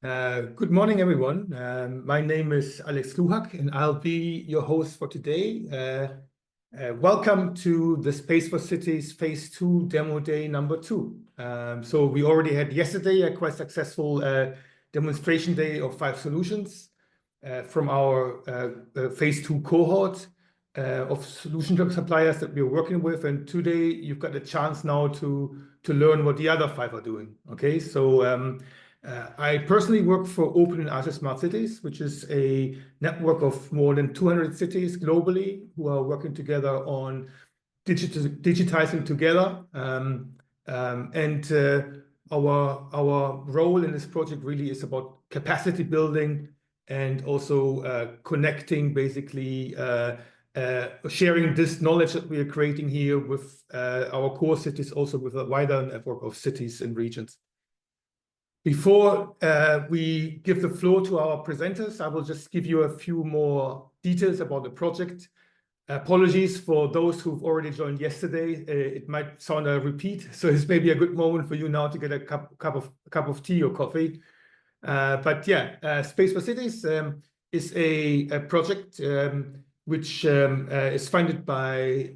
Good morning, everyone. My name is Alex Luhak, and I'll be your host for today. Welcome to the Space4Cities Phase 2 Demo Day number 2. So we already had yesterday a quite successful demonstration day of 5 solutions from our Phase 2 cohort of solution suppliers that we're working with. And today you've got a chance now to learn what the other 5 are doing. Okay, so I personally work for OPTIM-Green Smart Cities, which is a network of more than 200 cities globally who are working together on digitizing together. Our role in this project really is about capacity building and also connecting, basically sharing this knowledge that we are creating here with our core cities, also with a wider network of cities and regions. Before we give the floor to our presenters, I will just give you a few more details about the project. Apologies for those who've already joined yesterday. It might sound a repeat, so it's maybe a good moment for you now to get a cup of tea or coffee. But yeah, Space4Cities is a project which is funded by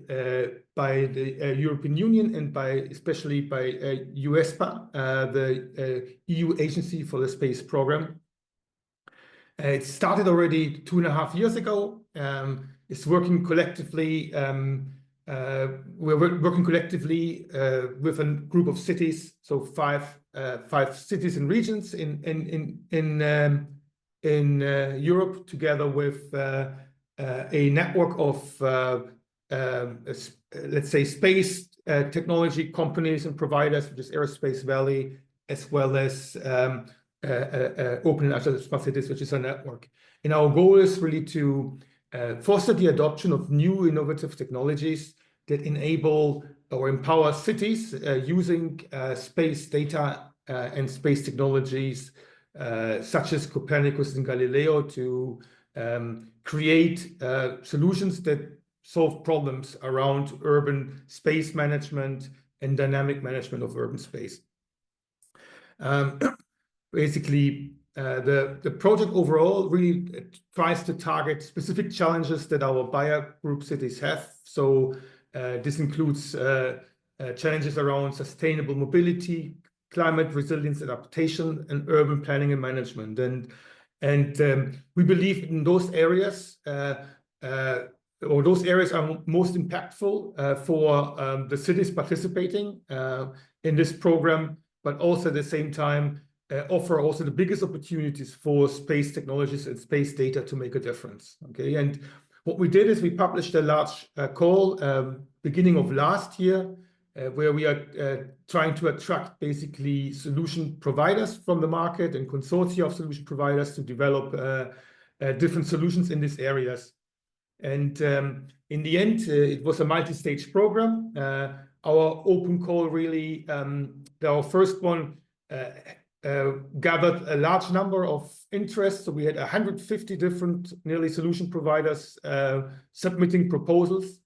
the European Union and especially by USPA, the EU agency for the space program. It started already 2.5 years ago. It's working collectively. We're working collectively with a group of cities, so five cities and regions in Europe, together with a network of let's say space technology companies and providers, such as Aerospace Valley, as well as Open Smart Cities, which is a network. And our goal is really to foster the adoption of new innovative technologies that enable or empower cities using space data and space technologies such as Copernicus and Galileo to create solutions that solve problems around urban space management and dynamic management of urban space. Basically, the project overall really tries to target specific challenges that our buyer group cities have. So this includes challenges around sustainable mobility, climate resilience adaptation, and urban planning and management. And we believe in those areas, or those areas are most impactful for the cities participating in this program, but also at the same time offer also the biggest opportunities for space technologies and space data to make a difference. Okay, and what we did is we published a large call beginning of last year, where we are trying to attract basically solution providers from the market and consortia of solution providers to develop different solutions in these areas. And in the end, it was a multi-stage program. Our open call really, our first one, gathered a large number of interests. So we had 150 different nearly solution providers submitting proposals.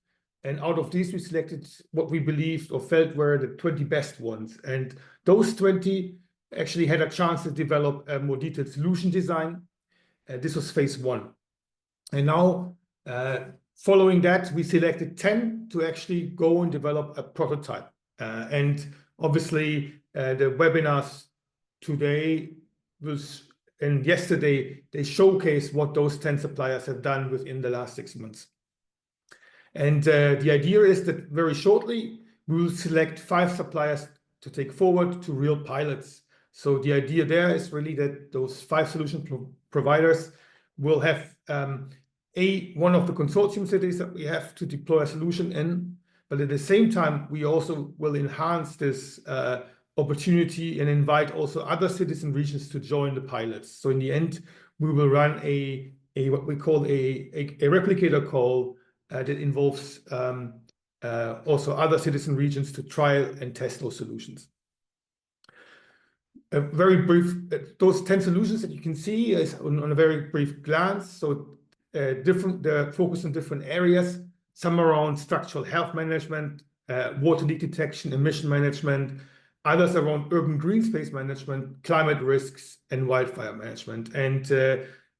And out of these, we selected what we believed or felt were the 20 best ones. And those 20 actually had a chance to develop a more detailed solution design. This was phase 1. And now, following that, we selected 10 to actually go and develop a prototype. And obviously, the webinars today and yesterday, they showcase what those 10 suppliers have done within the last 6 months. And the idea is that very shortly, we will select 5 suppliers to take forward to real pilots. So the idea there is really that those 5 solution providers will have one of the consortium cities that we have to deploy a solution in, but at the same time, we also will enhance this opportunity and invite also other cities and regions to join the pilots. So in the end, we will run what we call a replicator call that involves also other cities and regions to trial and test those solutions. A very brief, those 10 solutions that you can see is on a very brief glance. So they're focused on different areas, some around structural health management, water leak detection, emission management, others around urban green space management, climate risks, and wildfire management. And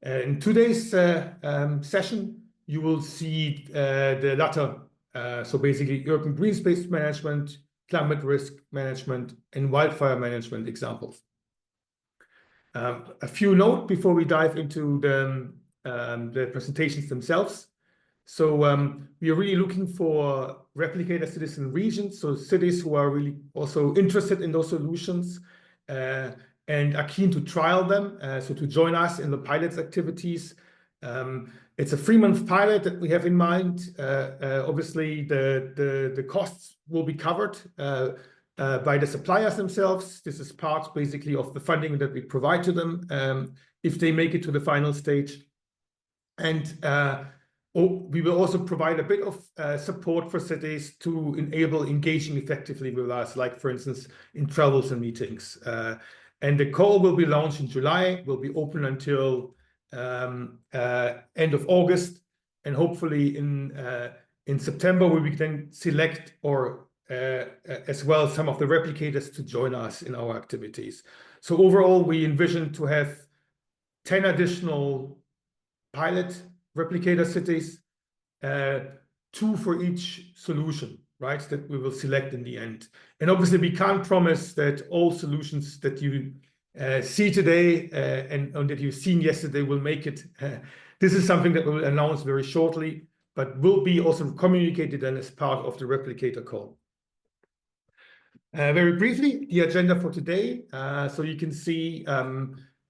in today's session, you will see the latter. So basically, urban green space management, climate risk management, and wildfire management examples. A few notes before we dive into the presentations themselves. So we are really looking for replicator cities in regions, so cities who are really also interested in those solutions and are keen to trial them, so to join us in the pilot activities. It's a 3-month pilot that we have in mind. Obviously, the costs will be covered by the suppliers themselves. This is part basically of the funding that we provide to them if they make it to the final stage. And we will also provide a bit of support for cities to enable engaging effectively with us, like, for instance, in travels and meetings. And the call will be launched in July, will be open until end of August. And hopefully in September, we will then select or as well some of the replicators to join us in our activities. So overall, we envision to have 10 additional pilot replicator cities, 2 for each solution, right, that we will select in the end. And obviously, we can't promise that all solutions that you see today and that you've seen yesterday will make it. This is something that we'll announce very shortly, but will be also communicated then as part of the replicator call. Very briefly, the agenda for today. So you can see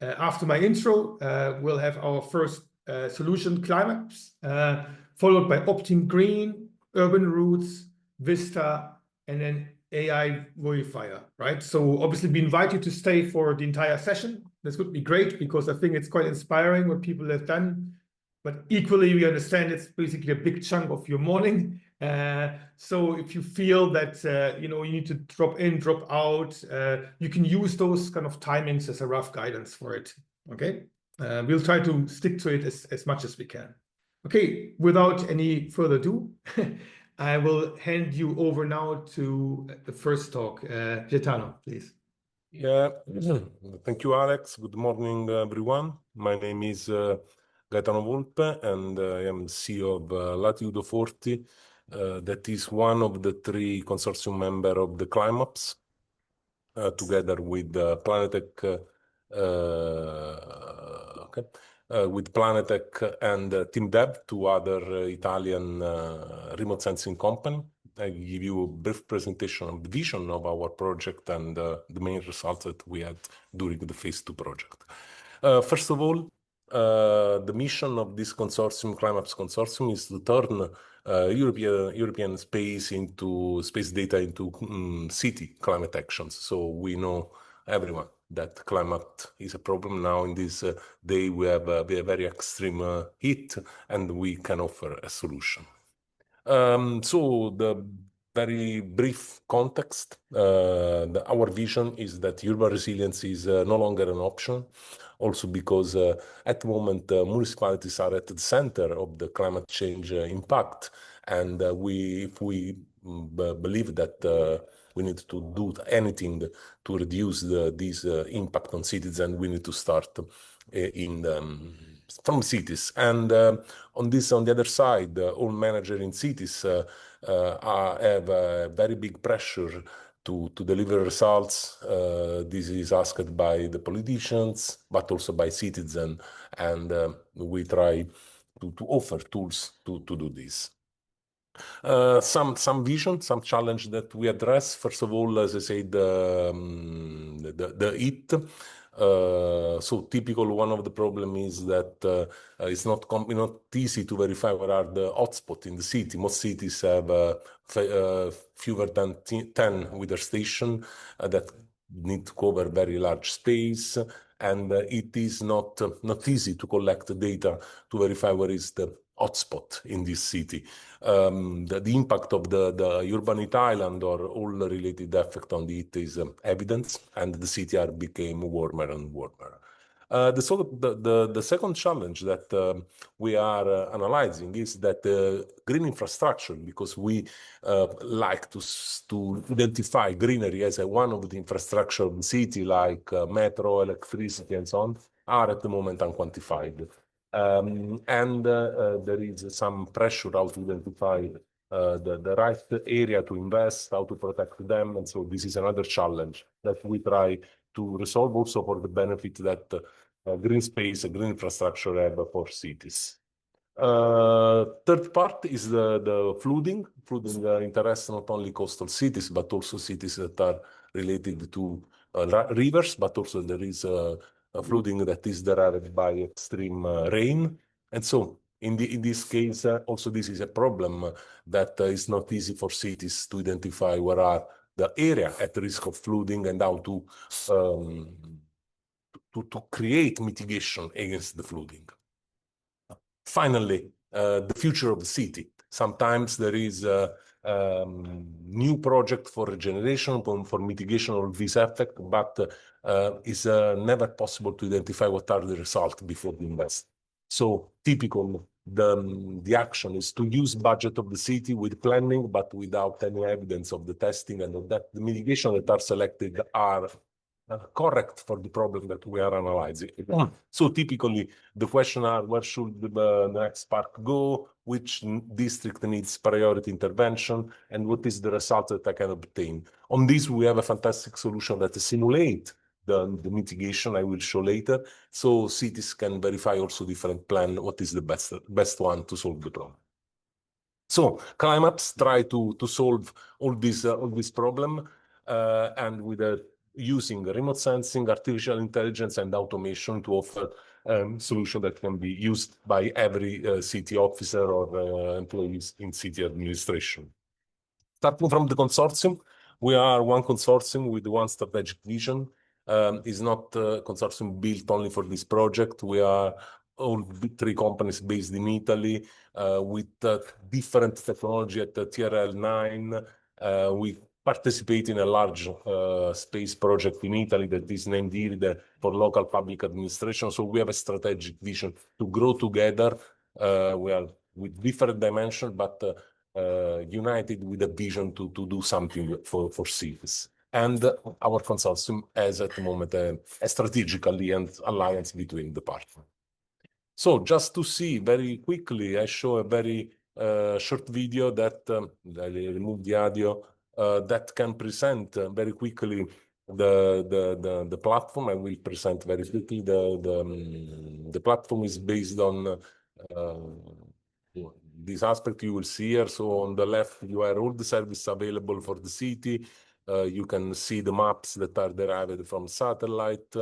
after my intro, we'll have our first solution, CLIMAPS, followed by OPTIM-Green, UrbanROOTS, VISTA, and then AI-WUIFIRE, right? So obviously we invite you to stay for the entire session. This would be great because I think it's quite inspiring what people have done. But equally, we understand it's basically a big chunk of your morning. So if you feel that you need to drop in, drop out, you can use those kind of timings as a rough guidance for it. Okay, we'll try to stick to it as much as we can. Okay, without any further ado, I will hand you over now to the first talk. Gaetano, please. Yeah, thank you, Alex. Good morning, everyone. My name is Gaetano Volpe, and I am CEO of Latitudo 40. That is one of the 3 consortium members of the CLIMAPS, together with Planetech, with Planetech and Team Dev, 2 other Italian remote sensing company. I give you a brief presentation of the vision of our project and the main results that we had during the phase 2 project. First of all, the mission of this consortium, CLIMAPS consortium, is to turn European space data into city climate actions. So we know everyone that climate is a problem now. In this day, we have a very extreme heat, and we can offer a solution. So the very brief context, our vision is that urban resilience is no longer an option, also because at the moment municipalities are at the center of the climate change impact, and if we believe that we need to do anything to reduce this impact on cities, and we need to start from cities. And on the other side, all managers in cities have a very big pressure to deliver results. This is asked by the politicians, but also by citizens, and we try to offer tools to do this. Some vision, some challenge that we address. First of all, as I said, the heat. So typical one of the problem is that it's not easy to verify where are the hotspots in the city. Most cities have fewer than 10 weather stations that need to cover very large space, and it is not easy to collect data to verify where is the hotspot in this city. The impact of the urban heat island or all the related effect on the heat is evident, and the city became warmer and warmer. The second challenge that we are analyzing is that green infrastructure, because we like to identify greenery as one of the infrastructure of the city, like metro, electricity, and so on, are at the moment unquantified. There is some pressure how to identify the right area to invest, how to protect them. And so this is another challenge that we try to resolve, also for the benefit that green space, green infrastructure have for cities. Third part is the flooding. Flooding interests not only coastal cities, but also cities that are related to rivers, but also there is a flooding that is derived by extreme rain. And so in this case, also this is a problem that is not easy for cities to identify where are the area at risk of flooding and how to create mitigation against the flooding. Finally, the future of the city. Sometimes there is a new project for regeneration, for mitigation of this effect, but it's never possible to identify what are the results before the invest. So typical, the action is to use budget of the city with planning, but without any evidence of the testing and of that the mitigation that are selected are correct for the problem that we are analyzing. So typically, the question are, where should the next park go? Which district needs priority intervention? And what is the result that I can obtain? On this, we have a fantastic solution that simulate the mitigation I will show later. So cities can verify also different plan, what is the best one to solve the problem. So CLIMAPS try to solve all this problem and with using remote sensing, artificial intelligence, and automation to offer solution that can be used by every city officer or employees in city administration. Starting from the consortium, we are one consortium with one strategic vision. Is not a consortium built only for this project. We are all three companies based in Italy with different technology at the TRL 9. We participate in a large space project in Italy that is named IRIDE for local public administration. So we have a strategic vision to grow together. We are with different dimensions, but united with a vision to do something for cities. And our consortium has at the moment a strategic alliance between the partners. So just to see very quickly, I show a very short video that I remove the audio that can present very quickly the platform. I will present very quickly. The platform is based on this aspect you will see here. So on the left, you have all the services available for the city. You can see the maps that are derived from satellite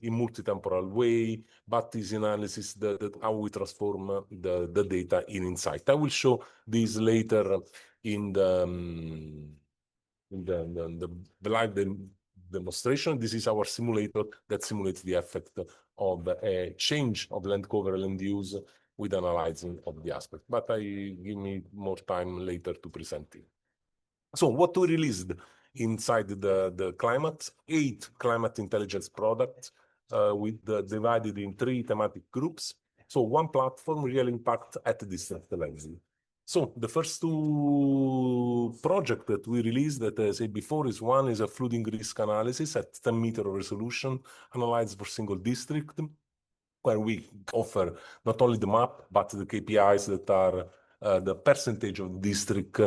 in multi-temporal way, but this analysis, how we transform the data in insight. I will show this later in the live demonstration. This is our simulator that simulates the effect of a change of land cover, land use with analyzing of the aspect. But give me more time later to present it. So what we released inside the climate, 8 climate intelligence products divided in 3 thematic groups. So one platform, real impact at the district level. So the first 2 projects that we released that I said before is one is a flooding risk analysis at 10 meter resolution, analyzed for single district, where we offer not only the map, but the KPIs that are the percentage of district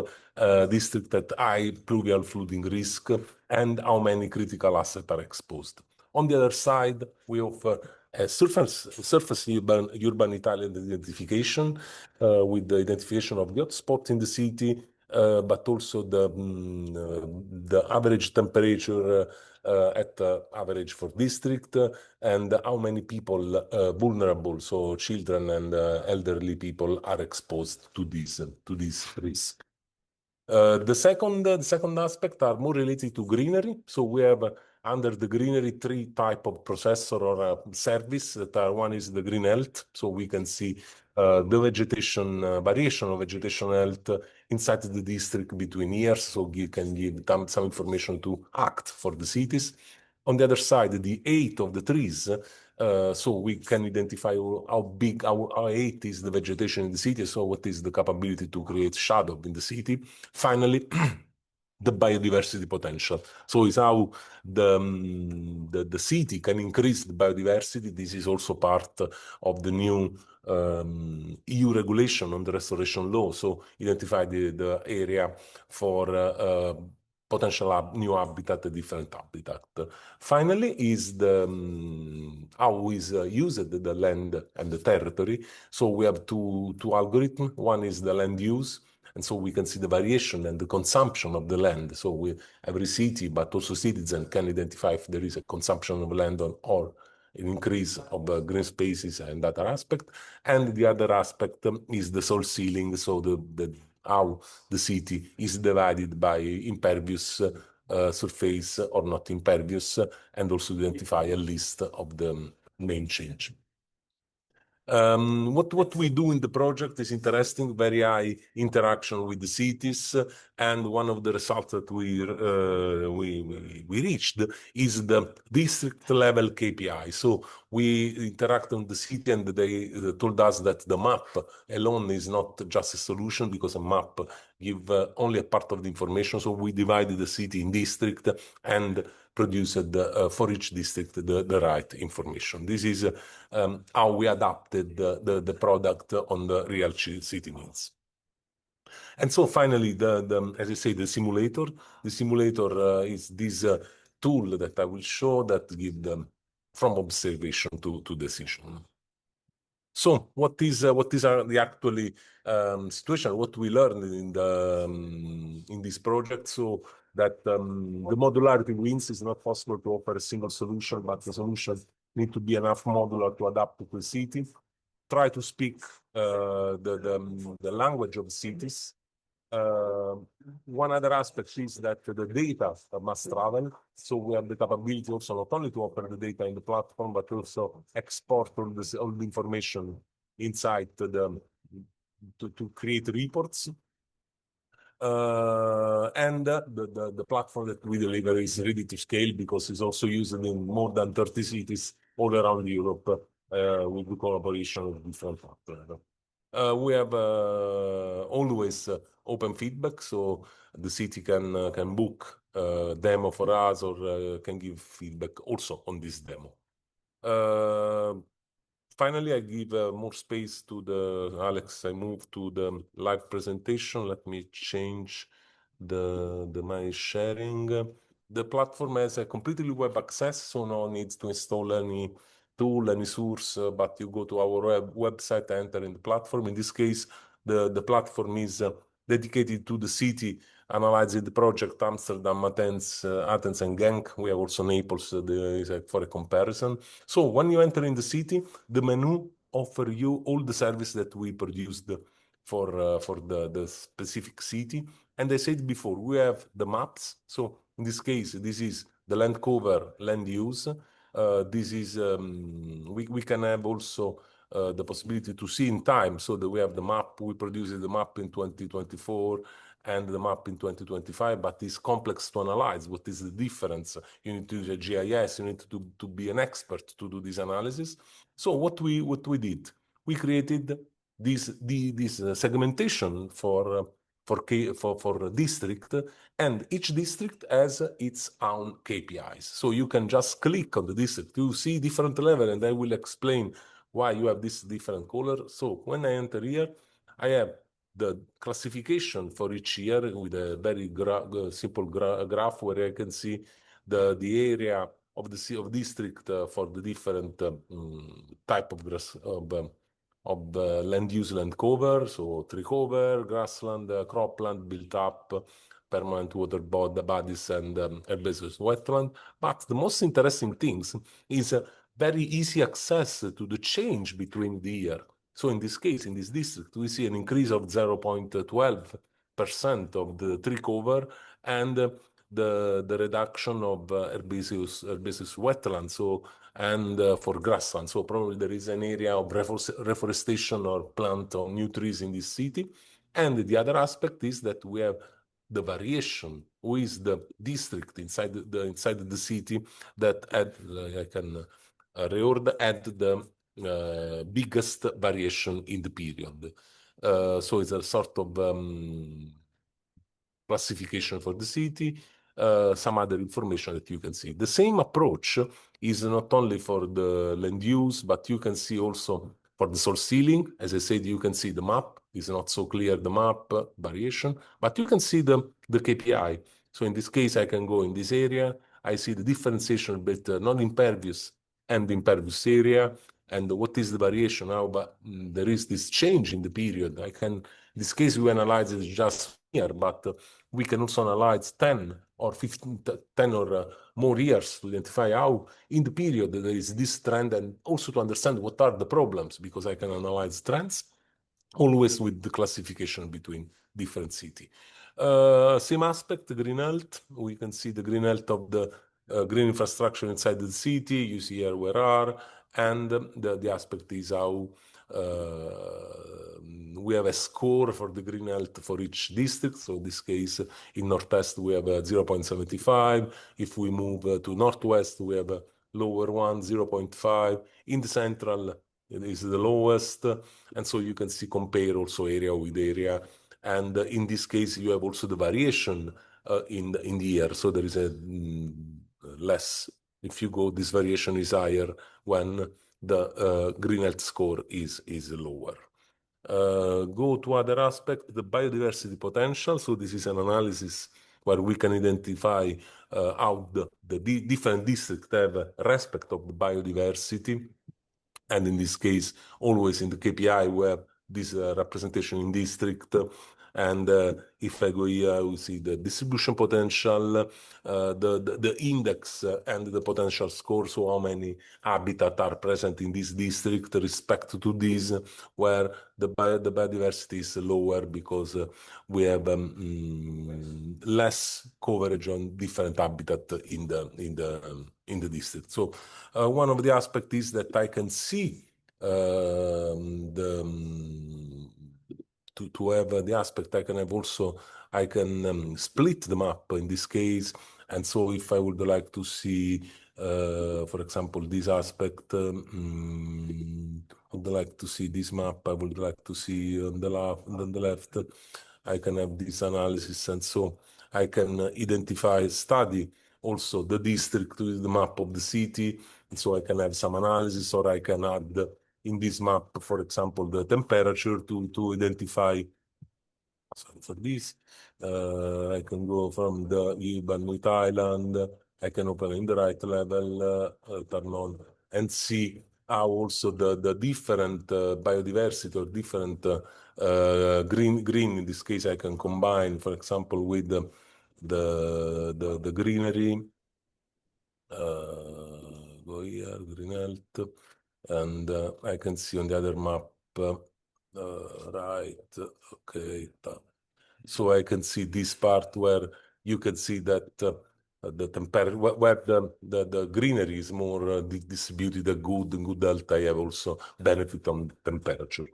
at high pluvial flooding risk and how many critical assets are exposed. On the other side, we offer a surface urban Italian identification with the identification of the hotspot in the city, but also the average temperature at average for district and how many people vulnerable, so children and elderly people are exposed to this risk. The second aspect are more related to greenery. So we have under the greenery 3 type of processor or service that are, one is the green health. So we can see the vegetation, variation of vegetation health inside the district between years. So you can give them some information to act for the cities. On the other side, the height of the trees, so we can identify how big, how height is the vegetation in the city, so what is the capability to create shadow in the city. Finally, the biodiversity potential. So it's how the city can increase the biodiversity. This is also part of the new EU regulation on the restoration law. So identify the area for potential new habitat, different habitat. Finally, is the how is used the land and the territory. So we have two algorithms. One is the land use, and so we can see the variation and the consumption of the land. So every city, but also citizen, can identify if there is a consumption of land or an increase of green spaces and other aspect. And the other aspect is the soil sealing, so how the city is divided by impervious surface or not impervious, and also identify a list of the main change. What we do in the project is interesting, very high interaction with the cities, and one of the results that we reached is the district level KPI. So we interact on the city, and they told us that the map alone is not just a solution, because a map gives only a part of the information. So we divided the city in district and produced for each district the right information. This is how we adapted the product on the real city needs. And so finally, as I say, the simulator is this tool that I will show that give them from observation to decision. So what is the actually situation? What we learned in this project? So that the modularity wins. Is not possible to offer a single solution, but the solution need to be enough modular to adapt to the city. Try to speak the language of cities. One other aspect is that the data must travel. So we have the capability also not only to offer the data in the platform, but also export all the information inside to create reports. And the platform that we deliver is ready to scale, because it's also used in more than 30 cities all around Europe with the collaboration of different partners. We have always open feedback, so the city can book a demo for us, or can give feedback also on this demo. Finally, I give more space to Alex. I move to the live presentation. Let me change my sharing. The platform has a completely web access, so no needs to install any tool, any source, but you go to our website, enter in the platform. In this case, the platform is dedicated to the city, analyzing the project Amsterdam, Athens, and Genk. We have also Naples for a comparison. So when you enter in the city, the menu offer you all the service that we produced for the specific city. And I said before, we have the maps. So in this case, this is the land cover, land use. This is we can have also the possibility to see in time, so that we have the map. We produced the map in 2024 and the map in 2025, but it's complex to analyze. What is the difference? You need to use a GIS. You need to be an expert to do this analysis. So what we did, we created this segmentation for district, and each district has its own KPIs. So you can just click on the district to see different level, and I will explain why you have this different color. So when I enter here, I have the classification for each year with a very simple graph where I can see the area of the district for the different type of land use, land cover, so tree cover, grassland, cropland, built up, permanent water bodies, and herbaceous wetland. But the most interesting things is very easy access to the change between the year. So in this case, in this district, we see an increase of 0.12% of the tree cover, and the reduction of herbaceous wetland, so and for grassland. So probably there is an area of reforestation or plant or new trees in this city. And the other aspect is that we have the variation with the district inside the city that add, I can reorder, add the biggest variation in the period. So it's a sort of classification for the city, some other information that you can see. The same approach is not only for the land use, but you can see also for the source ceiling. As I said, you can see the map. It's not so clear, the map variation, but you can see the KPI. So in this case, I can go in this area. I see the differentiation between non-impervious and impervious area, and what is the variation now, but there is this change in the period. I can, in this case, we analyze it just here, but we can also analyze 10 or 15, 10 or more years to identify how in the period there is this trend, and also to understand what are the problems, because I can analyze trends always with the classification between different cities. Same aspect, green health. We can see the green health of the green infrastructure inside the city. You see here where are, and the aspect is how we have a score for the green health for each district. So in this case, in Northeast, we have 0.75. If we move to Northwest, we have a lower one, 0.5. In the Central, it is the lowest. And so you can see, compare also area with area. And in this case, you have also the variation in the year. So there is a less. If you go, this variation is higher when the green health score is lower. Go to other aspect, the biodiversity potential. So this is an analysis where we can identify how the different districts have respect of the biodiversity. And in this case, always in the KPI, we have this representation in district. And if I go here, we see the distribution potential, the index and the potential score. So how many habitat are present in this district respect to this, where the biodiversity is lower because we have less coverage on different habitat in the district. So one of the aspects is that I can see to have the aspect, I can have also, I can split the map in this case. And so if I would like to see, for example, this aspect, I would like to see this map, I would like to see on the left, I can have this analysis. And so I can identify, study also the district with the map of the city. And so I can have some analysis, or I can add in this map, for example, the temperature to identify. Sorry for this. I can go from the UrbanROOTS island. I can open in the right level, turn on, and see how also the different biodiversity or different green. In this case, I can combine, for example, with the greenery. Go here, green health, and I can see on the other map, right, okay. So I can see this part where you can see that the temperature, where the greenery is more distributed, the good health, I have also benefit on temperature.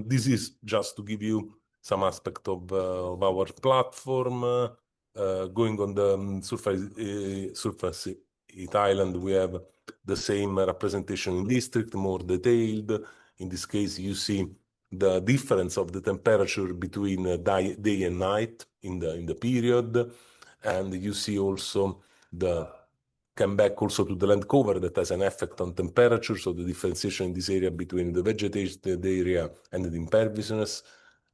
This is just to give you some aspect of our platform. Going on the surface island, we have the same representation in district, more detailed. In this case, you see the difference of the temperature between day and night in the period, and you see also come back also to the land cover that has an effect on temperature. So the differentiation in this area between the vegetated area and the imperviousness.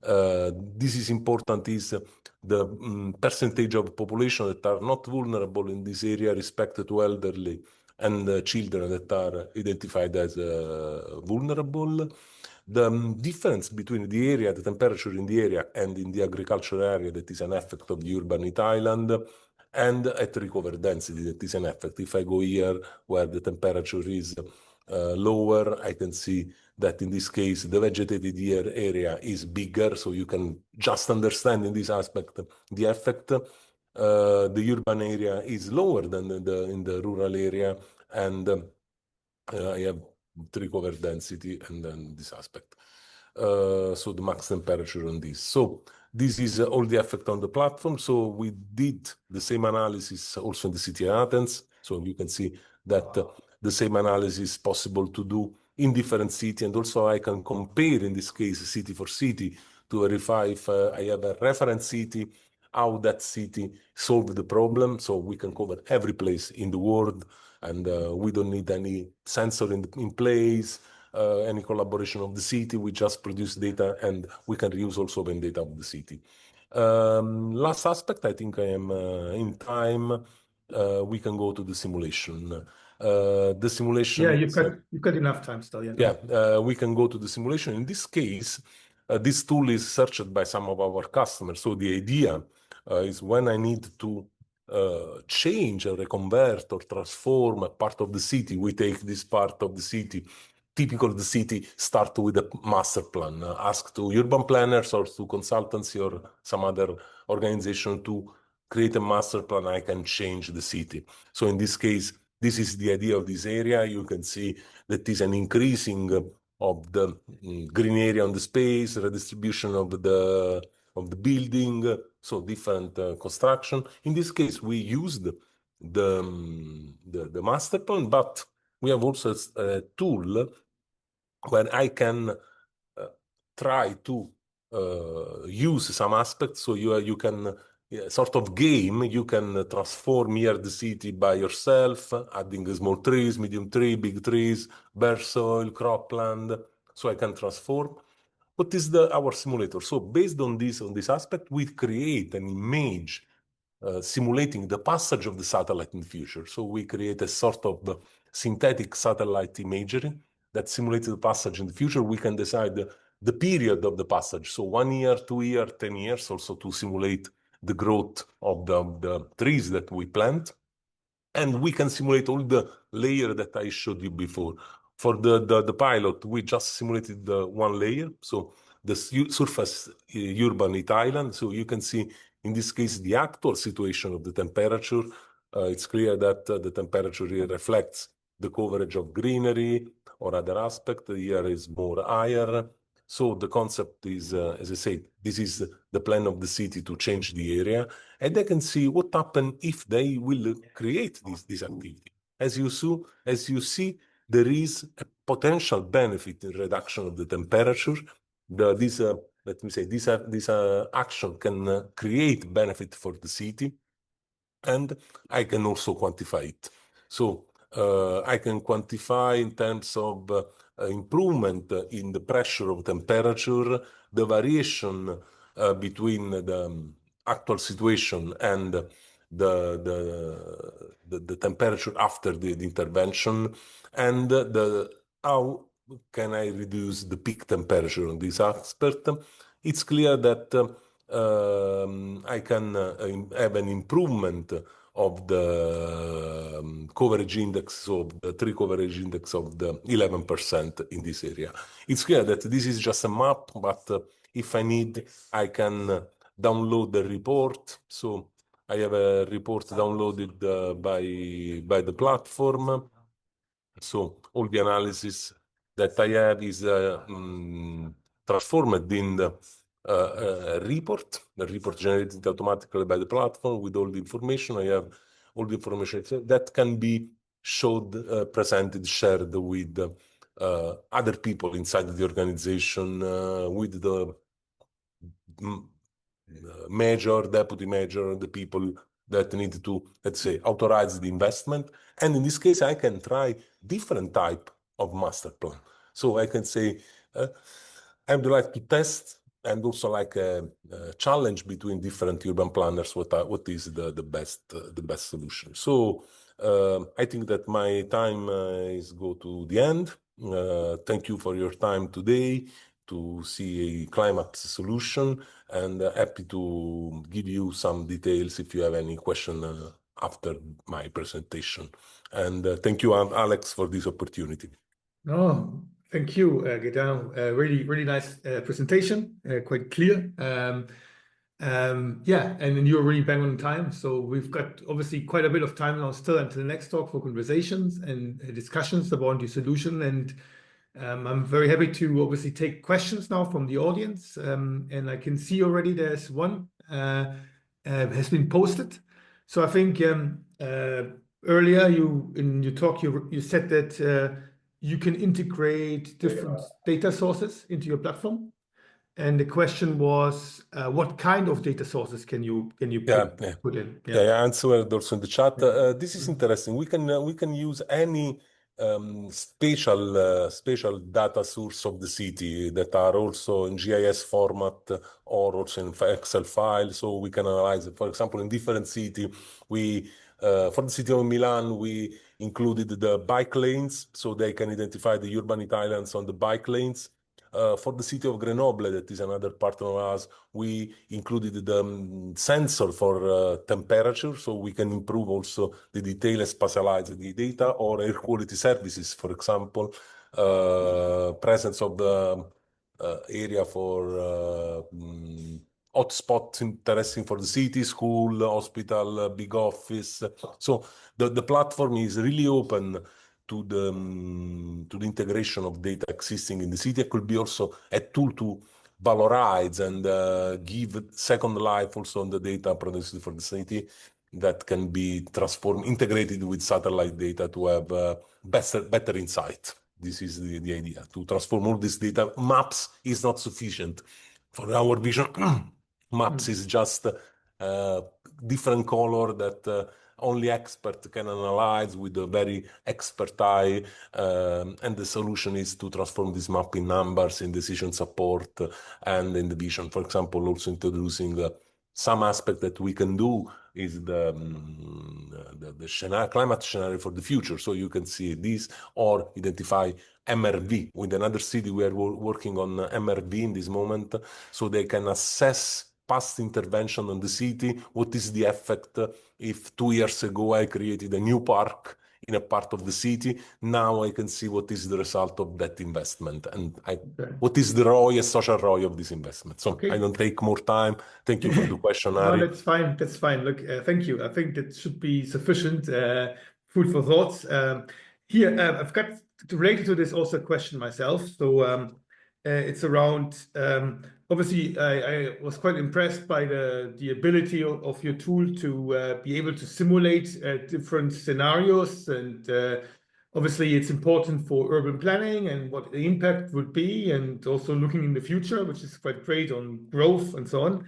This is important, is the percentage of population that are not vulnerable in this area respect to elderly and children that are identified as vulnerable. The difference between the area, the temperature in the area and in the agricultural area, that is an effect of the UrbanROOTS island, and at recovered density, that is an effect. If I go here where the temperature is lower, I can see that in this case the vegetated area is bigger, so you can just understand in this aspect the effect. The urban area is lower than in the rural area, and I have recovered density and then this aspect. So the max temperature on this. So this is all the effect on the platform. So we did the same analysis also in the city of Athens. So you can see that the same analysis is possible to do in different cities. And also I can compare, in this case, city for city, to verify if I have a reference city, how that city solved the problem. So we can cover every place in the world, and we don't need any sensor in place, any collaboration of the city. We just produce data, and we can reuse also open data of the city. Last aspect, I think I am in time. We can go to the simulation. The simulation. Yeah, you've got enough time still. Yeah. Yeah, we can go to the simulation. In this case, this tool is searched by some of our customers. So the idea is when I need to change or reconvert or transform a part of the city, we take this part of the city, typical of the city, start with a master plan, ask to urban planners or to consultancy or some other organization to create a master plan. I can change the city. So in this case, this is the idea of this area. You can see that is an increasing of the green area on the space, redistribution of the building, so different construction. In this case, we used the master plan, but we have also a tool where I can try to use some aspects. So you can sort of game, you can transform here the city by yourself, adding small trees, medium tree, big trees, bare soil, cropland. So I can transform. What is our simulator? So based on this aspect, we create an image simulating the passage of the satellite in the future. So we create a sort of synthetic satellite imagery that simulates the passage in the future. We can decide the period of the passage. So 1 year, 2 years, 10 years, also to simulate the growth of the trees that we plant. And we can simulate all the layer that I showed you before. For the pilot, we just simulated the one layer. So the surface urban island. So you can see in this case the actual situation of the temperature. It's clear that the temperature here reflects the coverage of greenery or other aspect. Here is more higher. So the concept is, as I said, this is the plan of the city to change the area, and they can see what happens if they will create this activity. As you see, there is a potential benefit in reduction of the temperature. Let me say, this action can create benefit for the city, and I can also quantify it. So I can quantify in terms of improvement in the pressure of temperature, the variation between the actual situation and the temperature after the intervention, and how can I reduce the peak temperature on this aspect. It's clear that I can have an improvement of the coverage index, so the tree coverage index of the 11% in this area. It's clear that this is just a map, but if I need, I can download the report. So I have a report downloaded by the platform. So all the analysis that I have is transformed in the report generated automatically by the platform with all the information. I have all the information that can be showed, presented, shared with other people inside the organization, with the major, deputy major, the people that need to, let's say, authorize the investment. And in this case, I can try different type of master plan. So I can say, I would like to test and also like a challenge between different urban planners what is the best solution. So I think that my time is go to the end. Thank you for your time today to see a CLIMAPS solution, and happy to give you some details if you have any question after my presentation. And thank you, Alex, for this opportunity. Oh, thank you, Gaetano. Really nice presentation, quite clear. Yeah, and then you're really bang on time. So we've got obviously quite a bit of time now still until the next talk for conversations and discussions about your solution. And I'm very happy to obviously take questions now from the audience, and I can see already there's one has been posted. So I think earlier in your talk you said that you can integrate different data sources into your platform, and the question was what kind of data sources can you put in? Yeah, I answered also in the chat. This is Mhm. interesting. We can use any spatial data source of the city that are also in GIS format or also in Excel file. So we can analyze it. For example, in different city, we for the city of Milan, we included the bike lanes, so they can identify the urban Italians on the bike lanes. For the city of Grenoble, that is another partner of ours, we included the sensor for temperature, so we can improve also the detail and spatialize the data, or air quality services, for example, presence of the area for hotspots interesting for the city, school, hospital, big office. So the platform is really open to the integration of data existing in the city. It could be also a tool to valorize and give second life also on the data produced for the city that can be transformed, integrated with satellite data to have better insight. This is the idea, to transform all this data. Maps is not sufficient for our vision. Maps is just different color that only expert can analyze with a very expert eye, and the solution is to transform this map in numbers, in decision support, and in the vision. For example, also introducing some aspect that we can do is the climate scenario for the future. So you can see this or identify MRV. With another city, we are working on MRV in this moment, so they can assess past intervention on the city. What is the effect if 2 years ago I created a new park in a part of the city? Now I can see what is the result of that investment and what is the ROI, social ROI of this investment. So I don't take more time. Thank you for the question, No, Ari. that's fine. That's fine. Look, thank you. I think that should be sufficient food for thoughts. Here, I've got related to this also a question myself. So it's around, obviously, I was quite impressed by the ability of your tool to be able to simulate different scenarios. And obviously, it's important for urban planning and what the impact would be, and also looking in the future, which is quite great on growth and so on.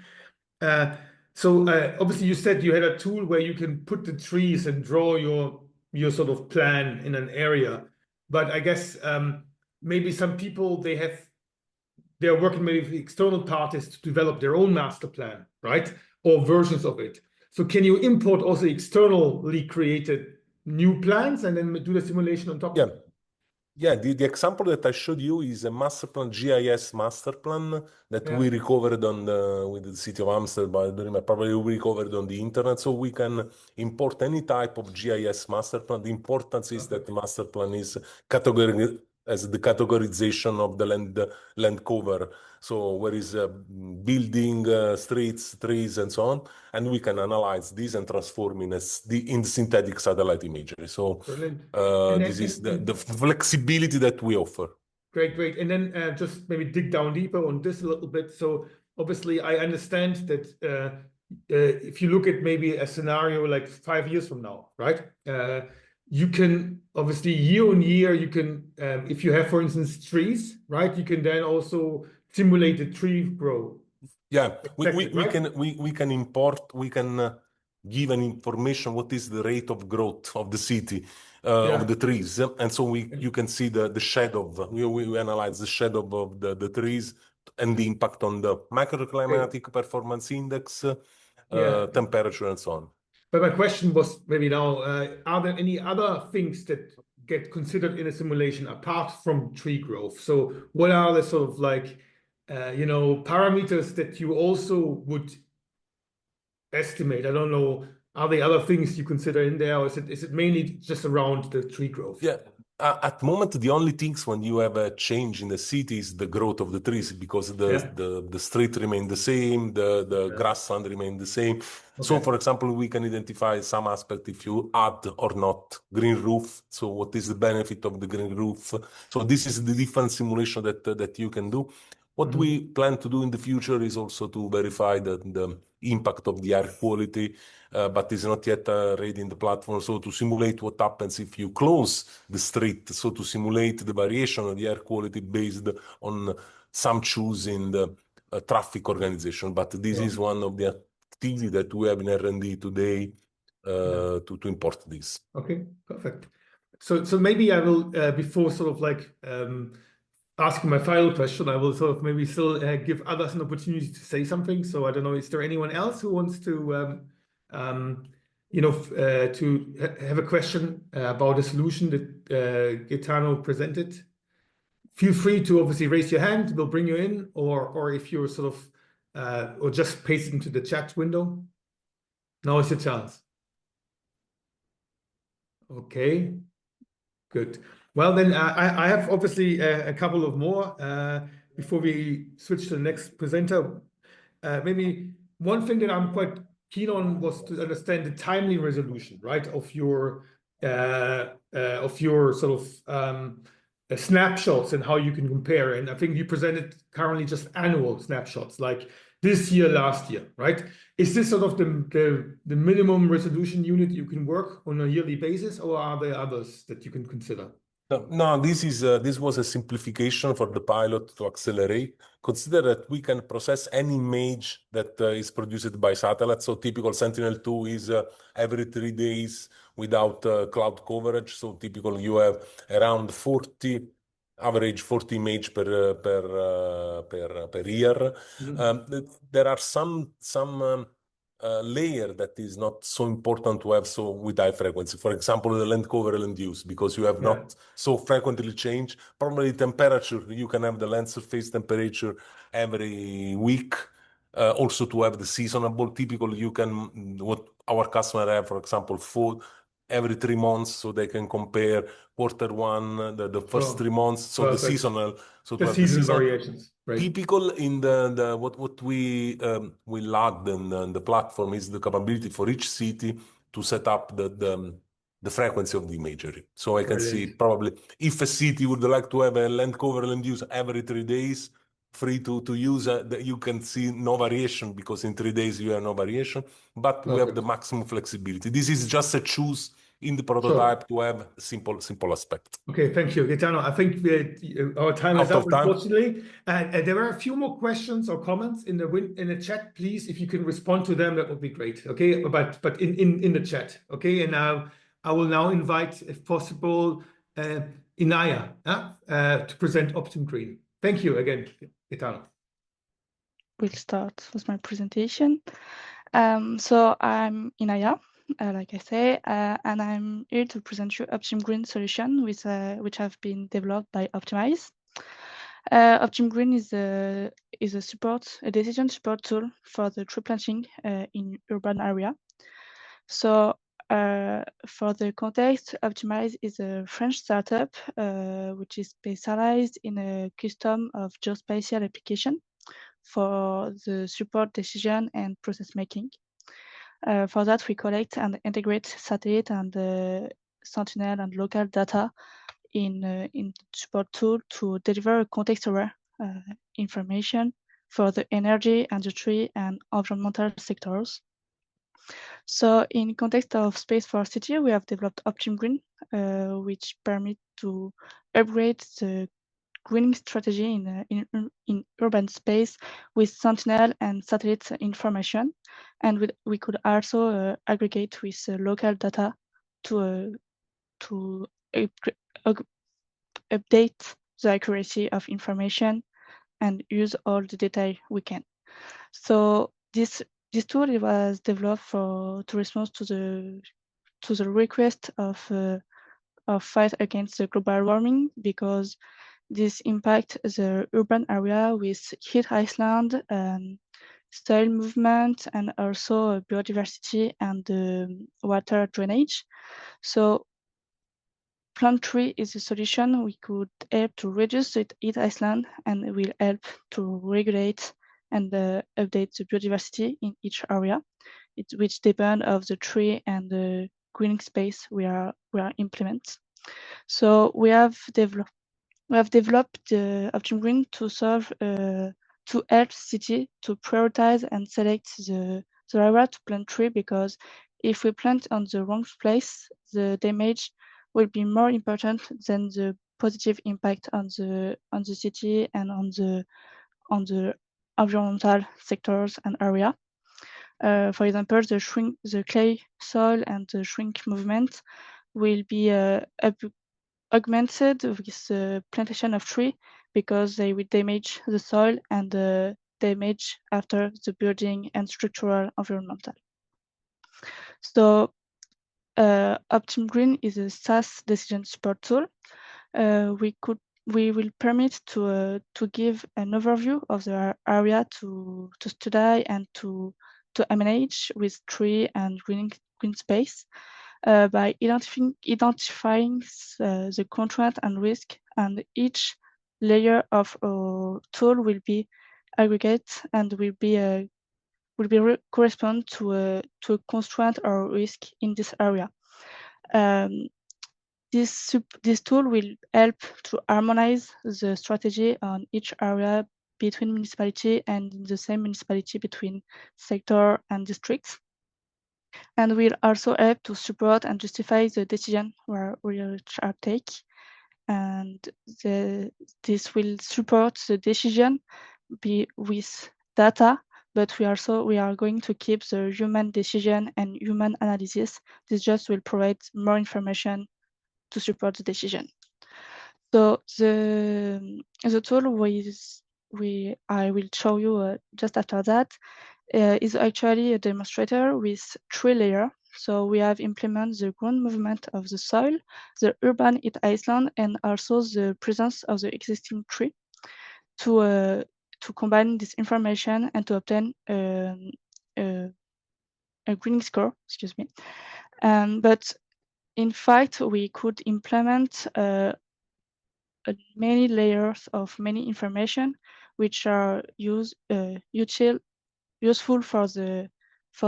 So obviously you said you had a tool where you can put the trees and draw your sort of plan in an area. But I guess maybe some people they're working maybe with external parties to develop their own master plan, right? Or versions of it. So can you import also externally created new plans and then do the simulation on top? Yeah, the example that I showed you is a master plan, GIS master plan that we recovered on with the city of Amsterdam. Probably we recovered on the internet, so we can import any type of GIS master plan. The importance is that the master plan is category as the categorization of the land cover. So where is building, streets, trees, and so on, and we can analyze this and transform in the synthetic satellite imagery. So this is the flexibility that we offer. Great, great. And then just maybe dig down deeper on this a little bit. So obviously, I understand that if you look at maybe a scenario like 5 years from now, right? You can obviously year on year, you can, if you have, for instance, trees, right? You can then also simulate the tree growth. Yeah, we can import, we can give an information what is the rate of growth of the city, of the trees, and so you can see the shadow. We analyze the shadow of the trees and the impact on the microclimatic performance index, temperature, and so on. But my question was maybe now, are there any other things that get considered in a simulation apart from tree growth? So what are the sort of like, parameters that you also would estimate? I don't know. Are there other things you consider in there, or is it mainly just around the tree growth? Yeah, At the moment, the only things when you have a change in the city is the growth of the trees, because the street remain the same, the grassland remain the same. Okay. So, for example, we can identify some aspect if you add or not green roof. So, what is the benefit of the green roof? So, this is the different simulation that you can do. What we plan to do in the future is also to verify the impact of the air quality, but is not yet ready in the platform. So to simulate what happens if you close the street, so to simulate the variation of the air quality based on some choosing the traffic organization. But this is one of the activities that we have in R&D today to import this. Okay, perfect. So maybe I will, before sort of like asking my final question, I will sort of maybe still give others an opportunity to say something. So I don't know, is there anyone else who wants to, you know, to have a question about a solution that Gaetano presented? Feel free to obviously raise your hand. We'll bring you in, or if you're sort of, or just paste it into the chat window. Now is your chance. Okay, good. Well, then I have obviously a couple of more before we switch to the next presenter. Maybe one thing that I'm quite keen on was to understand the timely resolution, right, of your sort of snapshots and how you can compare. And I think you presented currently just annual snapshots, like this year, last year, right? Is this sort of the minimum resolution unit you can work on a yearly basis, or are there others that you can consider? No, this was a simplification for the pilot to accelerate. Consider that we can process any image that is produced by satellite. So typical Sentinel-2 is every 3 days without cloud coverage. So typical you have around 40, average 40 image per year. There are some layer that is not so important to have so with high frequency. For example, the land cover land use, because you have not so frequently change. Probably temperature, you can have the land surface temperature every week. Also to have the seasonable, typical you can, what our customer have, for example, for every 3 months, so they can compare Q1, the first 3 months, so perfect. The seasonal, so the to have season the seasonal variations. Right. Typical in what we lacked in the platform is the capability for each city to set up the frequency of the imagery. So I can see probably if a city would like to have a land cover land use every 3 days, free to use, you can see no variation, because in 3 days you have no variation, but we have the maximum flexibility. This is just a choose in the prototype to have simple aspect. Okay, thank you, Gaetano. I think our time is up, unfortunately. There are a few more questions or comments in the chat. Please, if you can respond to them, that would be great. Okay, but in the chat. Okay, and I will now invite, if possible, Inaya to present OPTIM-Green. Thank you again, Gaetano. We'll start with my presentation. So I'm Inaya, like I say, and I'm here to present you OPTIM-Green solution which have been developed by Optimize. OPTIM-Green is a decision support tool for the tree planting in urban area. So for the context, Optimize is a French startup which is specialized in a custom of geospatial application for the support decision and process making. For that, we collect and integrate satellite and Sentinel and local data in support tool to deliver context-aware information for the energy, industry, and environmental sectors. So in context of SPACE4Cities, we have developed OPTIM-Green, which permit to upgrade the greening strategy in urban space with Sentinel and satellite information, and we could also aggregate with local data to update the accuracy of information and use all the data we can. So this tool was developed to respond to the request of fight against the global warming, because this impacts the urban area with heat island, soil movement, and also biodiversity and water drainage. So plant tree is a solution. We could help to reduce the heat island, and it will help to regulate and update the biodiversity in each area, which depend of the tree and the greening space we are implement. So we have developed the OPTIM-Green to serve to help city to prioritize and select the area to plant tree, because if we plant on the wrong place, the damage will be more important than the positive impact on the city and on the environmental sectors and area. For example, the clay soil and the shrink movement will be augmented with the plantation of tree, because they will damage the soil and damage after the building and structural environmental. So OPTIM-Green is a SaaS decision support tool. We will permit to give an overview of the area to study and to manage with tree and green space. By identifying the constraint and risk, and each layer of tool will be aggregate and will be correspond to a constraint or risk in this area. This tool will help to harmonize the strategy on each area between municipality and in the same municipality between sector and districts, and will also help to support and justify the decision which are taken. And this will support the decision with data, but we are going to keep the human decision and human analysis. This just will provide more information to support the decision. So the tool I will show you just after that is actually a demonstrator with 3 layers. So we have implemented the ground movement of the soil, the urban heat island, and also the presence of the existing tree to combine this information and to obtain a greening score, excuse me. But in fact, we could implement many layers of many information, which are useful for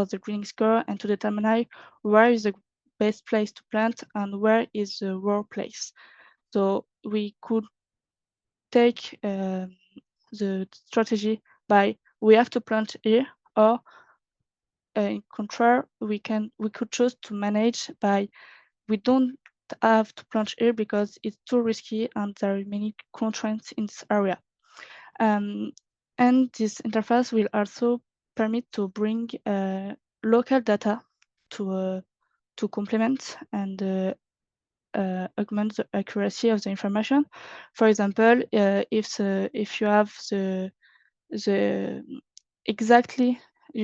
the greening score and to determine where is the best place to plant and where is the worst place. So we could take the strategy by we have to plant here, or in contrary, we could choose to manage by we don't have to plant here because it's too risky and there are many constraints in this area. And this interface will also permit to bring local data to complement and augment the accuracy of the information. For example, if you have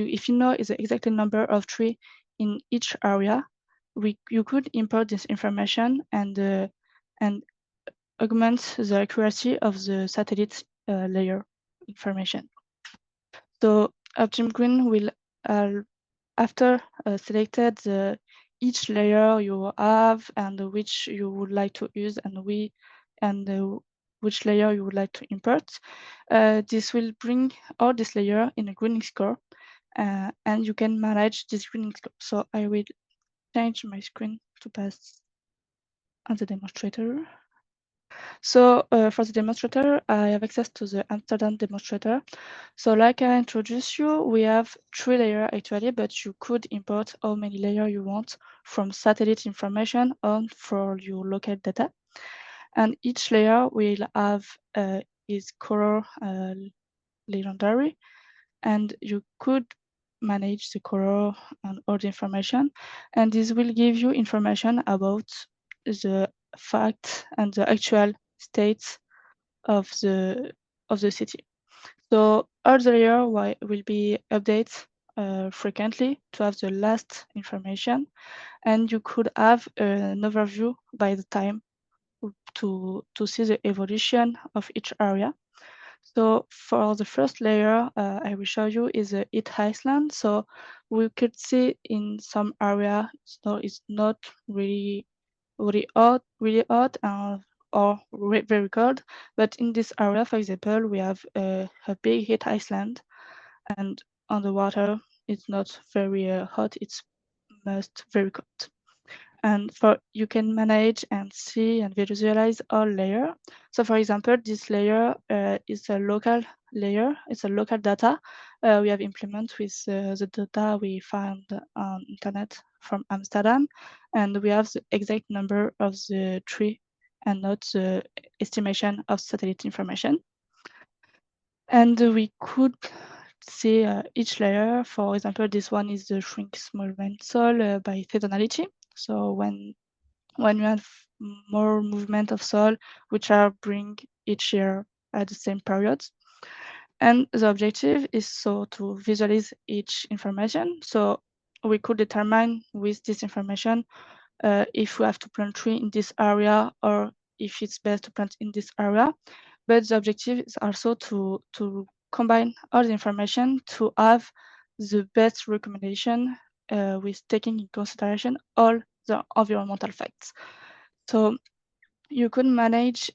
if you know the exact number of trees in each area, you could import this information and augment the accuracy of the satellite layer information. So OPTIM-Green will, after selected each layer you have and which you would like to use and which layer you would like to import, this will bring all this layer in a greening score, and you can manage this greening score. So I will change my screen to pass on the demonstrator. So for the demonstrator, I have access to the Amsterdam demonstrator. So like I introduced you, we have 3 layers actually, but you could import how many layers you want from satellite information on for your local data. And each layer will have its color legendary, and you could manage the color and all the information. And this will give you information about the fact and the actual state of the city. So all the layer will be updated frequently to have the last information, and you could have an overview by the time to see the evolution of each area. So for the first layer, I will show you is a heat island. So we could see in some area, it's not really really hot or very cold. But in this area, for example, we have a big heat island, and on the water, it's not very hot, it's most very cold. And you can manage and see and visualize all layer. So for example, this layer is a local layer, it's a local data. We have implemented with the data we found on internet from Amsterdam, and we have the exact number of the tree and not the estimation of satellite information. And we could see each layer. For example, this one is the shrink small vein soil by seasonality. So when you have more movement of soil, which are bring each year at the same period. And the objective is so to visualize each information. So we could determine with this information if we have to plant tree in this area or if it's best to plant in this area. But the objective is also to combine all the information to have the best recommendation with taking in consideration all the environmental facts. So you could manage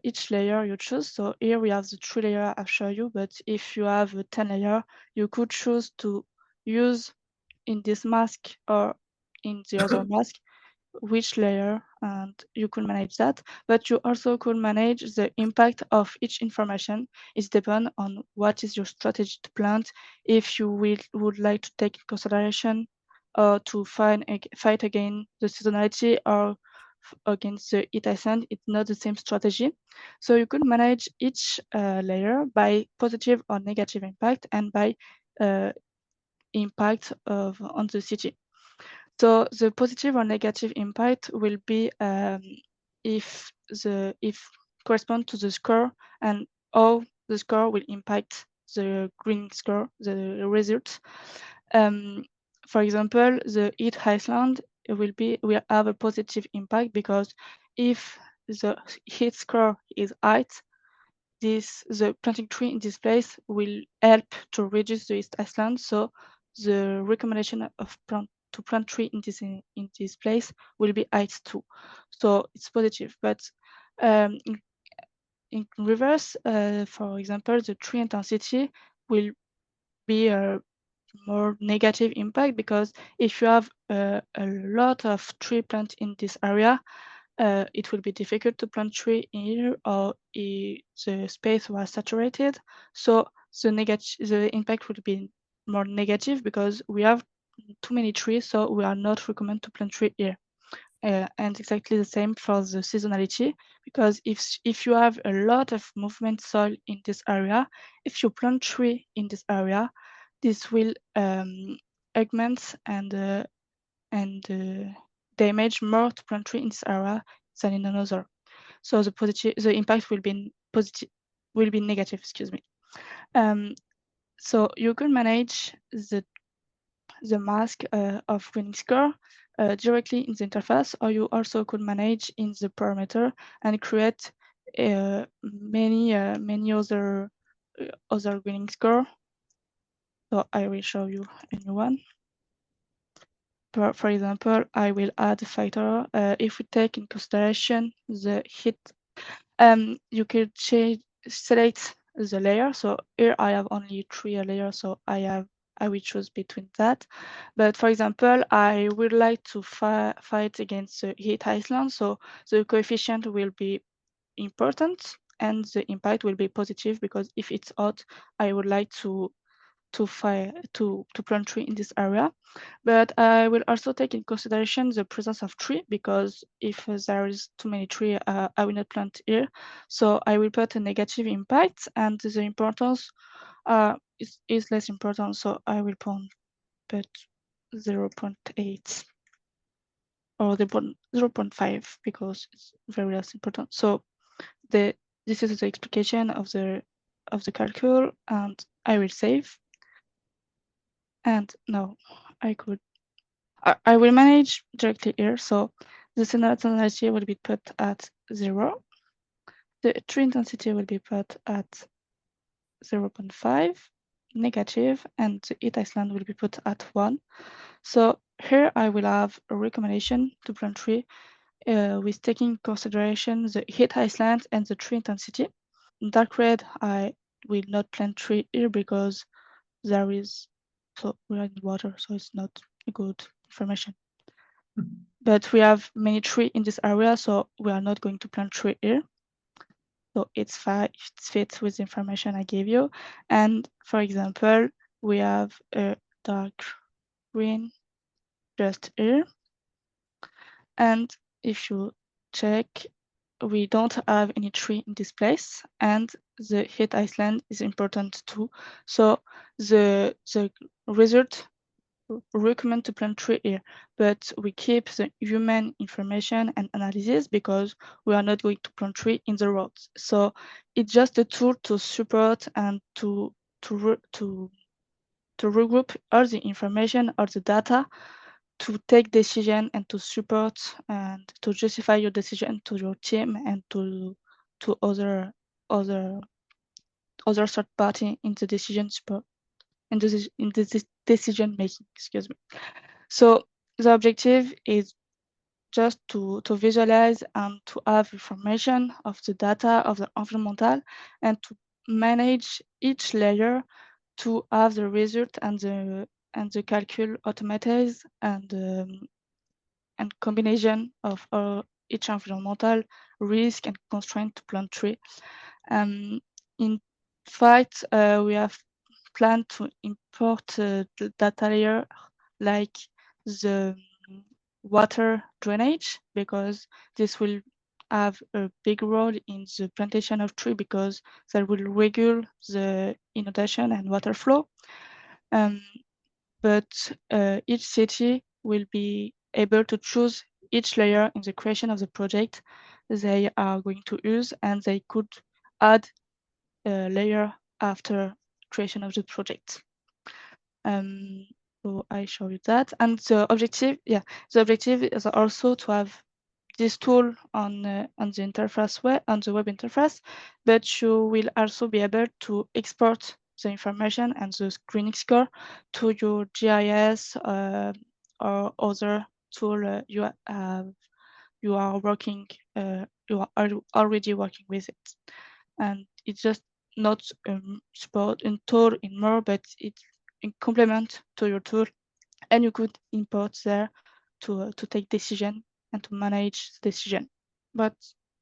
each layer you choose. So here we have the 3 layer I've shown you, but if you have a 10 layer, you could choose to use in this mask or in the other mask which layer, and you could manage that. But you also could manage the impact of each information. It depends on what is your strategy to plant. If you would like to take in consideration to fight against the seasonality or against the heat island, it's not the same strategy. So you could manage each layer by positive or negative impact and by impact on the city. So the positive or negative impact will be if correspond to the score and how the score will impact the green score, the result. For example, the heat island will have a positive impact because if the heat score is high, the planting tree in this place will help to reduce the heat island. So the recommendation of to plant tree in this place will be high too. So it's positive. But in reverse, for example, the tree intensity will be a more negative impact because if you have a lot of tree plant in this area, it will be difficult to plant tree here or the space was saturated. So the impact will be more negative because we have too many trees, so we are not recommend to plant tree here. And exactly the same for the seasonality, because if you have a lot of movement soil in this area, if you plant tree in this area, this will augment and damage more to plant tree in this area than in another. So the impact will be negative. Excuse me. So you can manage the mask of winning score directly in the interface, or you also could manage in the parameter and create many other winning score. So I will show you a new one. For example, I will add a factor. If we take in consideration the heat, you could select the layer. So here I have only 3 layers, so I will choose between that. But for example, I would like to fight against the heat island, so the coefficient will be important and the impact will be positive because if it's hot, I would like to plant tree in this area. But I will also take in consideration the presence of tree because if there is too many tree, I will not plant here. So I will put a negative impact, and the importance is less important. So I will put 0.8 or the 0.5 because it's very less important. So this is the explication of the calcul, and I will save. And now I will manage directly here. So the seasonality will be put at 0. The tree intensity will be put at 0.5 negative, and the heat island will be put at 1. So here I will have a recommendation to plant tree with taking in consideration the heat island and the tree intensity. In dark red, I will not plant tree here because we're in water, so it's not a good information. But we have many trees in this area, so we are not going to plant tree here. So it fits with the information I gave you. And for example, we have a dark green just here. And if you check, we don't have any tree in this place, and the heat island is important too. So the result recommend to plant tree here, but we keep the human information and analysis because we are not going to plant tree in the roads. So it's just a tool to support and to regroup all the information or the data to take decision and to support and to justify your decision to your team and to other third party in the decision support in the decision making. Excuse me. So the objective is just to visualize and to have information of the data of the environmental and to manage each layer to have the result and the calcul automated and combination of each environmental risk and constraint to plant tree. In fact, we have planned to import the data layer like the water drainage, because this will have a big role in the plantation of tree because that will regulate the inundation and water flow. But each city will be able to choose each layer in the creation of the project they are going to use, and they could add a layer after creation of the project. So I show you that, and the objective is also to have this tool on the interface on the web interface, but you will also be able to export the information and the screening score to your GIS or other tool you are working you are already working with it, and it's just not support in tool in more, but it's in complement to your tool, and you could import there to take decision and to manage the decision. But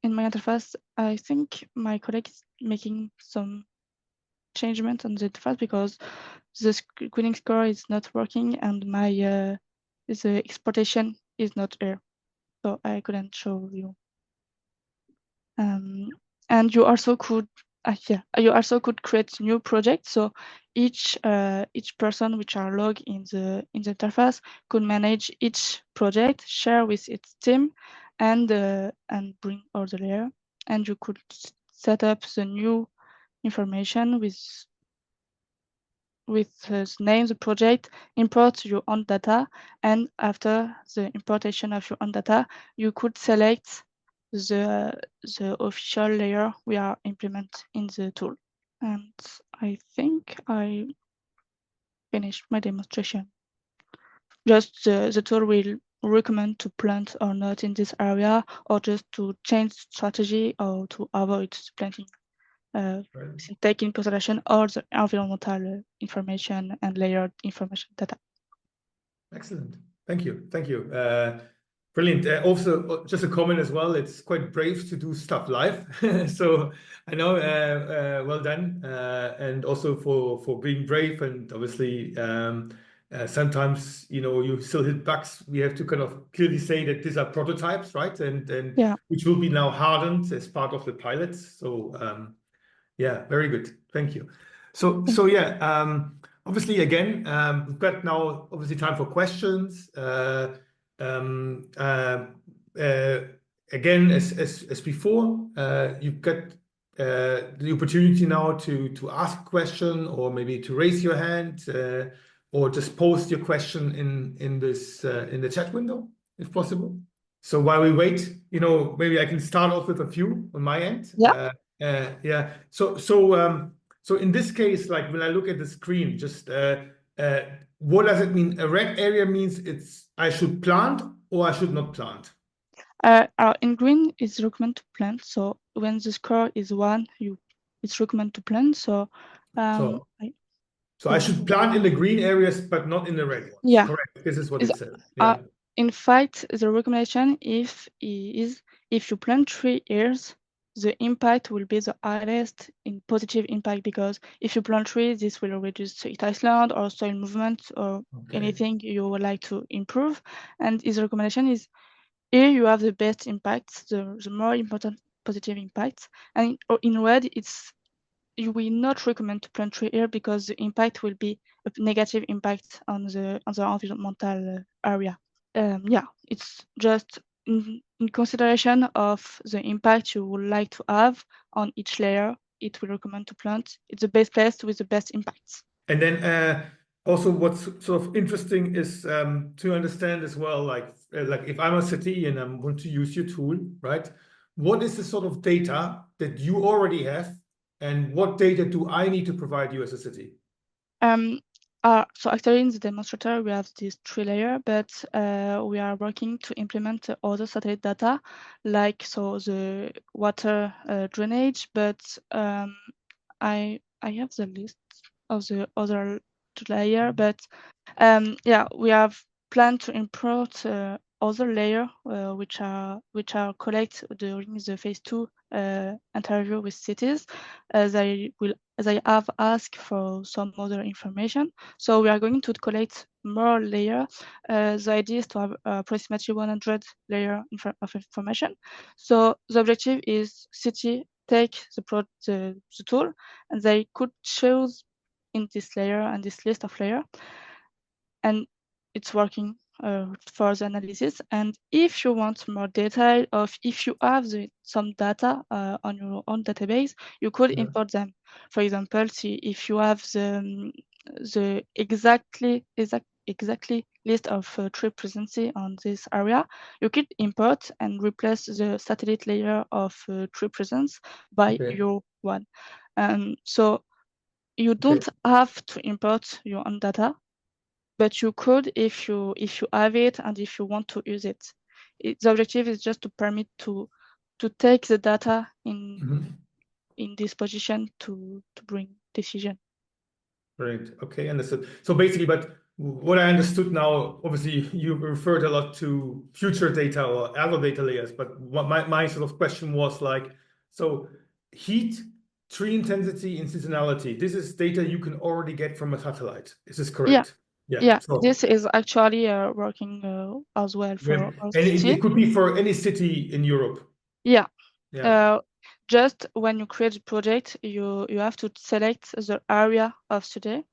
in my interface, I think my colleague is making some changement on the interface because the screening score is not working and my the exportation is not here, so I couldn't show you. And you also could create new projects. So each person which are logged in the interface could manage each project, share with its team, and bring all the layer. And you could set up the new information with the name, the project, import your own data, and after the importation of your own data, you could select the official layer we are implement in the tool. And I think I finished my demonstration. Just the tool will recommend to plant or not in this area, or just to change strategy or to avoid planting. Take in consideration all the environmental information and layered information data. Excellent. Thank you. Thank you. Brilliant. Also, just a comment as well. It's quite brave to do stuff live. So I know, well done. And also for being brave, and obviously sometimes, you still hit bugs. We have to kind of clearly say that these are prototypes, right? And yeah, which will be now hardened as part of the pilots. So yeah, very good. Thank you. So yeah, obviously again, we've got now obviously time for questions. Again, as before, you've got the opportunity now to ask a question, or maybe to raise your hand, or just post your question in the chat window, if possible. So while we wait, maybe I can start off with a few on my end. Yeah. Yeah. So in this case, like when I look at the screen, just what does it mean? A red area means I should plant or I should not plant? In green, it's recommended to plant. So when the score is 1, it's recommended to plant. So, so I should plant in the green areas, but not in the red ones. Yeah. Correct. This is what it says. Yeah. In fact, the recommendation is if you plant 3 years, the impact will be the highest in positive impact, because if you plant trees, this will reduce heat island or soil movement or anything you would like to improve. And his recommendation is here you have the best impacts, the more important positive impacts. And in red, you will not recommend to plant tree here because the impact will be a negative impact on the environmental area. Yeah, it's just in consideration of the impact you would like to have on each layer, it will recommend to plant. It's the best place with the best impacts. And then also what's sort of interesting is to understand as well, like if I'm a city and I'm going to use your tool, right? What is the sort of data that you already have, and what data do I need to provide you as a city? So actually in the demonstrator, we have this 3 layer, but we are working to implement other satellite data, like the water drainage, but I have the list of the other 2 layer, but yeah, we have planned to import other layer which are collected during the phase 2 interview with cities. They have asked for some other information. So we are going to collect more layers. The idea is to have approximately 100 layers of information. So the objective is city take the tool, and they could choose in this layer and this list of layers, and it's working for the analysis. And if you want more detail, or if you have some data on your own database, you could import them. For example, see if you have the exactly list of tree presence on this area, you could import and replace the satellite layer of tree presence by your one. So you don't have to import your own data, but you could if you have it and if you want to use it. The objective is just to permit to take the data in this position to bring decision. Right. Okay, understood. So basically, but what I understood now, obviously you referred a lot to future data or other data layers, but what my sort of question was like, so heat, tree intensity, and seasonality, this is data you can already get from a satellite. Is this correct? Yeah. So this is actually working as well for our city. It could be for any city in Europe. Yeah. Just when you create a project, you have to select the area of city.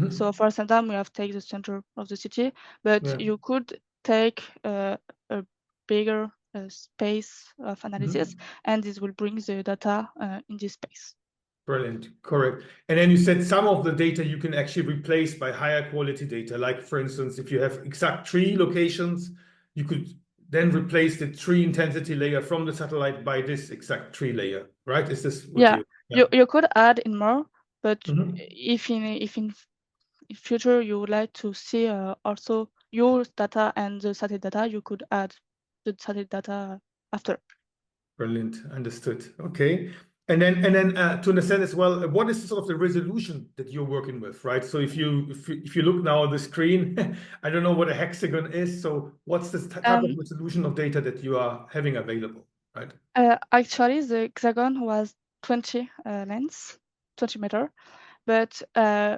So for example, we have taken the center of the city, but you could take a bigger space of analysis, and this will bring the data in this space. Brilliant, correct. And then you said some of the data you can actually replace by higher quality data. Like for instance, if you have exact tree locations, you could then replace the tree intensity layer from the satellite by this exact tree layer, right? Is this what you could add in more, but if in future you would like to see also your data and the satellite data, you could add the satellite data after. Brilliant, understood. Okay. And then to understand as well, what is sort of the resolution that you're working with, right? So if you look now at the screen, I don't know what a hexagon is. So what's the type of resolution of data that you are having available, right? Actually, the hexagon was 20 lengths, 20 meter. But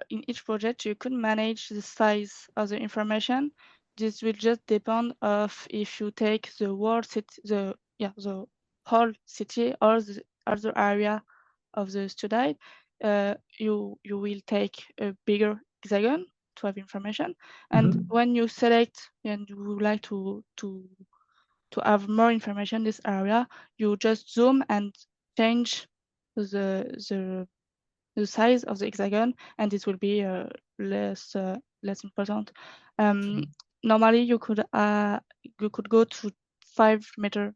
in each project, you could manage the size of the information. This will just depend of if you take the whole city, the whole city or the other area of the study. You will take a bigger hexagon to have information. And when you select and you would like to have more information in this area, you just zoom and change the size of the hexagon, and this will be less important. Normally, you could go to 5 meters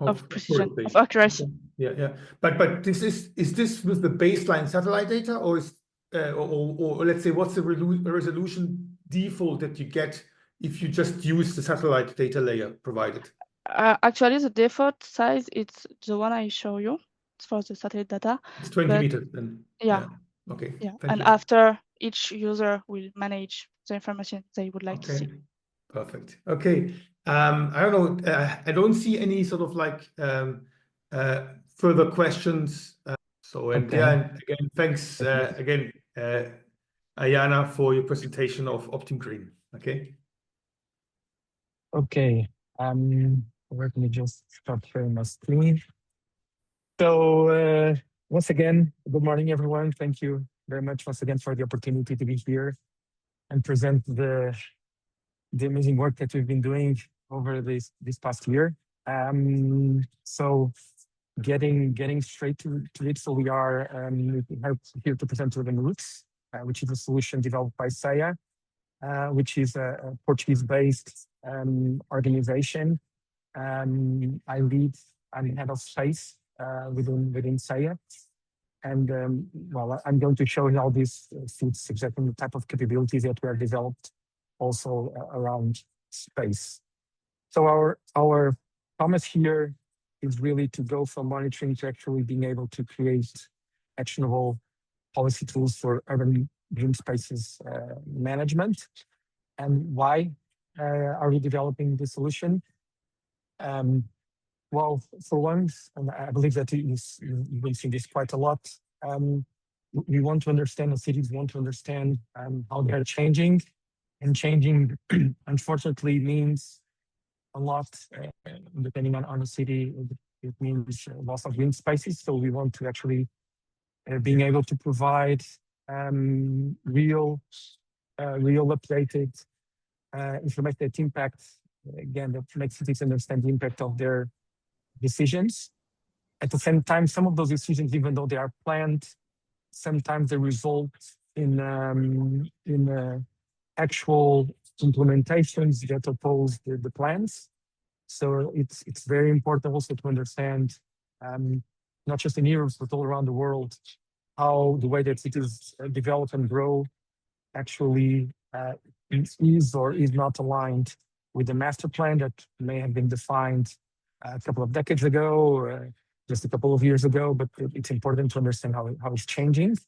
of precision, of accuracy. Yeah. But is this with the baseline satellite data, or is or let's say what's the resolution default that you get if you just use the satellite data layer provided? Actually, the default size, it's the one I show you. It's for the satellite data. It's 20 meters then. Yeah. Okay. Yeah. Thank And you. after each user will manage the information they would like to see. Perfect. Okay. I don't know. I don't see any sort of like further questions. And again, thanks again, Ayana, for your presentation of OPTIM-Green. Okay. Okay. Let me just start sharing my screen. So once again, good morning, everyone. Thank you very much once again for the opportunity to be here and present the amazing work that we've been doing over this past year. So getting straight to it. So we are here to present UrbanROOTS, which is a solution developed by SEIA, which is a Portuguese-based organization. I'm head of SPACE within SEIA. And well, I'm going to show you how this fits exactly the type of capabilities that were developed also around space. So our promise here is really to go from monitoring to actually being able to create actionable policy tools for urban green spaces management. And why are we developing this solution? Well, for once, and I believe that you've been seeing this quite a lot, we want to understand, the cities want to understand how they're changing. And changing, unfortunately, means a lot, depending on the city. It means loss of green spaces. So we want to actually being able to provide real updated information that impacts, again, that makes cities understand the impact of their decisions. At the same time, some of those decisions, even though they are planned, sometimes they result in actual implementations that oppose the plans. So it's very important also to understand, not just in Europe, but all around the world, how the way that cities develop and grow actually is or is not aligned with the master plan that may have been defined a couple of decades ago, or just a couple of years ago, but it's important to understand how it's changing.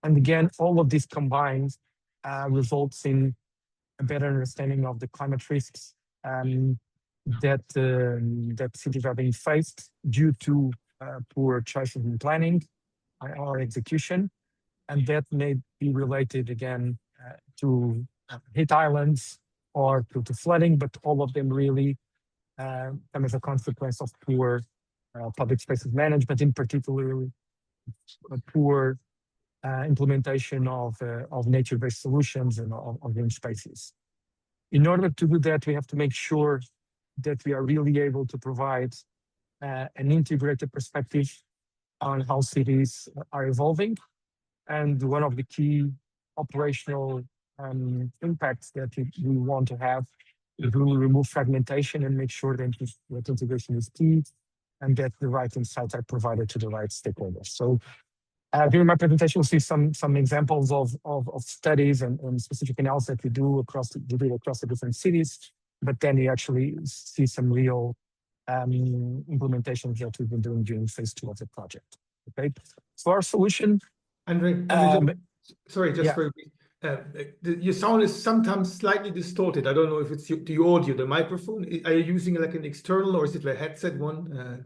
And again, all of this combined results in a better understanding of the climate risks that cities are being faced due to poor choices in planning or execution. And that may be related again to heat islands or to flooding, but all of them really come as a consequence of poor public spaces management, in particular poor implementation of nature-based solutions and of green spaces. In order to do that, we have to make sure that we are really able to provide an integrated perspective on how cities are evolving. And one of the key operational impacts that we want to have is really remove fragmentation and make sure that integration is key and that the right insights are provided to the right stakeholders. So during my presentation, you'll see some examples of studies and specific analysis that we do across the different cities, but then you actually see some real implementations that we've been doing during phase 2 of the project. Okay, so our solution. Andre, sorry, just very brief. Your sound is sometimes slightly distorted. I don't know if it's the audio, the microphone. Are you using like an external or is it a headset one?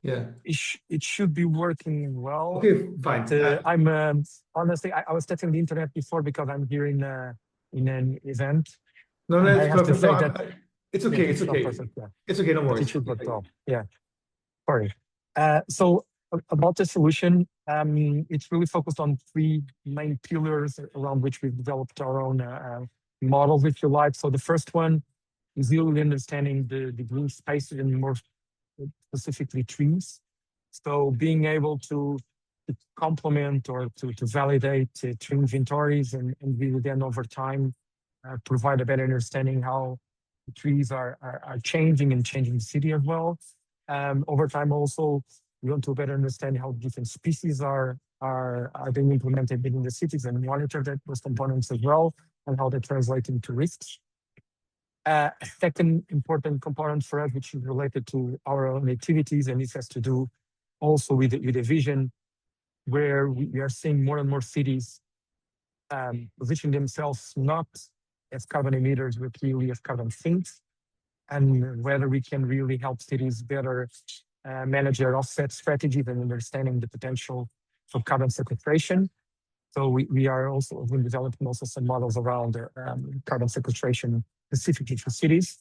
It should be working well. Okay, fine. But, I'm honestly, I was testing the internet before because I'm here in an event. No, that's perfect. It's okay. It's okay. Perfect, yeah. It's okay. No worries. It should work well. Yeah. Sorry. So about the solution, it's really focused on 3 main pillars around which we've developed our own models, if you like. So the first one is really understanding the green spaces and more specifically trees. So being able to complement or to validate tree inventories and really then over time provide a better understanding how the trees are changing and changing the city as well. Over time also, we want to better understand how different species are being implemented within the cities and monitor those components as well and how they translate into risks. A second important component for us, which is related to our own activities, and this has to do also with the vision, where we are seeing more and more cities position themselves not as carbon emitters, but really as carbon sinks, and whether we can really help cities better manage their offset strategies and understanding the potential for carbon sequestration. So we are also developing also some models around carbon sequestration specifically for cities.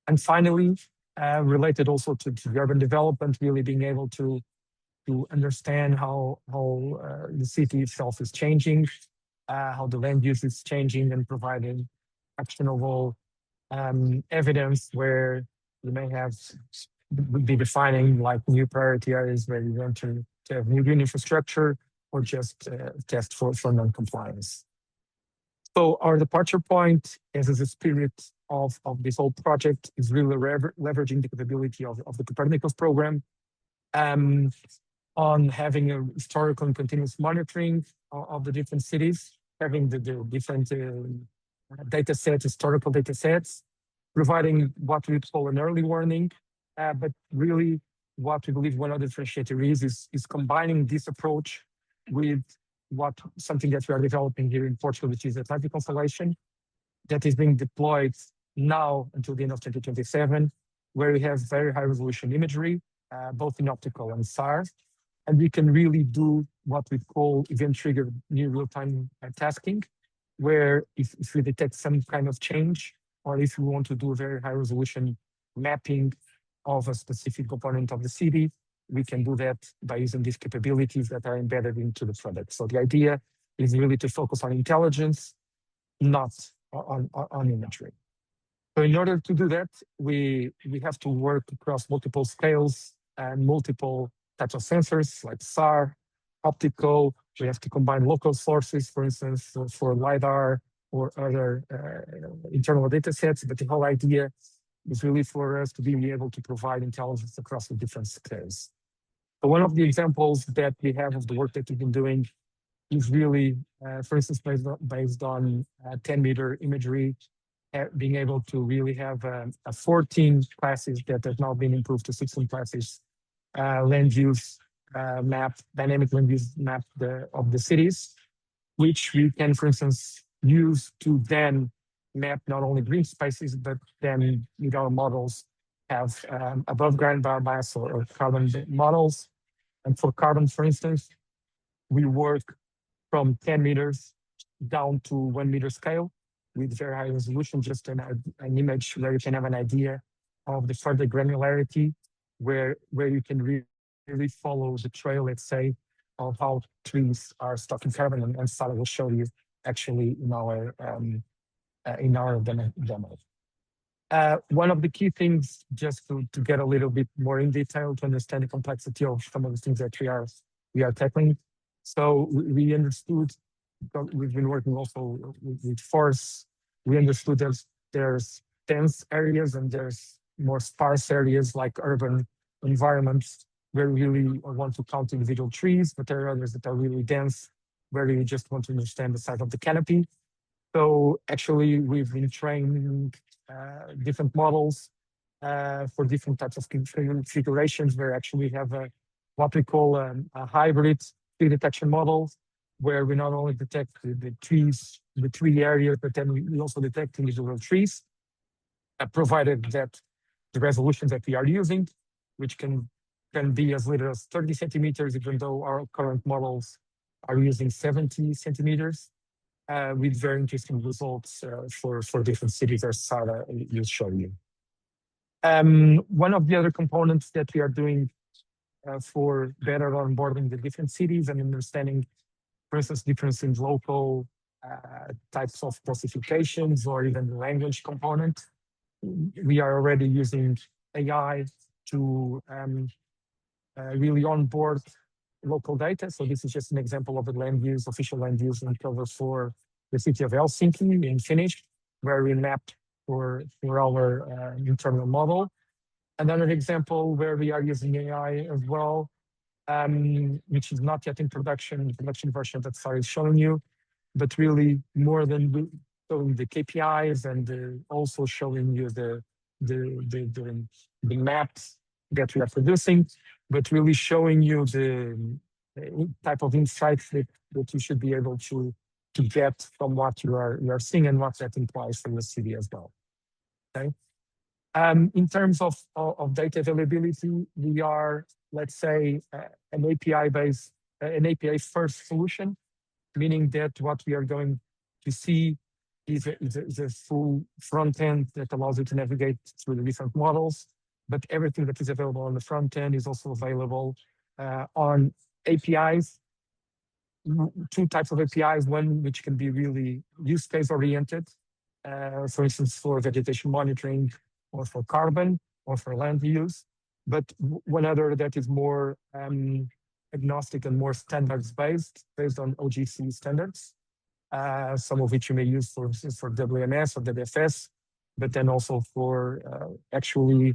And finally, related also to urban development, really being able to understand how the city itself is changing, how the land use is changing, and providing actionable evidence where you may be defining like new priority areas where you want to have new green infrastructure or just test for non-compliance. So our departure point, as is the spirit of this whole project, is really leveraging the capability of the Copernicus program on having a historical and continuous monitoring of the different cities, having the different data sets, historical data sets, providing what we call an early warning, but really what we believe one of the differentiators is combining this approach with something that we are developing here in Portugal, which is the Atlantic Constellation, that is being deployed now until the end of 2027, where we have very high resolution imagery, both in optical and SAR, and we can really do what we call event-triggered near real-time tasking, where if we detect some kind of change, or if we want to do a very high resolution mapping of a specific component of the city, we can do that by using these capabilities that are embedded into the product. So the idea is really to focus on intelligence, not on imagery. So in order to do that, we have to work across multiple scales and multiple types of sensors like SAR, optical. We have to combine local sources, for instance, for LiDAR or other internal data sets. But the whole idea is really for us to be able to provide intelligence across the different scales. So one of the examples that we have of the work that we've been doing is really, for instance, based on 10-meter imagery, being able to really have 14 classes that have now been improved to 16 classes land use map, dynamic land use map of the cities, which we can, for instance, use to then map not only green spaces, but then with our models have above ground biomass or carbon models. And for carbon, for instance, we work from 10 meters down to 1 meter scale with very high resolution, just an image where you can have an idea of the further granularity, where you can really follow the trail, let's say, of how trees are stocking carbon, and Sara will show you actually in our demo. One of the key things, just to get a little bit more in detail to understand the complexity of some of the things that we are tackling. So we understood, we've been working also with forests. We understood there's dense areas and there's more sparse areas like urban environments where we really want to count individual trees, but there are others that are really dense where you just want to understand the size of the canopy. So actually we've been training different models for different types of configurations, where actually we have what we call a hybrid tree detection model, where we not only detect the trees, the tree area, but then we also detect individual trees, provided that the resolution that we are using, which can be as little as 30 centimeters, even though our current models are using 70 centimeters, with very interesting results for different cities, as Sara will show you. One of the other components that we are doing for better onboarding the different cities and understanding, for instance, difference in local types of classifications or even the language component, we are already using AI to really onboard local data. So this is just an example of the official land use uncover for the city of Helsinki in Finnish, where we mapped for our internal model. Another example where we are using AI as well, which is not yet in production, the production version that Sara is showing you, but really more than showing the KPIs and also showing you the maps that we are producing, but really showing you the type of insights that you should be able to get from what you are seeing and what that implies for the city as well. Okay. In terms of data availability, we are, let's say, an API first solution, meaning that what we are going to see is a full front end that allows you to navigate through the different models, but everything that is available on the front end is also available on APIs. Two types of APIs, one which can be really use case oriented, for instance, for vegetation monitoring or for carbon or for land use, but one other that is more agnostic and more standards based on OGC standards, some of which you may use for instance for WMS or WFS, but then also for actually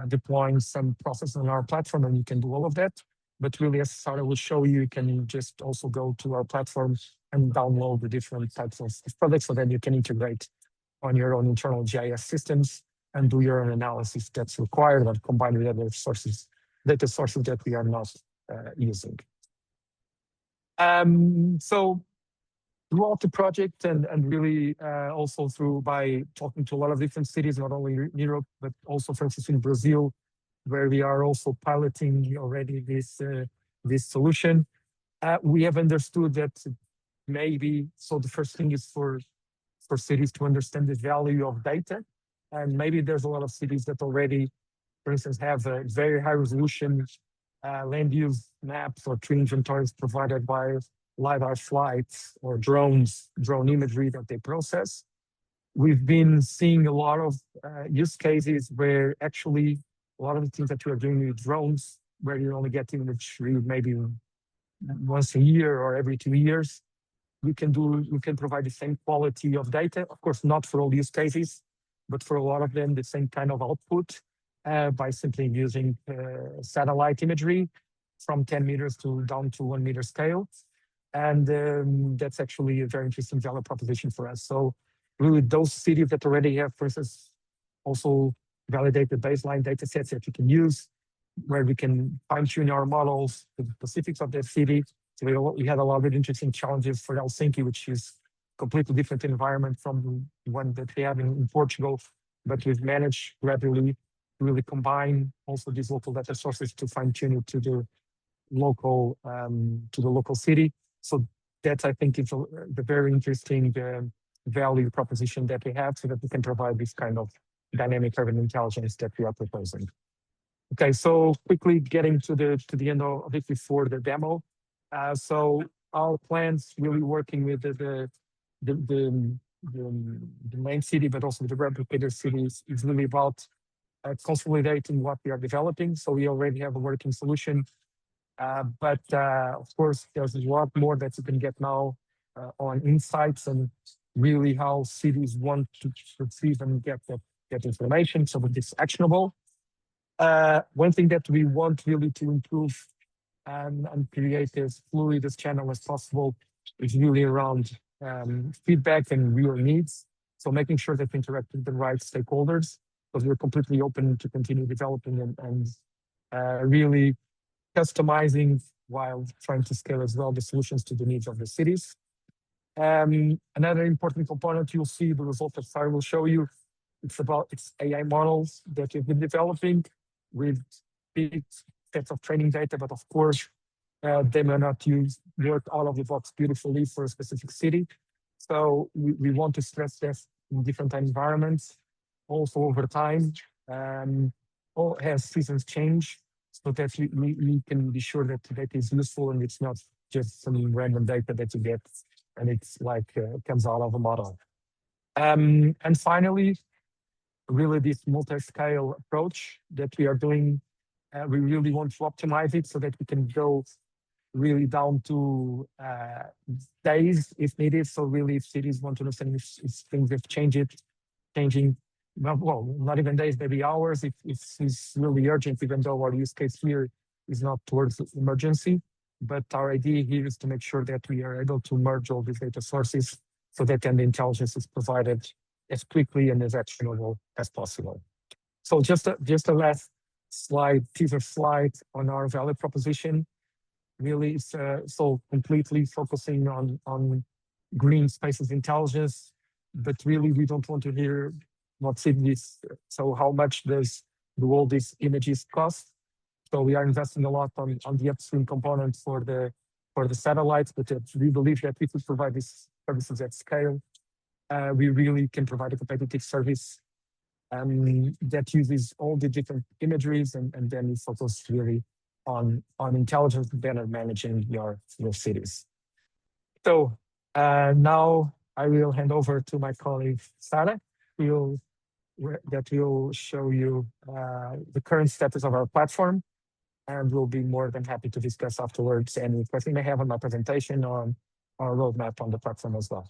deploying some process on our platform, and you can do all of that. But really, as Sarah will show you, you can just also go to our platform and download the different types of products so that you can integrate on your own internal GIS systems and do your own analysis that's required and combined with other sources, data sources that we are not using. So throughout the project and really also by talking to a lot of different cities, not only in Europe, but also for instance in Brazil, where we are also piloting already this solution. We have understood that maybe, so the first thing is for cities to understand the value of data. And maybe there's a lot of cities that already, for instance, have a very high resolution land use maps or tree inventories provided by LiDAR flights or drone imagery that they process. We've been seeing a lot of use cases where actually a lot of the things that we are doing with drones, where you only get imagery maybe once a year or every 2 years, we can provide the same quality of data. Of course, not for all use cases, but for a lot of them, the same kind of output by simply using satellite imagery from 10 meters down to 1 meter scale. And that's actually a very interesting value proposition for us. So really those cities that already have, for instance, also validate the baseline data sets that you can use, where we can fine tune our models to the specifics of that city. So we had a lot of interesting challenges for Helsinki, which is a completely different environment from the one that we have in Portugal. But we've managed gradually to really combine also these local data sources to fine tune it to the local city. So that I think is the very interesting value proposition that we have, so that we can provide this kind of dynamic urban intelligence that we are proposing. Okay, so quickly getting to the end of it before the demo. So our plans really working with the main city, but also the replicator cities, is really about consolidating what we are developing. So we already have a working solution, but of course there's a lot more that you can get now on insights and really how cities want to perceive and get information, so that it's actionable. One thing that we want really to improve and create as fluid as channel as possible is really around feedback and real needs. So making sure that we interact with the right stakeholders, because we're completely open to continue developing and really customizing while trying to scale as well the solutions to the needs of the cities. Another important component, you'll see the result that Sarah will show you. It's AI models that we've been developing with big sets of training data, but of course, they may not work out of the box beautifully for a specific city. So we want to stress test in different environments, also over time, or as seasons change, so that we can be sure that the data is useful and it's not just some random data that you get and it's like comes out of a model. And finally, really this multi-scale approach that we are doing, we really want to optimize it so that we can go really down to days if needed. So really, if cities want to understand if things have changing, well, not even days, maybe hours, if it's really urgent, even though our use case here is not towards emergency. But our idea here is to make sure that we are able to merge all these data sources so that then the intelligence is provided as quickly and as actionable as possible. So just a last slide, teaser slide on our value proposition. Really, it's so completely focusing on green spaces intelligence, but really we don't want to hear what's in this. So how much do all these images cost? So we are investing a lot on the upstream component for the satellites, but we believe that if we provide these services at scale, we really can provide a competitive service that uses all the different imageries, and then we focus really on intelligence better managing your cities. So now I will hand over to my colleague Sarah, that will show you the current status of our platform, and we'll be more than happy to discuss afterwards any question you may have on my presentation or on our roadmap on the platform as well.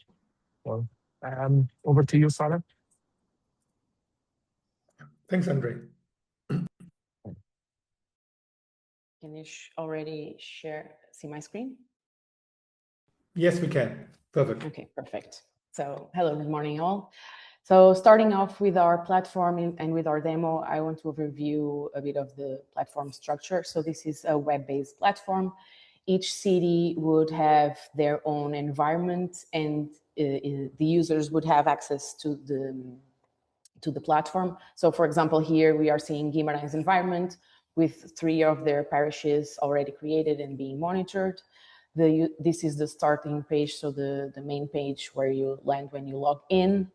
So over to you, Sarah. Thanks, Andre. Can you already see my screen? Yes, we can. Perfect. Okay, perfect. So hello, good morning all. So starting off with our platform and with our demo, I want to overview a bit of the platform structure. So this is a web-based platform. Each city would have their own environment, and the users would have access to the platform. So for example, here we are seeing Guimarães environment with 3 of their parishes already created and being monitored. This is the starting page, so the main page where you land when you log in.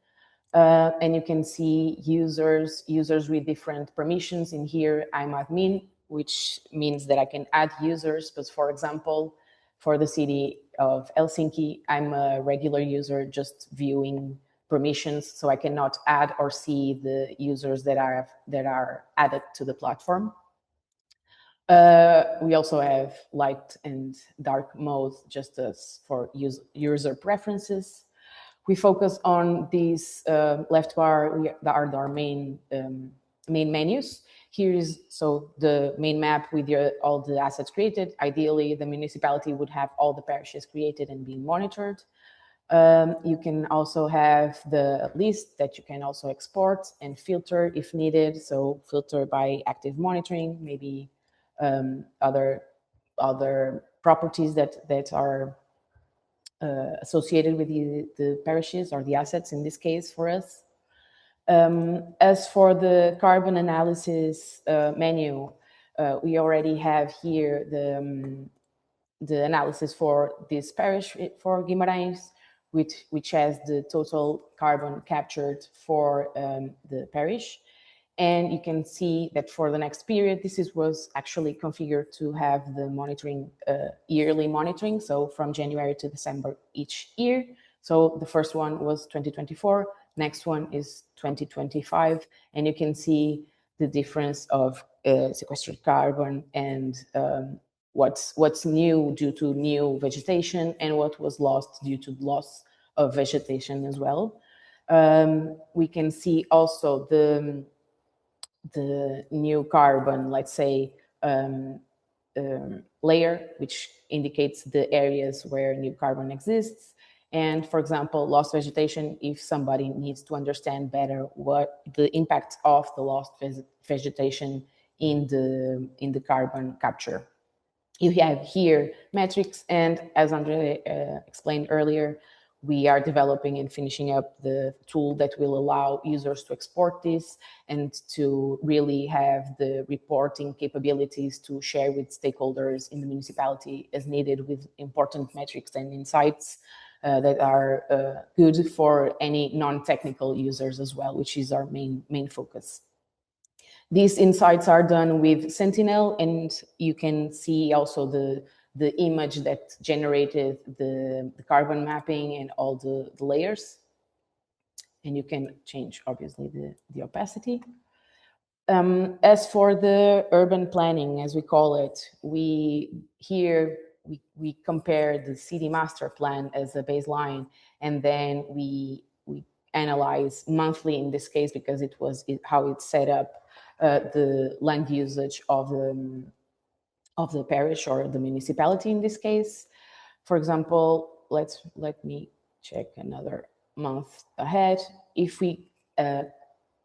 And you can see users with different permissions. In here, I'm admin, which means that I can add users. But for example, for the city of Helsinki, I'm a regular user just viewing permissions, so I cannot add or see the users that are added to the platform. We also have light and dark mode just as for user preferences. We focus on these left bar that are our main menus. Here is the main map with all the assets created. Ideally, the municipality would have all the parishes created and being monitored. You can also have the list that you can also export and filter if needed. So filter by active monitoring, maybe other properties that are associated with the parishes or the assets in this case for us. As for the carbon analysis menu, we already have here the analysis for this parish for Guimarães, which has the total carbon captured for the parish. And you can see that for the next period, was actually configured to have the monitoring, yearly monitoring, so from January to December each year. So the first one was 2024, next one is 2025, and you can see the difference of sequestered carbon and what's new due to new vegetation and what was lost due to loss of vegetation as well. We can see also the new carbon, let's say, layer, which indicates the areas where new carbon exists. And for example, lost vegetation, if somebody needs to understand better what the impact of the lost vegetation in the carbon capture. You have here metrics, and as Andre explained earlier, we are developing and finishing up the tool that will allow users to export this and to really have the reporting capabilities to share with stakeholders in the municipality as needed, with important metrics and insights that are good for any non-technical users as well, which is our main focus. These insights are done with Sentinel, and you can see also the image that generated the carbon mapping and all the layers. And you can change, obviously, the opacity. As for the urban planning, as we call it, we compare the city master plan as a baseline, and then we analyze monthly in this case, because how it's set up, the land usage of the parish or the municipality in this case. For example, let me check another month ahead. If we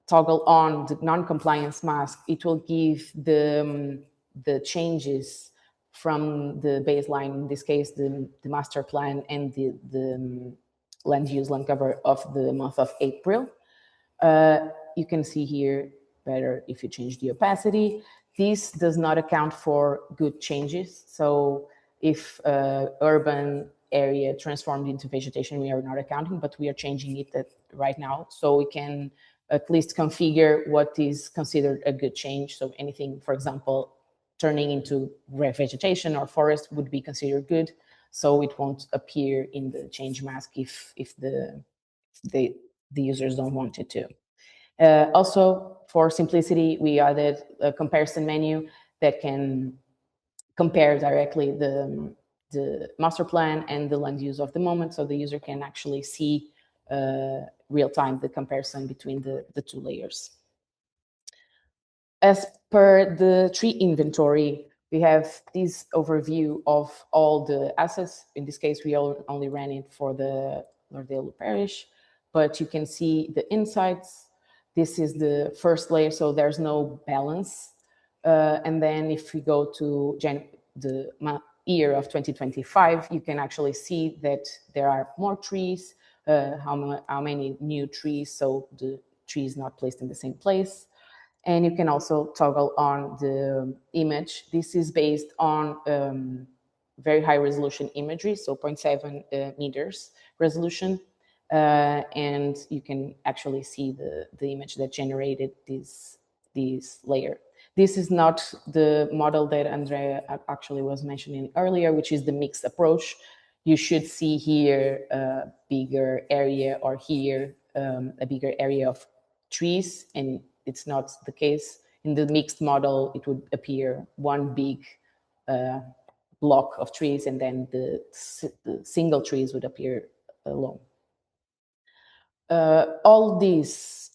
toggle on the non-compliance mask, it will give the changes from the baseline, in this case, the master plan and the land use land cover of the month of April. You can see here better if you change the opacity. This does not account for good changes. So if urban area transformed into vegetation, we are not accounting, but we are changing it right now. So we can at least configure what is considered a good change. So anything, for example, turning into vegetation or forest would be considered good. So it won't appear in the change mask if the users don't want it to. Also, for simplicity, we added a comparison menu that can compare directly the master plan and the land use of the moment, so the user can actually see real-time the comparison between the two layers. As per the tree inventory, we have this overview of all the assets. In this case, we only ran it for the Lordale parish, but you can see the insights. This is the first layer, so there's no balance. And then if we go to the year of 2025, you can actually see that there are more trees, how many new trees, so the tree is not placed in the same place. And you can also toggle on the image. This is based on very high resolution imagery, so 0.7 meters resolution. And you can actually see the image that generated this layer. This is not the model that Andrea actually was mentioning earlier, which is the mixed approach. You should see here a bigger area, or here a bigger area of trees, and it's not the case. In the mixed model, it would appear one big block of trees, and then the single trees would appear alone. All these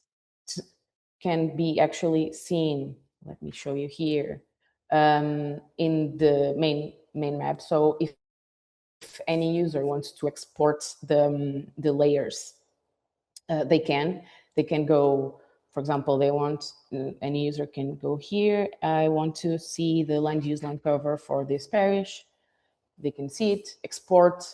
can be actually seen, let me show you here, in the main map. So if any user wants to export the layers, they can go, for example, any user can go here. I want to see the land use land cover for this parish. They can see it, export,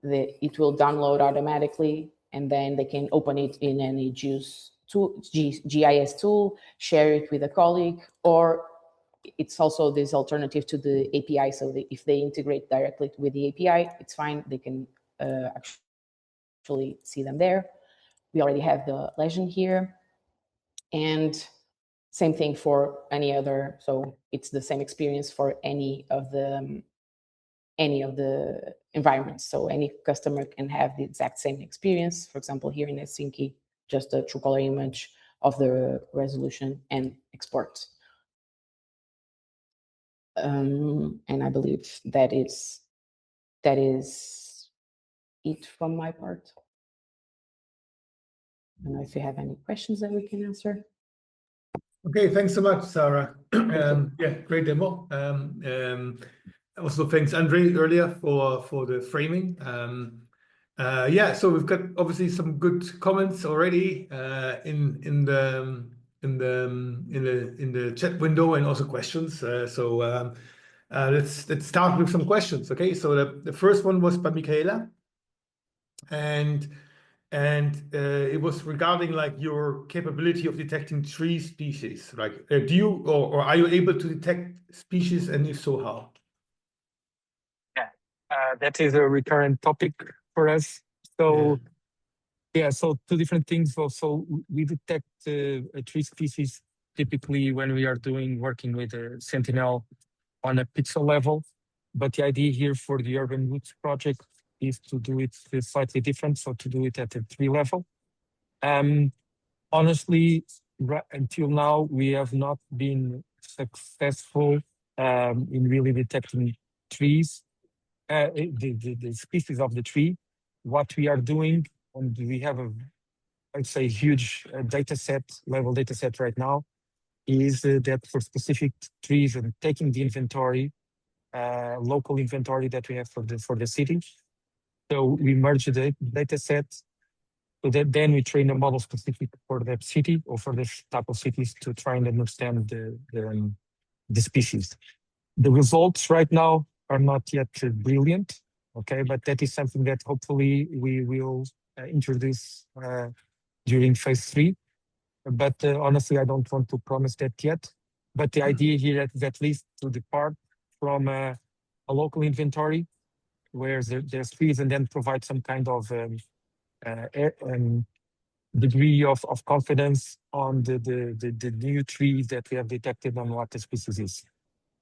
it will download automatically, and then they can open it in any GIS tool, share it with a colleague, or it's also this alternative to the API. So if they integrate directly with the API, it's fine. They can actually see them there. We already have the legend here, and same thing for any other. So it's the same experience for any of the environments. So any customer can have the exact same experience. For example, here in Helsinki, just a true color image of the resolution and export. And I believe that is it from my part. I don't know if you have any questions that we can answer. Okay, thanks so much, Sarah. Yeah, great demo. Also, thanks, Andre, earlier for the framing. Yeah, so we've got obviously some good comments already in the chat window, and also questions. So let's start with some questions. Okay, so the first one was by Michaela, and it was regarding like your capability of detecting tree species. Like, do you or are you able to detect species, and if so, how? Yeah, that is a recurrent topic for us. So yeah, so two different things. Also, we detect a tree species typically when we are working with a Sentinel on a pixel level. But the idea here for the UrbanROOTS project is to do it slightly different, so to do it at a tree level. Honestly, until now, we have not been successful in really detecting trees, the species of the tree. What we are doing, and we have I'd say, huge data set right now, is that for specific trees and taking the inventory, local inventory that we have for the city, So we merge the data set, so that then we train a model specific for that city or for this type of cities to try and understand the species. The results right now are not yet brilliant, okay, but that is something that hopefully we will introduce during phase 3. But honestly, I don't want to promise that yet. But the idea here is at least to depart from a local inventory where there's trees, and then provide some kind of degree of confidence on the new trees that we have detected on what the species is.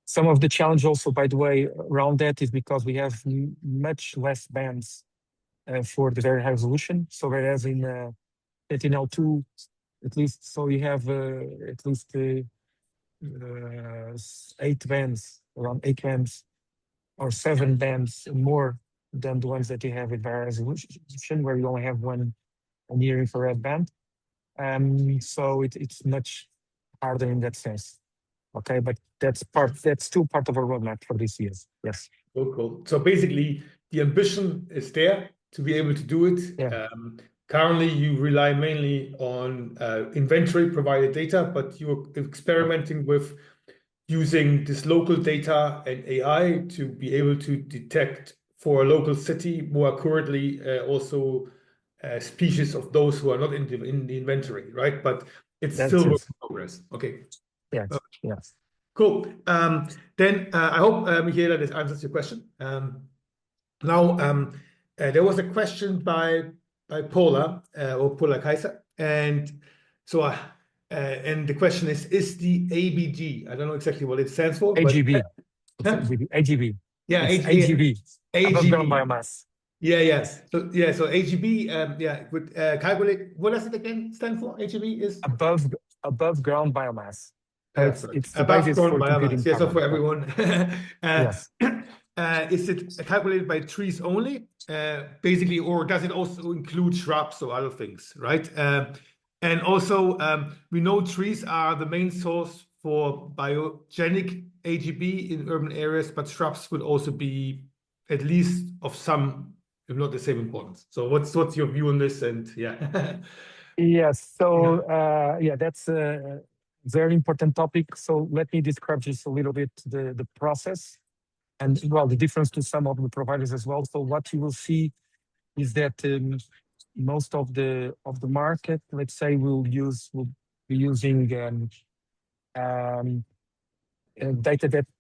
Some of the challenge also, by the way, around that is because we have much less bands for the very high resolution. So whereas in Sentinel-2, at least, so you have at least 8 bands, around 8 bands, or 7 bands more than the ones that you have with very resolution, where you only have one near infrared band. So it's much harder in that sense. Okay, but that's still part of our roadmap for this year. Yes. Cool. So basically, the ambition is there to be able to do it. Yeah. Currently, you rely mainly on inventory provided data, but you're experimenting with using this local data and AI to be able to detect for a local city more accurately also species of those who are not in the inventory, right? But it's still work in progress. Okay. Yes. Yes. Cool. Then I hope, Michaela, this answers your question. Now, there was a question by Paula or Paula Kaiser, and so and the question is the ABG? I don't know exactly what it stands for. AGB. But, AGB. Yeah, AGB. Above ground biomass. Yeah. So AGB. Would calculate. What does it again stand for? AGB is above ground biomass. It's the above basis ground for computing. Yes, so for everyone. Yes. Is it calculated by trees only, basically, or does it also include shrubs or other things, right? And also, we know trees are the main source for biogenic AGB in urban areas, but shrubs would also be at least of some, if not the same importance. So what's your view on this? And yeah. Yes. So that's a very important topic. So let me describe just a little bit the process. And well, the difference to some of the providers as well. So what you will see is that most of the market, let's say, will be using data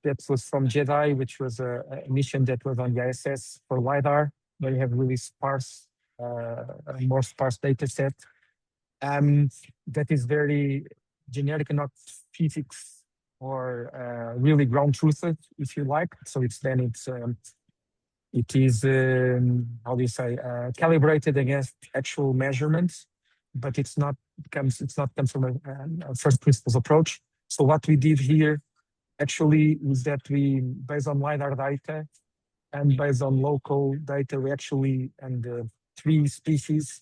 that was from JEDI, which was a mission that was on the ISS for LiDAR, where you have really more sparse data set. That is very generic and not physics or really ground truthed, if you like. So it is how do you say, calibrated against actual measurements, but it's not comes from a first principles approach. So what we did here actually is that we, based on LiDAR data and based on local data, we actually, and 3 species,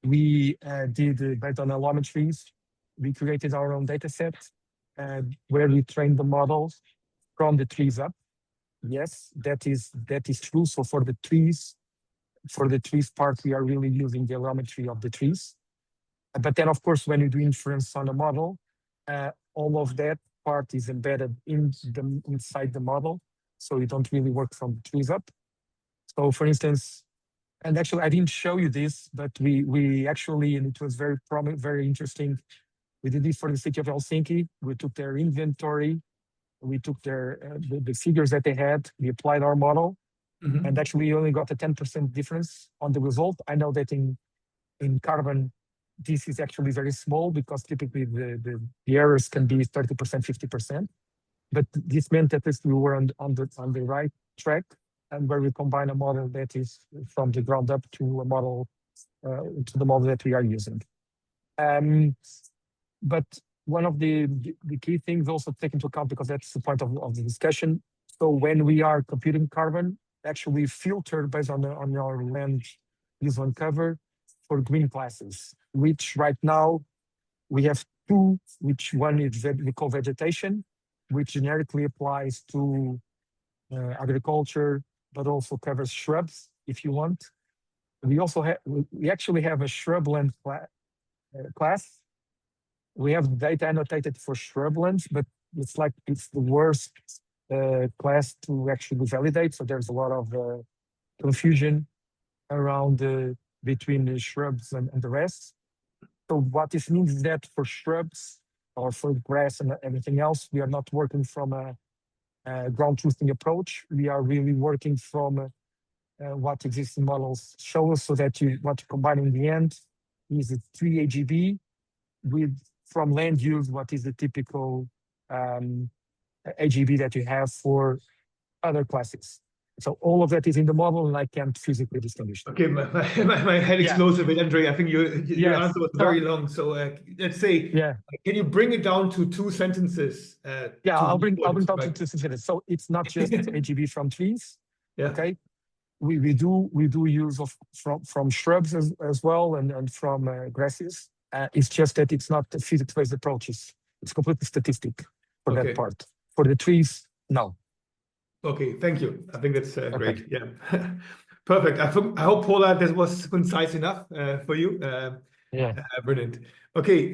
we did based on allometries, we created our own data set where we trained the models from the trees up. Yes, that is true. So for the trees part, we are really using the allometry of the trees. But then, of course, when you do inference on a model, all of that part is embedded inside the model. So you don't really work from the trees up. So for instance, and actually I didn't show you this, but we actually, and it was very interesting, we did this for the city of Helsinki. We took their inventory, we took the figures that they had, we applied our model, and actually we only got a 10% difference on the result. I know that in carbon, this is actually very small because typically the errors can be 30%, 50%. But this meant that we were on the right track, and where we combine a model that is from the ground up to a model to the model that we are using. But one of the key things also to take into account, because that's the point of the discussion. So when we are computing carbon, actually filter based on our land use on cover for green classes, which right now we have 2, which one is we call vegetation, which generically applies to agriculture, but also covers shrubs. if you want. We also have, we actually have a shrubland class. We have data annotated for shrublands, but it's like, it's the worst class to actually validate. So there's a lot of confusion around between the shrubs and the rest. So what this means is that for shrubs or for grass and everything else, we are not working from a ground truthing approach. We are really working from what existing models show us, so that what you combine in the end is a 3 AGB with, from land use, what is the typical AGB that you have for other classes. So all of that is in the model, and I can't physically distinguish them. Okay, my head explodes a bit, Andre. I think your answer was very long. So let's say, can you bring it down to 2 sentences? I'll bring down to 2 sentences. So it's not just AGB from trees. Okay, we do use from shrubs as well, and from grasses. It's just that it's not a physics-based approach. It's completely statistic for that part. For the trees, no. Okay, thank you. I think that's great. Yeah, perfect. I hope, Paula, this was concise enough for you. Brilliant. Okay,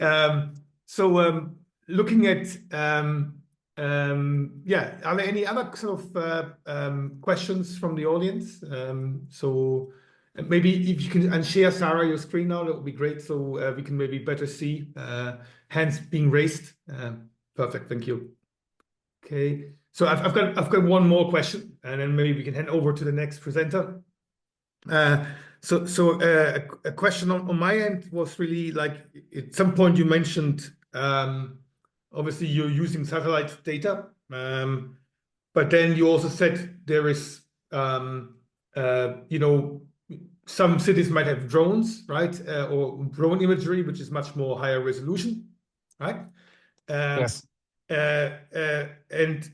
so looking at are there any other sort of questions from the audience? So maybe if you can unshare, Sarah, your screen now, that would be great. So we can maybe better see hands being raised. Perfect. Thank you. Okay. So I've got one more question, and then maybe we can hand over to the next presenter. So a question on my end was really like, at some point you mentioned, obviously you're using satellite data, but then you also said there is, you know, some cities might have drones, right? Or drone imagery, which is much more higher resolution, right? Yes. And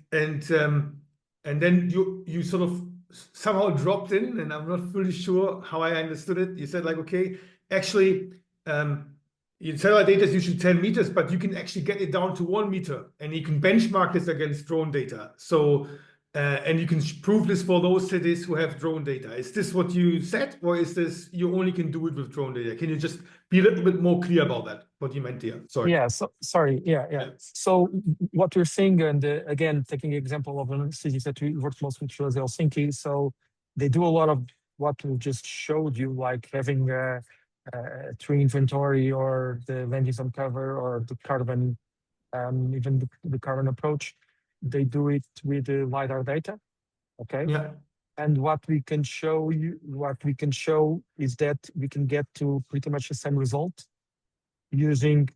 then you sort of somehow dropped in, and I'm not fully sure how I understood it. You said like, okay, actually, satellite data is usually 10 meters, but you can actually get it down to 1 meter, and you can benchmark this against drone data. So, and you can prove this for those cities who have drone data. Is this what you said, or is this you only can do it with drone data? Can you just be a little bit more clear about that, what you meant here? Sorry. Yeah, sorry. So what we're saying, and again, taking the example of a city that we work most with, Helsinki. So they do a lot of what we just showed you, like having a tree inventory, or the land use on cover, or the carbon, even the carbon approach. They do it with the LiDAR data, okay? Yeah. And what we can show is that we can get to pretty much the same result using,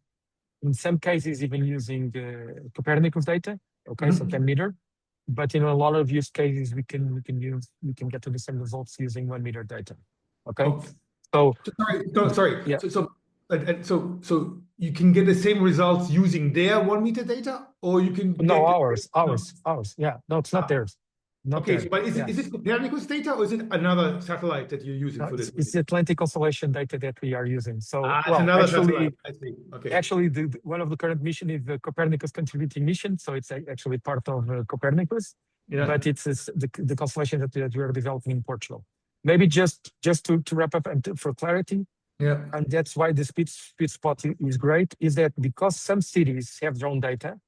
in some cases, even using Copernicus data, okay, so 10 meter. But in a lot of use cases, we can get to the same results using 1 meter data, okay? So sorry. Yeah. So you can get the same results using their 1 meter data, or you can no, ours. Yeah, no, it's not theirs. Not okay, theirs. but is it Copernicus data, or is it another satellite that you're using for this? It's the Atlantic constellation data that we are using. So it's another satellite. I see. Okay. Actually, one of the current mission is the Copernicus contributing mission, so it's actually part of Copernicus. Yeah. But it's the constellation that we are developing in Portugal. Maybe just to wrap up and for clarity. Yeah. And that's why the sweet spot is great, is that because some cities have drone data,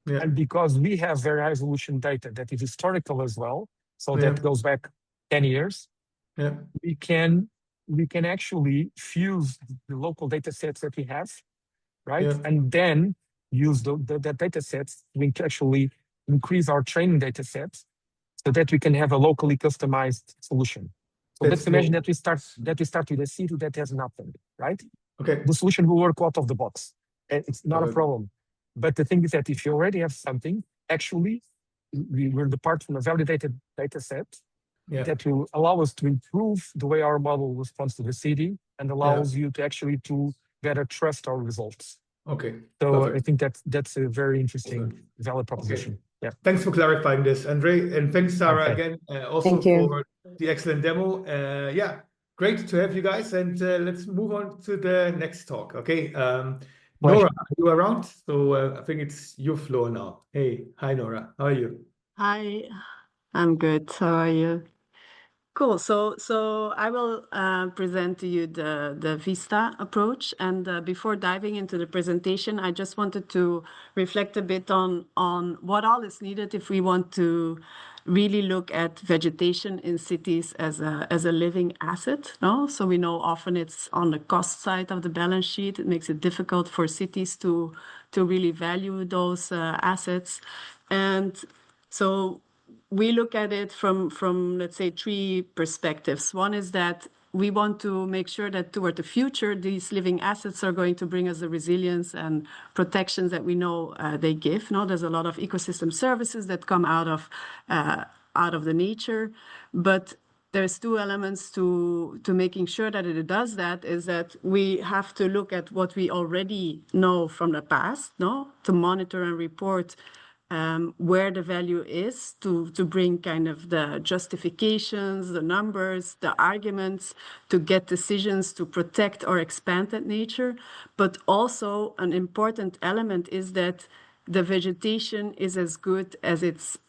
and because we have very high resolution data that is historical as well, so that goes back 10 years, we can actually fuse the local data sets that we have, right? And then use the data sets to actually increase our training data sets, so that we can have a locally customized solution. So let's imagine that we start with a city that has nothing, right? Okay. The solution will work out of the box. It's not a problem. But the thing is that if you already have something, actually, we're depart from a validated data set that will allow us to improve the way our model responds to the city, and allows you to actually to better trust our results. Okay. So perfect. I think that's a very interesting valid proposition. Okay. Yeah. Thanks for clarifying this, Andre, and thanks, Sarah, again, also for the excellent demo. Yeah, great to have you guys, and let's move on to the next talk. Okay. Nora, are you around? So I think it's your floor now. Hey, hi, Nora. How are you? Hi, I'm good. How are you? Cool. So I will present to you the VISTA approach. And before diving into the presentation, I just wanted to reflect a bit on what all is needed if we want to really look at vegetation in cities as a living asset. No? So we know often it's on the cost side of the balance sheet. It makes it difficult for cities to really value those assets. And so we look at it from let's say 3 perspectives. One is that we want to make sure that toward the future, these living assets are going to bring us the resilience and protections that we know they give. No, there's a lot of ecosystem services that come out of the nature, but there's 2 elements to making sure that it does that, is that we have to look at what we already know from the past, no, to monitor and report where the value is, to bring kind of the justifications, the numbers, the arguments, to get decisions to protect or expand that nature. But also an important element is that the vegetation is as good as its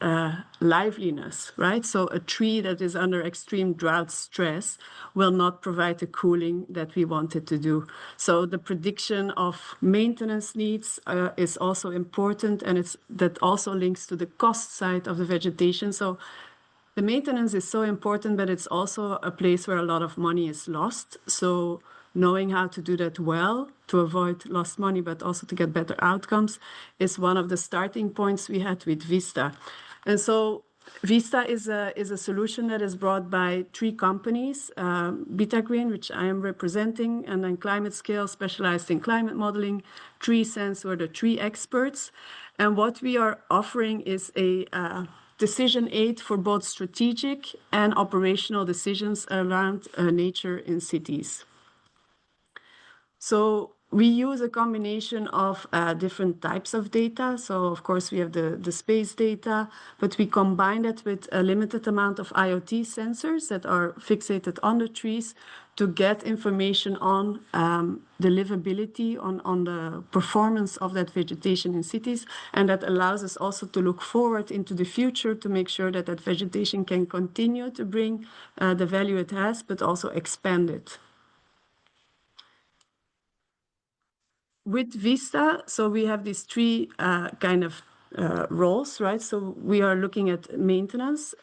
liveliness, right? So a tree that is under extreme drought stress will not provide the cooling that we want it to do. So the prediction of maintenance needs is also important, and that also links to the cost side of the vegetation. So the maintenance is so important, but it's also a place where a lot of money is lost. So knowing how to do that well, to avoid lost money, but also to get better outcomes, is one of the starting points we had with VISTA. And so VISTA is a solution that is brought by 3 companies, OPTIM-Green, which I am representing, and then Climate Scale, specialized in climate modeling, 3Sense, who are the 3 experts. And what we are offering is a decision aid for both strategic and operational decisions around nature in cities. So we use a combination of different types of data. So of course we have the space data, but we combine it with a limited amount of IoT sensors that are fixated on the trees to get information on the livability, on the performance of that vegetation in cities. And that allows us also to look forward into the future to make sure that that vegetation can continue to bring the value it has, but also expand it. With VISTA, so we have these 3 kind of roles, right? So we are looking at maintenance,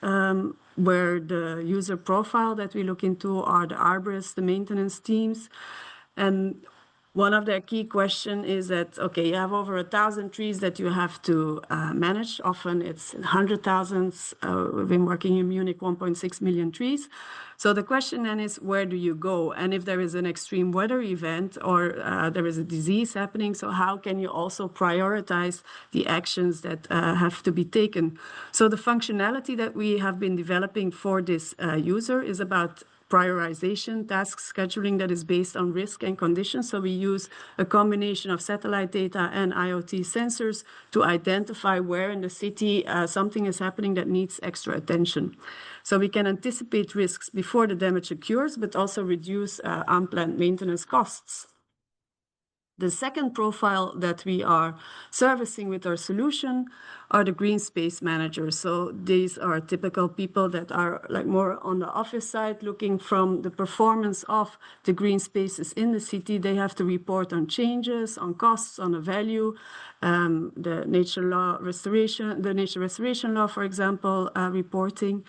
where the user profile that we look into are the arborists, the maintenance teams. And one of their key questions is that, okay, you have over 1,000 trees that you have to manage. Often it's 100,000. We've been working in Munich, 1.6 million trees. So the question then is, where do you go? And if there is an extreme weather event or there is a disease happening, so how can you also prioritize the actions that have to be taken? So the functionality that we have been developing for this user is about prioritization, task scheduling that is based on risk and conditions. So we use a combination of satellite data and IoT sensors to identify where in the city something is happening that needs extra attention. So we can anticipate risks before the damage occurs, but also reduce unplanned maintenance costs. The second profile that we are servicing with our solution are the green space managers. So these are typical people that are like more on the office side, looking from the performance of the green spaces in the city. They have to report on changes, on costs, on the value, the nature restoration law, for example, reporting.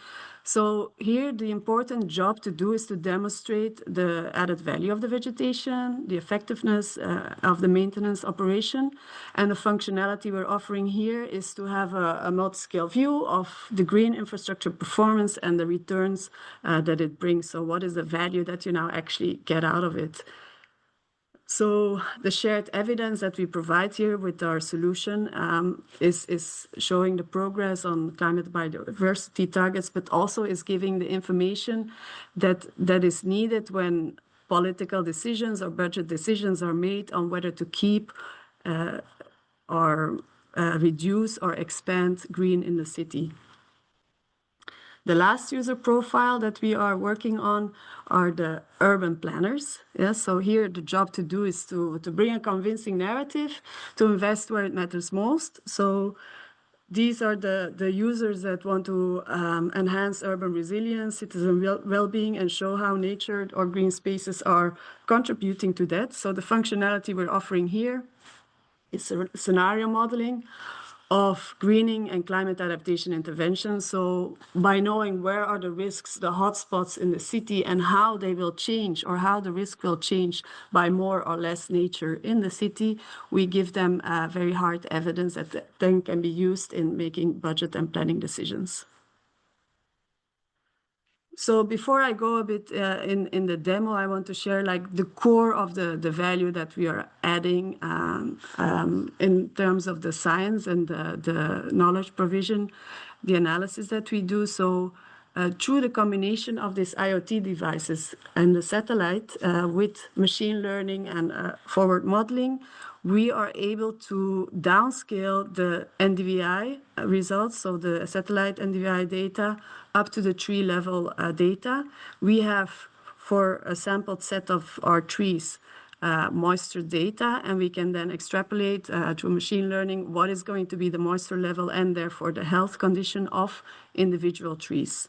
So here, the important job to do is to demonstrate the added value of the vegetation, the effectiveness of the maintenance operation. And the functionality we're offering here is to have a multi-scale view of the green infrastructure performance and the returns that it brings. So what is the value that you now actually get out of it? So the shared evidence that we provide here with our solution is showing the progress on climate biodiversity targets, but also is giving the information that is needed when political decisions or budget decisions are made on whether to keep or reduce or expand green in the city. The last user profile that we are working on are the urban planners. Yeah, so here the job to do is to bring a convincing narrative, to invest where it matters most. So these are the users that want to enhance urban resilience, citizen well-being, and show how nature or green spaces are contributing to that. So the functionality we're offering here is scenario modeling of greening and climate adaptation interventions. So by knowing where are the risks, the hotspots in the city, and how they will change, or how the risk will change by more or less nature in the city, we give them very hard evidence that then can be used in making budget and planning decisions. So before I go a bit in the demo, I want to share like the core of the value that we are adding in terms of the science and the knowledge provision, the analysis that we do. So through the combination of these IoT devices and the satellite with machine learning and forward modeling, we are able to downscale the NDVI results, so the satellite NDVI data, up to the tree level data. We have, for a sampled set of our trees, moisture data, and we can then extrapolate through machine learning what is going to be the moisture level and therefore the health condition of individual trees.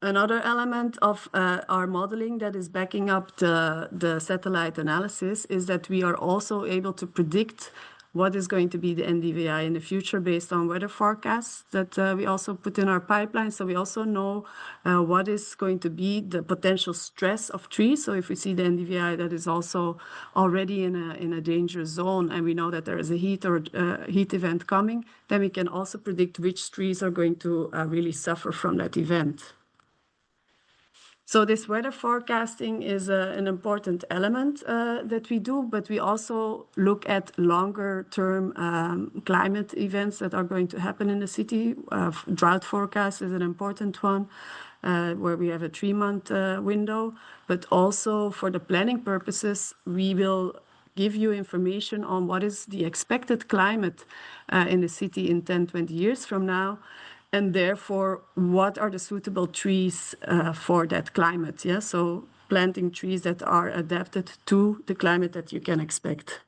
Another element of our modeling that is backing up the satellite analysis is that we are also able to predict what is going to be the NDVI in the future based on weather forecasts that we also put in our pipeline. So we also know what is going to be the potential stress of trees. So if we see the NDVI that is also already in a danger zone, and we know that there is a heat or heat event coming, then we can also predict which trees are going to really suffer from that event. So this weather forecasting is an important element that we do, but we also look at longer-term climate events that are going to happen in the city. Drought forecast is an important one, where we have a 3-month window. But also for the planning purposes, we will give you information on what is the expected climate in the city in 10, 20 years from now. And therefore, what are the suitable trees for that climate? Yeah, so planting trees that are adapted to the climate that you can expect.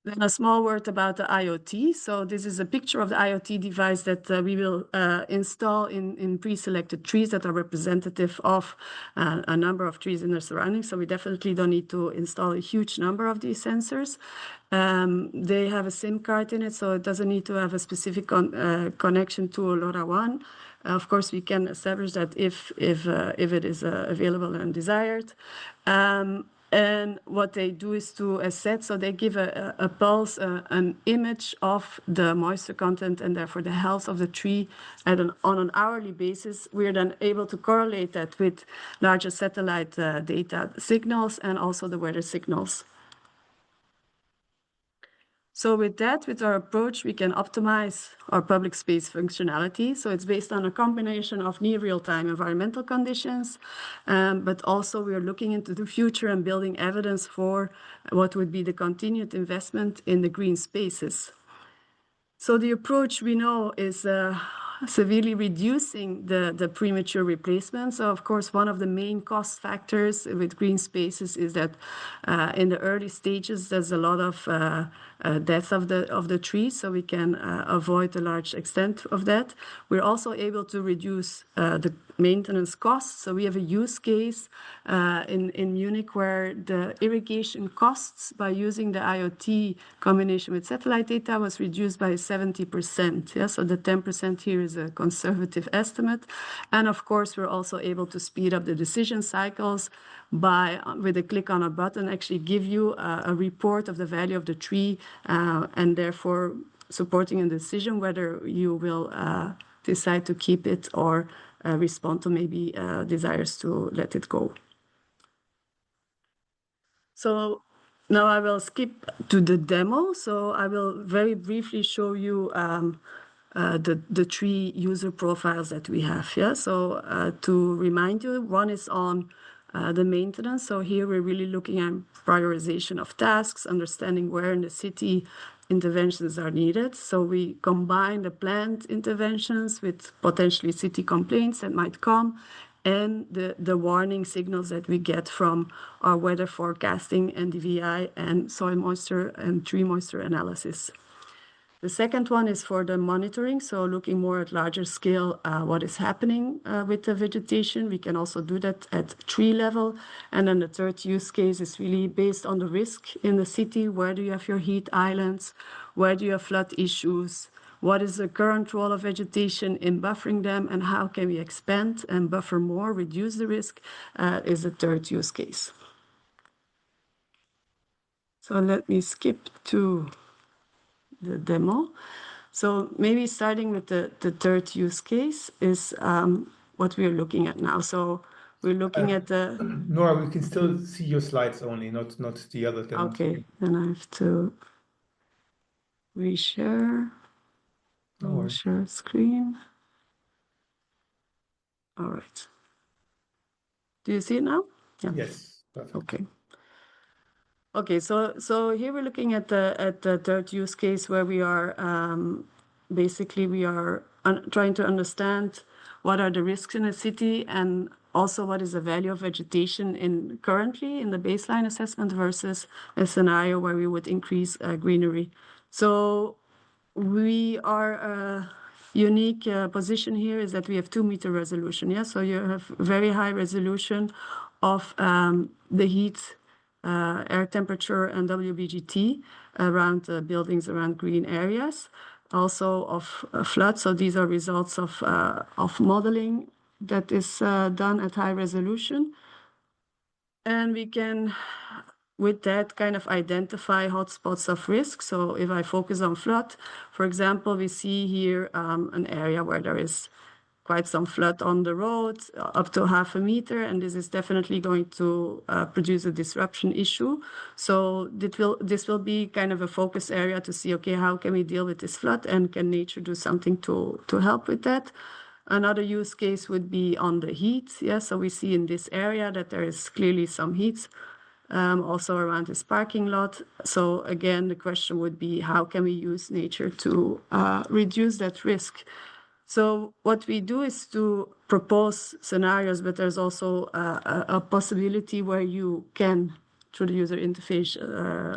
Then a small word about the IoT. So this is a picture of the IoT device that we will install in pre-selected trees that are representative of a number of trees in their surroundings. So we definitely don't need to install a huge number of these sensors. They have a SIM card in it, so it doesn't need to have a specific connection to a LoRaWAN. Of course, we can establish that if it is available and desired. And what they do is to assess, so they give a pulse, an image of the moisture content and therefore the health of the tree. And on an hourly basis, we are then able to correlate that with larger satellite data signals and also the weather signals. So with that, with our approach, we can optimize our public space functionality. So it's based on a combination of near real-time environmental conditions, but also we are looking into the future and building evidence for what would be the continued investment in the green spaces. So the approach we know is severely reducing the premature replacement. So of course, one of the main cost factors with green spaces is that in the early stages, there's a lot of death of the trees, so we can avoid a large extent of that. We're also able to reduce the maintenance costs. So we have a use case in Munich where the irrigation costs by using the IoT combination with satellite data was reduced by 70%. Yeah? So the 10% here is a conservative estimate. And of course, we're also able to speed up the decision cycles by, with a click on a button, actually give you a report of the value of the tree and therefore supporting a decision whether you will decide to keep it or respond to maybe desires to let it go. So now I will skip to the demo. So I will very briefly show you the 3 user profiles that we have. Yeah. So to remind you, one is on the maintenance. So here we're really looking at prioritization of tasks, understanding where in the city interventions are needed. So we combine the planned interventions with potentially city complaints that might come, and the warning signals that we get from our weather forecasting, NDVI, and soil moisture and tree moisture analysis. The second one is for the monitoring, so looking more at larger scale what is happening with the vegetation. We can also do that at tree level. And then the third use case is really based on the risk in the city. Where do you have your heat islands? Where do you have flood issues? What is the current role of vegetation in buffering them, and how can we expand and buffer more, reduce the risk, is the third use case. So let me skip to the demo. So maybe starting with the third use case is what we're looking at now. So we're looking at the... Nora, we can still see your slides only, not the other demos. Okay, then I have to reshare. Share screen. All right. Do you see it now? Yeah. Yes. Perfect. Okay. Okay, so here we're looking at the third use case where we are basically trying to understand what are the risks in a city and also what is the value of vegetation currently in the baseline assessment versus a scenario where we would increase greenery. So we are unique position here is that we have 2-meter resolution. Yeah, so you have very high resolution of the heat, air temperature, and WBGT around buildings, around green areas. Also of flood. So these are results of modeling that is done at high resolution. And we can, with that, kind of identify hotspots of risk. So if I focus on flood, for example, we see here an area where there is quite some flood on the road, up to 0.5 meter, and this is definitely going to produce a disruption issue. So this will be kind of a focus area to see, okay, how can we deal with this flood, and can nature do something to help with that? Another use case would be on the heat. Yeah, so we see in this area that there is clearly some heat, also around this parking lot. So again, the question would be, how can we use nature to reduce that risk? So what we do is to propose scenarios, but there's also a possibility where you can, through the user interface,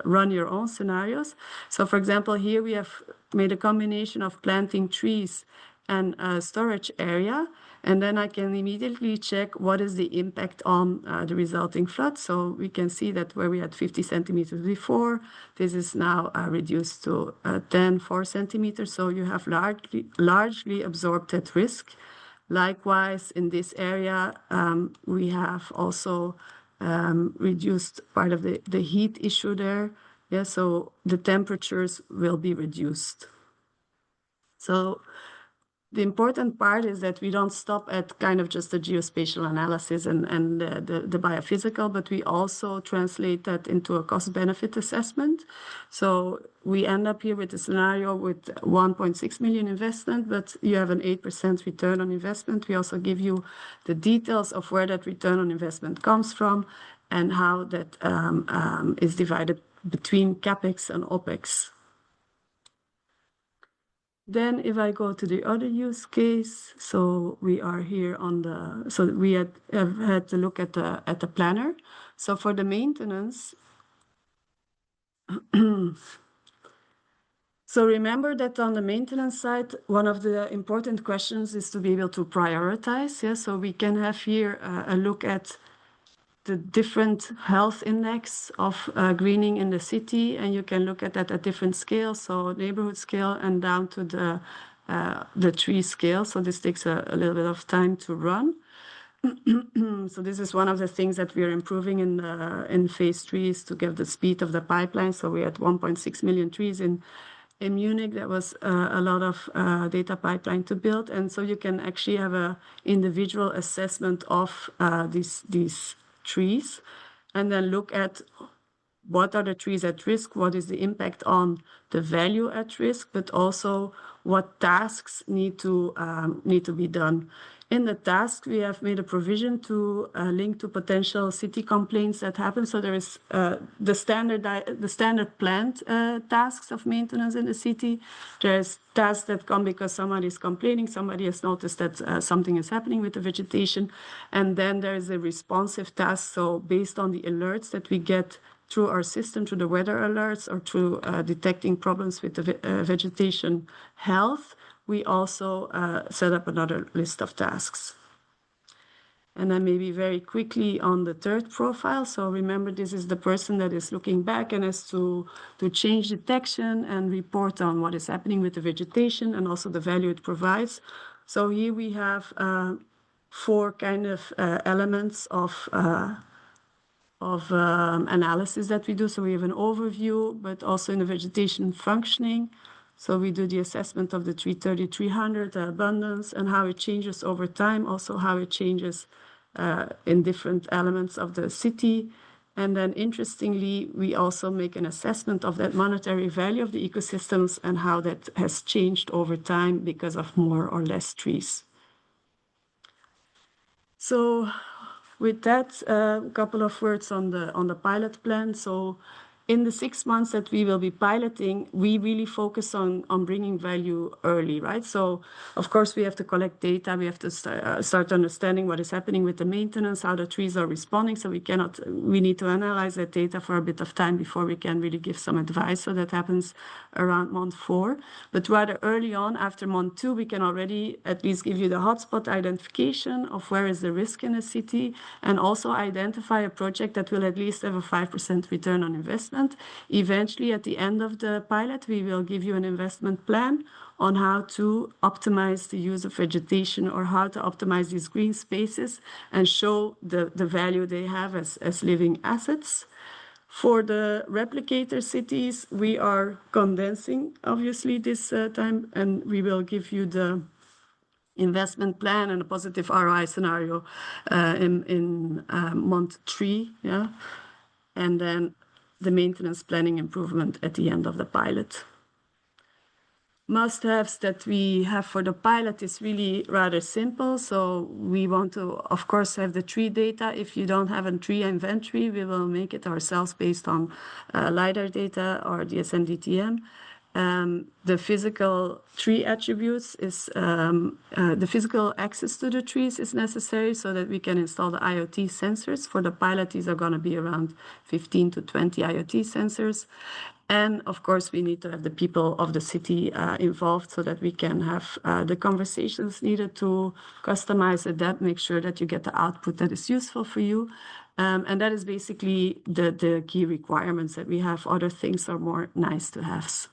run your own scenarios. So for example, here we have made a combination of planting trees and a storage area. And then I can immediately check what is the impact on the resulting flood. So we can see that where we had 50 centimeters before, this is now reduced to 4 centimeters. So you have largely absorbed that risk. Likewise, in this area, we have also reduced part of the heat issue there. Yeah, so the temperatures will be reduced. So the important part is that we don't stop at kind of just the geospatial analysis and the biophysical, but we also translate that into a cost-benefit assessment. So we end up here with a scenario with 1.6 million investment, but you have an 8% return on investment. We also give you the details of where that return on investment comes from and how that is divided between CapEx and OpEx. Then if I go to the other use case, so we are here on the, so we have had to look at the planner. So for the maintenance, so remember that on the maintenance side, one of the important questions is to be able to prioritize. Yeah? So we can have here a look at the different health index of greening in the city, and you can look at that at different scales, so neighborhood scale and down to the tree scale. So this takes a little bit of time to run. So this is one of the things that we are improving in phase 3 is to get the speed of the pipeline. So we had 1.6 million trees in Munich. That was a lot of data pipeline to build, and so you can actually have a individual assessment of these trees, and then look at what are the trees at risk, what is the impact on the value at risk, but also what tasks need to be done. In the task, we have made a provision to link to potential city complaints that happen. So there is the standard planned tasks of maintenance in the city. There's tasks that come because somebody is complaining, somebody has noticed that something is happening with the vegetation. And then there is a responsive task. So based on the alerts that we get through our system, through the weather alerts or through detecting problems with the vegetation health, we also set up another list of tasks. And then maybe very quickly on the third profile. So remember, this is the person that is looking back and has to change detection and report on what is happening with the vegetation and also the value it provides. So here we have 4 kind of elements of analysis that we do. So we have an overview, but also in the vegetation functioning. So we do the assessment of the 330-300 abundance and how it changes over time, also how it changes in different elements of the city. And then interestingly, we also make an assessment of that monetary value of the ecosystems and how that has changed over time because of more or less trees. So with that, a couple of words on the pilot plan. So in the 6 months that we will be piloting, we really focus on bringing value early, right? So of course we have to collect data. We have to start understanding what is happening with the maintenance, how the trees are responding. So we need to analyze that data for a bit of time before we can really give some advice. So that happens around month 4. But rather early on, after month 2, we can already at least give you the hotspot identification of where is the risk in a city and also identify a project that will at least have a 5% return on investment. Eventually, at the end of the pilot, we will give you an investment plan on how to optimize the use of vegetation or how to optimize these green spaces and show the value they have as living assets. For the replicator cities, we are condensing, obviously, this time, and we will give you the investment plan and a positive ROI scenario in month 3, yeah, and then the maintenance planning improvement at the end of the pilot. Must-haves that we have for the pilot is really rather simple. So we want to, of course, have the tree data. If you don't have a tree inventory, we will make it ourselves based on LiDAR data or DSM-DTM. The physical tree attributes is the physical access to the trees is necessary so that we can install the IoT sensors. For the pilot, these are going to be around 15 to 20 IoT sensors. And of course, we need to have the people of the city involved so that we can have the conversations needed to customize, adapt, make sure that you get the output that is useful for you. And that is basically the key requirements that we have. Other things are more nice to have.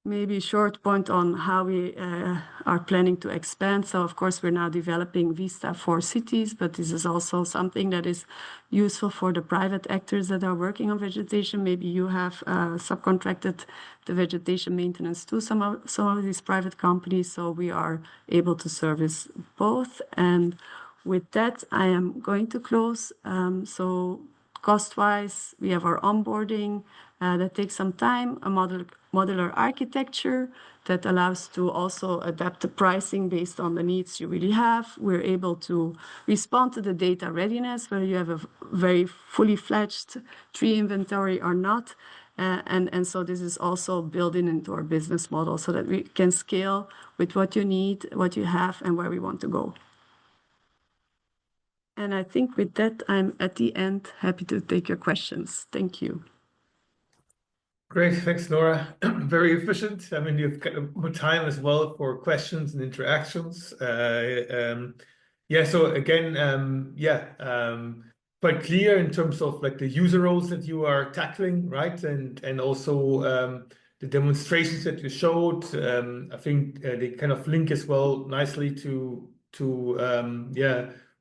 Maybe a short point on how we are planning to expand. So, of course, we're now developing VISTA 4Cities, but this is also something that is useful for the private actors that are working on vegetation. Maybe you have subcontracted the vegetation maintenance to some of these private companies, so we are able to service both. And with that, I am going to close. So cost-wise, we have our onboarding that takes some time, a modular architecture that allows to also adapt the pricing based on the needs you really have. We're able to respond to the data readiness, whether you have a very fully fledged tree inventory or not. And so this is also built into our business model so that we can scale with what you need, what you have, and where we want to go. And I think with that, I'm at the end, happy to take your questions. Thank you. Great, thanks, Nora. Very efficient. I mean, you've got more time as well for questions and interactions. Yeah, so again, quite clear in terms of like the user roles that you are tackling, right? And also the demonstrations that you showed. I think they kind of link as well nicely to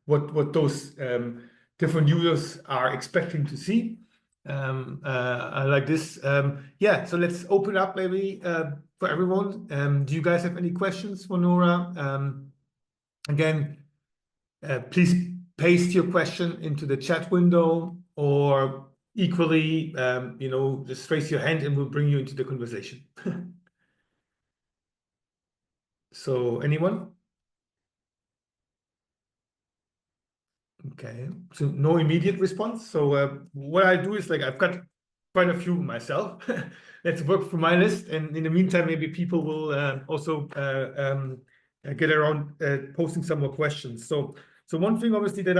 what those different users are expecting to see. I like this. Yeah, so let's open up maybe for everyone. Do you guys have any questions for Nora? Again, please paste your question into the chat window, or equally, just raise your hand and we'll bring you into the conversation. So anyone? Okay, so no immediate response. So what I do is like I've got quite a few myself. Let's work through my list, and in the meantime, maybe people will also get around posting some more questions. So one thing obviously that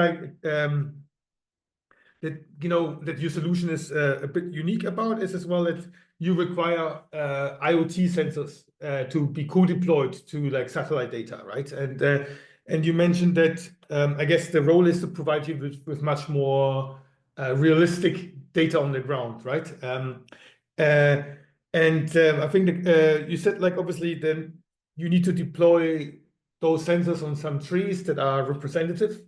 that your solution is a bit unique about is as well that you require IoT sensors to be co-deployed to like satellite data, right? And you mentioned that I guess the role is to provide you with much more realistic data on the ground, right? I think that, you said like obviously then you need to deploy those sensors on some trees that are representative.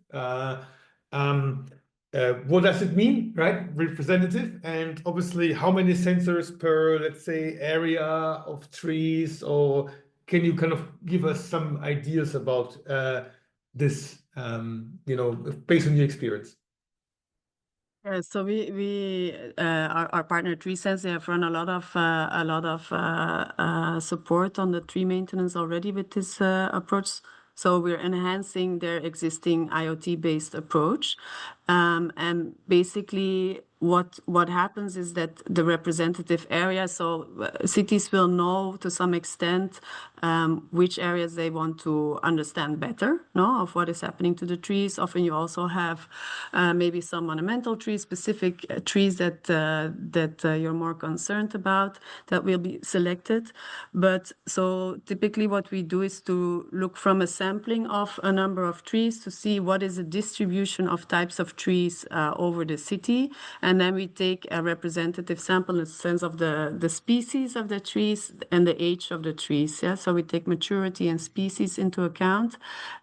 What does it mean, right? Representative, and obviously how many sensors per, let's say, area of trees, or can you kind of give us some ideas about this, based on your experience? Yeah, so our partner TreeSense, they have run a lot of support on the tree maintenance already with this approach. So we're enhancing their existing IoT-based approach, and basically what happens is that the representative area, so cities will know to some extent which areas they want to understand better, no, of what is happening to the trees. Often you also have maybe some monumental trees, specific trees that you're more concerned about that will be selected. But so typically what we do is to look from a sampling of a number of trees to see what is the distribution of types of trees over the city. And then we take a representative sample in the sense of the species of the trees and the age of the trees. Yeah, so we take maturity and species into account,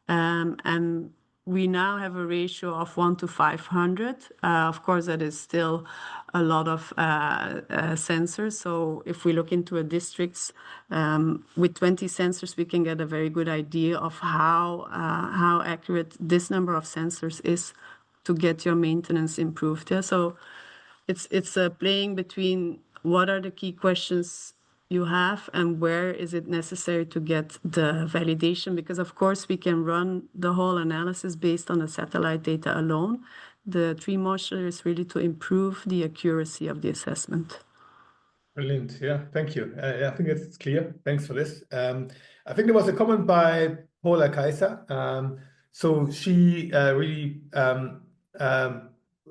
and we now have a ratio of 1 to 500. Of course, that is still a lot of sensors. So if we look into a district with 20 sensors, we can get a very good idea of how accurate this number of sensors is to get your maintenance improved. Yeah, so it's playing between what are the key questions you have and where is it necessary to get the validation, because of course we can run the whole analysis based on the satellite data alone. The tree moisture is really to improve the accuracy of the assessment. Brilliant. Yeah, thank you. I think it's clear. Thanks for this. I think there was a comment by Paula Kaiser. So she really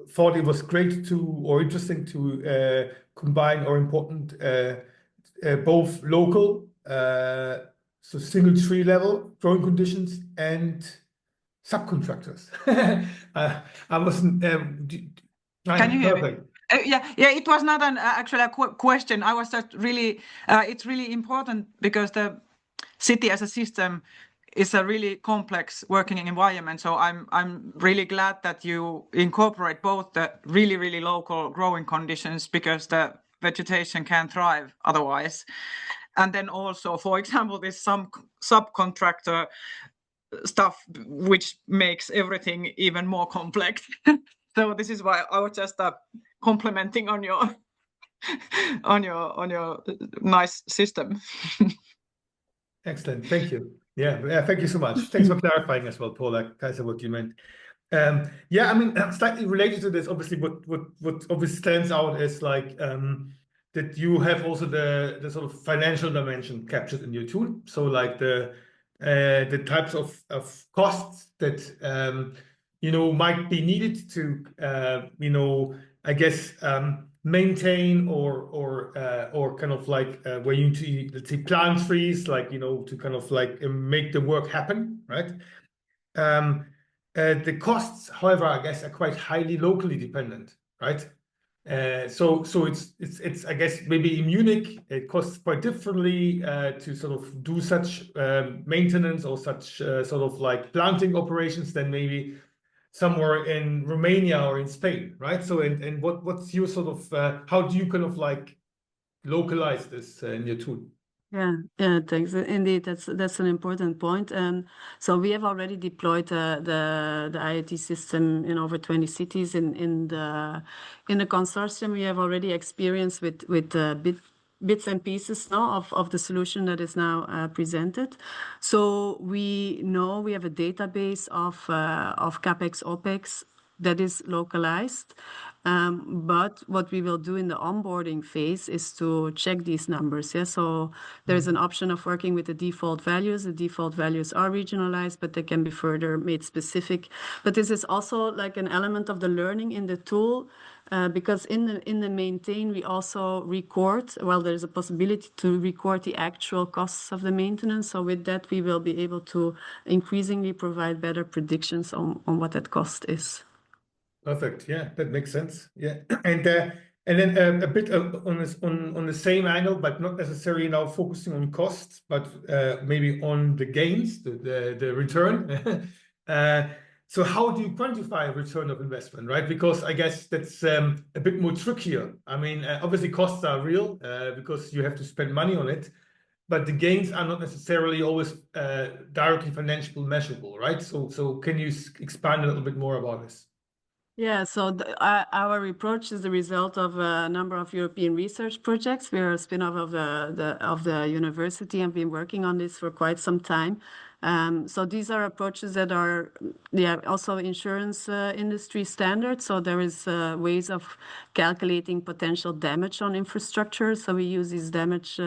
thought it was great or interesting to combine or important both local, so single tree level growing conditions and subcontractors. I wasn't. Can you hear me? Perfect. Yeah, it was not actually a question. I was just really, it's really important because the city as a system is a really complex working environment. So I'm really glad that you incorporate both the really local growing conditions, because the vegetation can't thrive otherwise. And then also, for example, this subcontractor stuff, which makes everything even more complex. So this is why I was just complimenting on your nice system. Excellent, thank you. Yeah, thank you so much. Thanks for clarifying as well, Paula Kaiser, what you meant. Yeah, I mean, slightly related to this, obviously, what obviously stands out is like that you have also the sort of financial dimension captured in your tool. So like the types of costs that might be needed to I guess maintain or kind of like where you need to, let's say, plant trees, like to kind of like make the work happen, right? The costs, however, I guess are quite highly locally dependent, right? So it's I guess maybe in Munich it costs quite differently to sort of do such maintenance or such sort of like planting operations than maybe somewhere in Romania or in Spain, right? So and what's your sort of how do you kind of like localize this in your tool? Yeah, thanks. Indeed, that's an important point. And so we have already deployed the IoT system in over 20 cities. In the consortium, we have already experience with bits and pieces now of the solution that is now presented. So we know we have a database of CapEx, OpEx that is localized. But what we will do in the onboarding phase is to check these numbers. Yeah? So there's an option of working with the default values. The default values are regionalized, but they can be further made specific. But this is also like an element of the learning in the tool, because in the maintain, we also record, well, there's a possibility to record the actual costs of the maintenance. So with that, we will be able to increasingly provide better predictions on what that cost is. Perfect. Yeah, that makes sense. Yeah, and then a bit on the same angle, but not necessarily now focusing on costs, but maybe on the gains, the return. So how do you quantify return of investment, right? Because I guess that's a bit more trickier. I mean, obviously costs are real because you have to spend money on it, but the gains are not necessarily always directly financially measurable, right? So can you expand a little bit more about this? Yeah, so our approach is the result of a number of European research projects. We are a spin-off of the university and been working on this for quite some time. So these are approaches that are also insurance industry standard. So there is ways of calculating potential damage on infrastructure. So we use these damage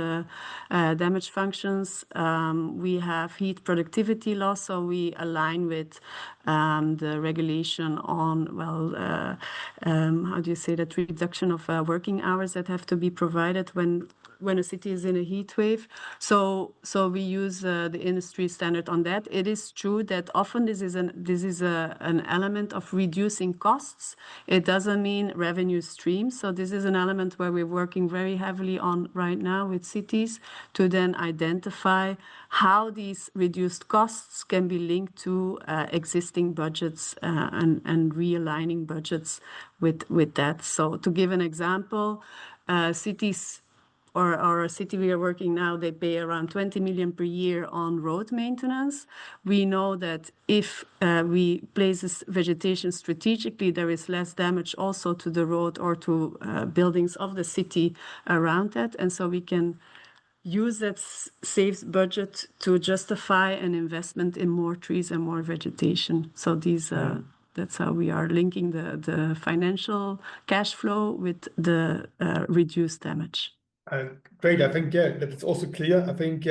functions. We have heat productivity loss, so we align with the regulation on, well, how do you say that, reduction of working hours that have to be provided when a city is in a heat wave. So we use the industry standard on that. It is true that often this is an element of reducing costs. It doesn't mean revenue streams. So this is an element where we're working very heavily on right now with cities to then identify how these reduced costs can be linked to existing budgets and realigning budgets with that. So to give an example, cities or a city we are working now, they pay around 20 million per year on road maintenance. We know that if we place this vegetation strategically, there is less damage also to the road or to buildings of the city around that. And so we can use that saves budget to justify an investment in more trees and more vegetation. So these that's how we are linking the financial cash flow with the reduced damage. Great. I think, yeah, that's also clear. I think,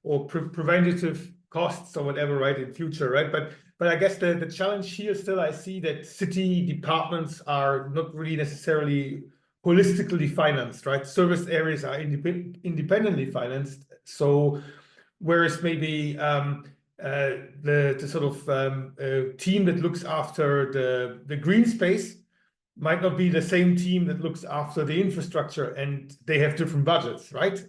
or preventative costs or whatever, right, in future, right? But I guess the challenge here still, I see that city departments are not really necessarily holistically financed, right? Service areas are independently financed. So whereas maybe the sort of team that looks after the green space might not be the same team that looks after the infrastructure, and they have different budgets, right?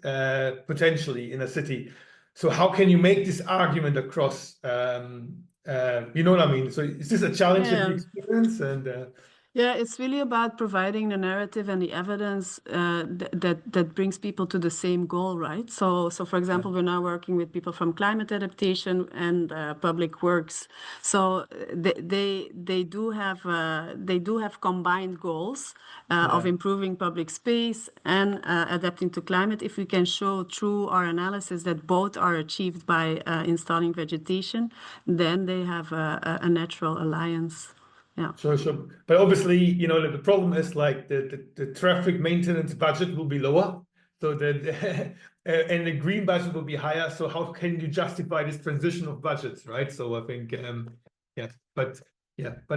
Potentially in a city. So how can you make this argument across? You know what I mean? So is this a challenge that you experience? And yeah, it's really about providing the narrative and the evidence that brings people to the same goal, right? So for example, we're now working with people from climate adaptation and public works. So they do have combined goals of improving public space and adapting to climate. If we can show through our analysis that both are achieved by installing vegetation, then they have a natural alliance. Yeah. Sure. But obviously, you know, the problem is like the traffic maintenance budget will be lower. So and the green budget will be higher. So how can you justify this transition of budgets, right? So I think, but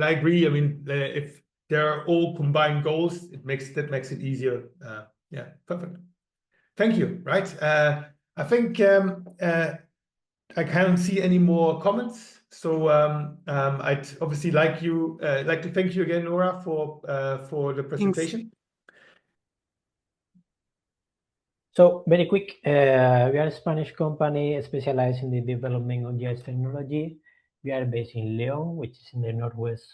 I agree. I mean, if they're all combined goals, that makes it easier. Yeah, perfect. Thank you. Right. I think I can't see any more comments. So I'd obviously like to thank you again, Nora, for the presentation. Thanks. So very quick, we are a Spanish company specialized in the development of GIS technology. We are based in León, which is in the northwest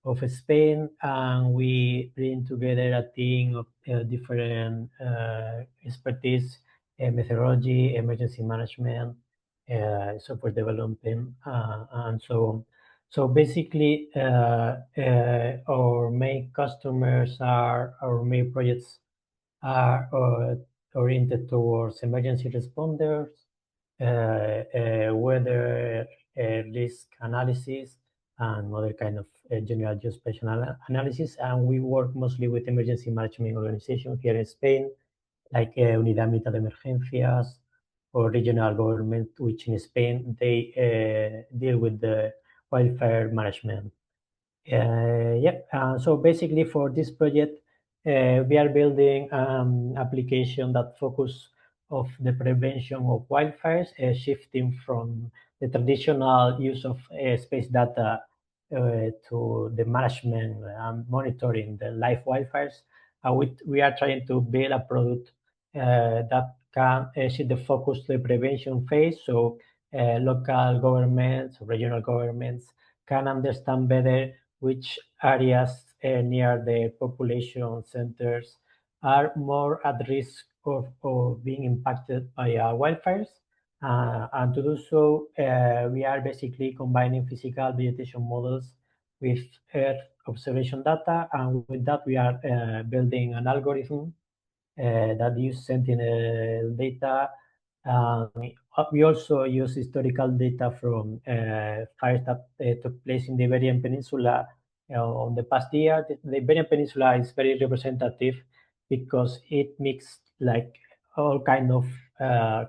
of Spain, and we bring together a team of different expertise, methodology, emergency management, software development, and so on. So basically, our main customers our main projects are oriented towards emergency responders, weather risk analysis, and other kind of general geospatial analysis. And we work mostly with emergency management organizations here in Spain, like Unidad Militar de Emergencias or regional government, which in Spain, they deal with the wildfire management. So basically for this project, we are building application that focus of the prevention of wildfires, shifting from the traditional use of space data to the management and monitoring the live wildfires. We are trying to build a product that can shift the focus to the prevention phase, so local governments, regional governments can understand better which areas near the population centers are more at risk of being impacted by wildfires. And to do so, we are basically combining physical vegetation models with Earth observation data. And with that, we are building an algorithm that use Sentinel data. We also use historical data from fires that took place in the Iberian Peninsula on the past year. The Iberian Peninsula is very representative because it mixed like all kind of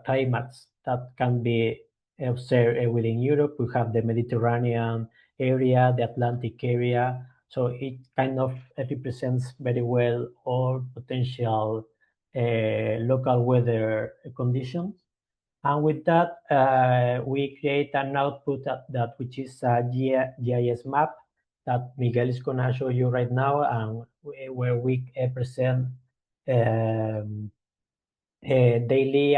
climates that can be observed within Europe. We have the Mediterranean area, the Atlantic area. So it kind of represents very well all potential local weather conditions. And with that, we create an output that which is a GIS map that Miguel is going to show you right now, and where we present daily,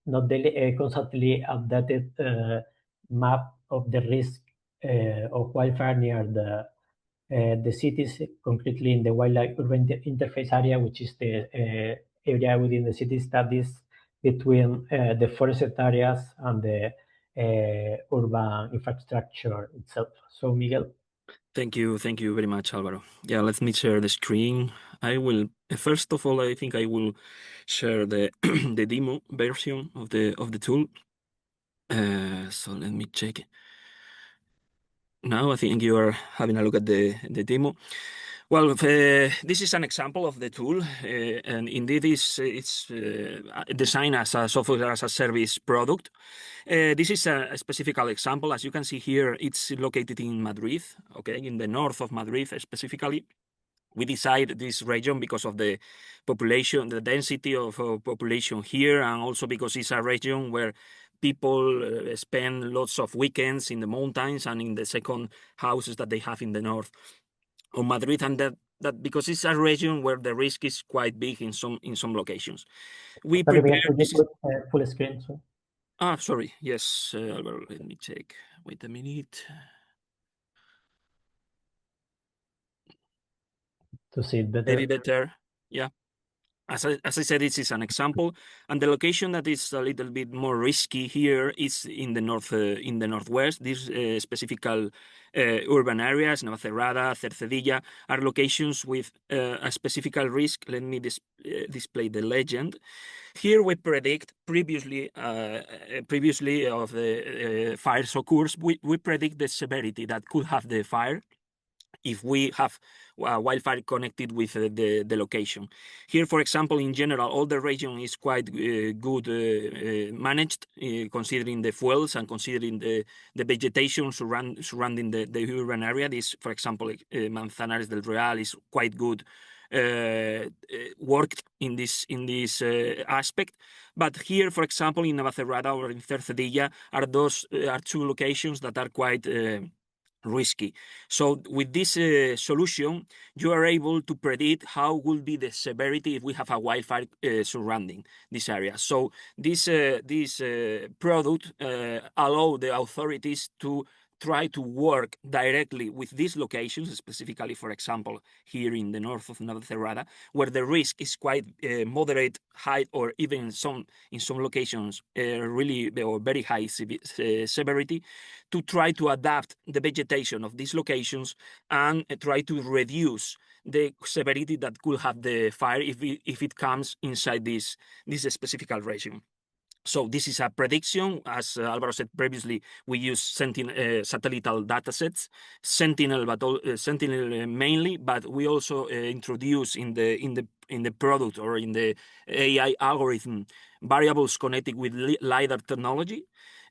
not daily, constantly updated map of the risk of wildfire near the cities, concretely in the wildlife urban interface area, which is the area within the city studies between the forested areas and the urban infrastructure itself. So, Miguel. Thank you very much, Alvaro. Yeah, let me share the screen. I will first of all, I think I will share the the demo version of the tool. So let me check. Now I think you are having a look at the demo. Well, this is an example of the tool, and indeed it's designed as a software as a service product. This is a specific example. As you can see here, it's located in Madrid, okay, in the north of Madrid specifically. We decided this region because of the population, the density of population here, and also because it's a region where people spend lots of weekends in the mountains and in the second houses that they have in the north of Madrid, and that because it's a region where the risk is quite big in some locations. We prepare full screen. So. Sorry. Yes, Alvaro, let me check. Wait a minute. To see it better. Maybe better. Yeah. As I said, this is an example, and the location that is a little bit more risky here is in the northwest. These specific urban areas, Navacerrada, Cercedilla, are locations with a specific risk. Let me display the legend. Here we predict previously of the fires occurs. We predict the severity that could have the fire if we have wildfire connected with the location. Here, for example, in general, all the region is quite good managed, considering the fuels and considering the vegetation surrounding the urban area. This, for example, Manzanares del Real is quite good worked in this aspect. But here, for example, in Navacerrada or in Cercedilla are two locations that are quite risky. So with this solution, you are able to predict how will be the severity if we have a wildfire surrounding this area. So this product allow the authorities to try to work directly with these locations, specifically, for example, here in the north of Navacerrada, where the risk is quite moderate, high, or even in some locations really or very high severity, to try to adapt the vegetation of these locations and try to reduce the severity that could have the fire if it comes inside this specific region. So this is a prediction. As Alvaro said previously, we use satellite data sets, Sentinel, but Sentinel mainly, but we also introduce in the product or in the AI algorithm variables connected with LiDAR technology.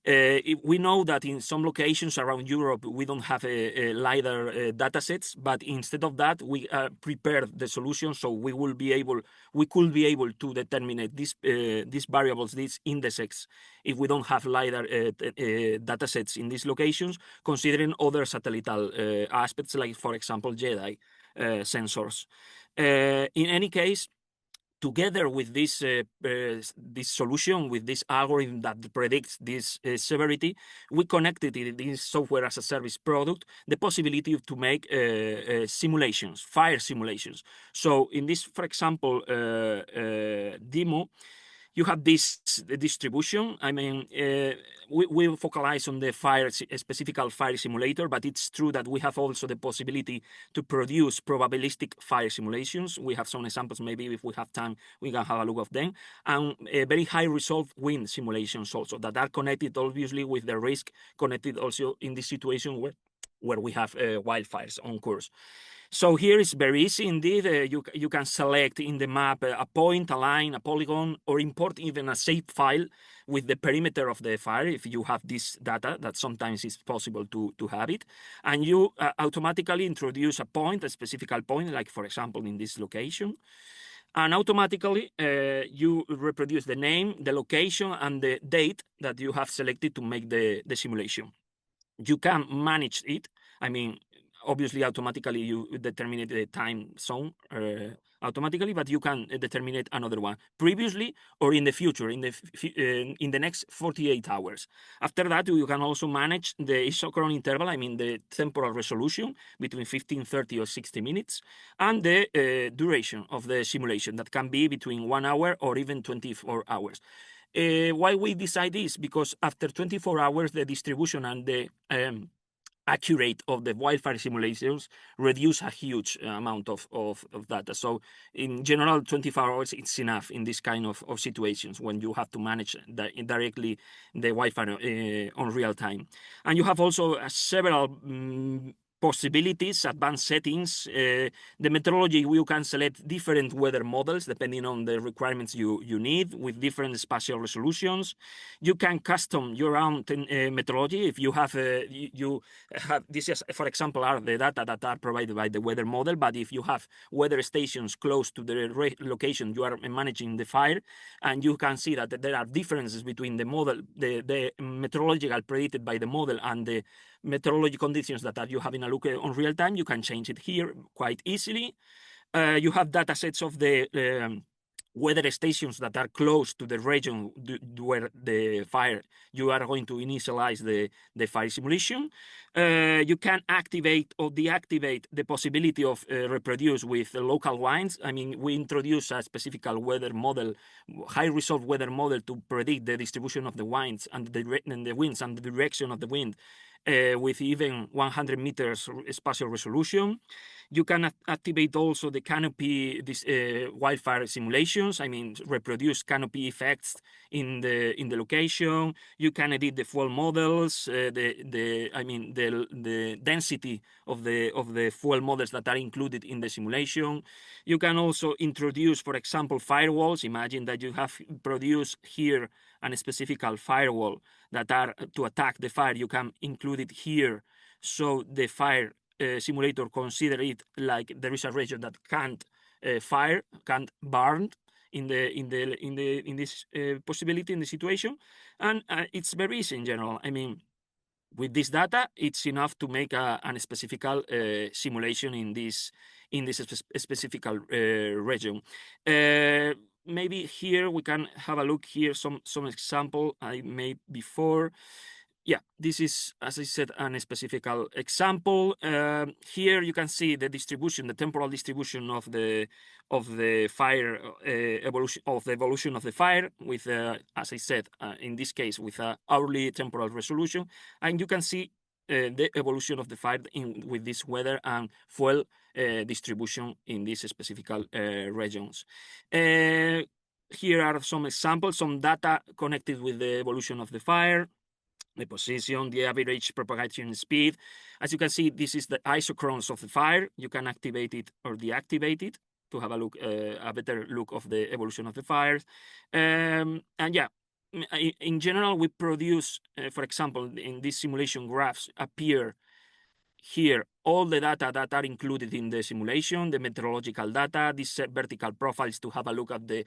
We know that in some locations around Europe, we don't have a LiDAR data sets, but instead of that, we prepared the solution, so we could be able to determine these variables, these indices, if we don't have LiDAR data sets in these locations, considering other satellite aspects, like, for example, JEDI sensors. In any case, together with this solution, with this algorithm that predicts this severity, we connected in this software as a service product the possibility to make simulations, fire simulations. So in this, for example, demo, you have this distribution. I mean, we focalize on the specific fire simulator, but it's true that we have also the possibility to produce probabilistic fire simulations. We have some examples. Maybe if we have time, we can have a look at them. And very high resolve wind simulations also that are connected, obviously, with the risk connected also in this situation where we have wildfires on course. So here it's very easy indeed. You can select in the map a point, a line, a polygon, or import even a shape file with the perimeter of the fire if you have this data, that sometimes it's possible to have it. And you automatically introduce a point, a specific point, like for example in this location. And automatically you reproduce the name, the location, and the date that you have selected to make the simulation. You can manage it. I mean, obviously, automatically you determine the time zone automatically, but you can determine another one previously or in the future, in the next 48 hours. After that, you can also manage the isochron interval, I mean the temporal resolution between 15, 30, or 60 minutes, and the duration of the simulation that can be between 1 hour or even 24 hours. Why we decide this? Because after 24 hours, the distribution and the accurate of the wildfire simulations reduce a huge amount of data. So in general, 24 hours, it's enough in this kind of situations when you have to manage directly the wildfire on real time. And you have also several possibilities, advanced settings. The methodology, you can select different weather models depending on the requirements you need with different spatial resolutions. You can custom your own methodology. If you have, this is, for example, are the data that are provided by the weather model, but if you have weather stations close to the location you are managing the fire, and you can see that there are differences between the model, the methodological predicted by the model and the meteorology conditions that you have in a look on real time, you can change it here quite easily. You have data sets of the weather stations that are close to the region where the fire, you are going to initialize the fire simulation. You can activate or deactivate the possibility of reproduce with local winds. I mean, we introduce a specific weather model, high resolve weather model to predict the distribution of the winds and the winds and the direction of the wind with even 100 meters spatial resolution. You can activate also the canopy wildfire simulations. I mean, reproduce canopy effects in the location. You can edit the fuel models. The density of the fuel models that are included in the simulation. You can also introduce, for example, firewalls. Imagine that you have produced here a specific firewall that are to attack the fire. You can include it here, so the fire simulator consider it like there is a region that can't fire, can't burn in this possibility, in the situation, and it's very easy in general. I mean, with this data, it's enough to make a specific simulation in this specific region. Maybe here we can have a look here, some example I made before. yeah, this is, as I said, a specific example. Here you can see the distribution, the temporal distribution of the fire evolution of the fire with, as I said, in this case with hourly temporal resolution, and you can see the evolution of the fire with this weather and fuel distribution in these specific regions. Here are some examples, some data connected with the evolution of the fire, the position, the average propagation speed. As you can see, this is the isochrones of the fire. You can activate it or deactivate it to have a look, a better look of the evolution of the fires. And yeah, in general, we produce, for example, in these simulation graphs appear here all the data that are included in the simulation, the meteorological data, these vertical profiles to have a look at the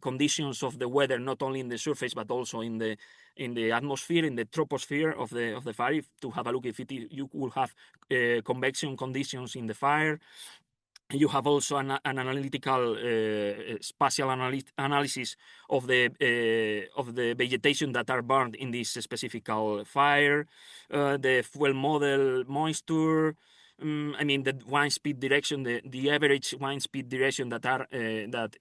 conditions of the weather, not only in the surface but also in the atmosphere, in the troposphere of the fire, to have a look if you will have convection conditions in the fire. You have also an analytical spatial analysis of the vegetation that are burned in this specific fire, the fuel model moisture. I mean the wind speed direction, the average wind speed direction that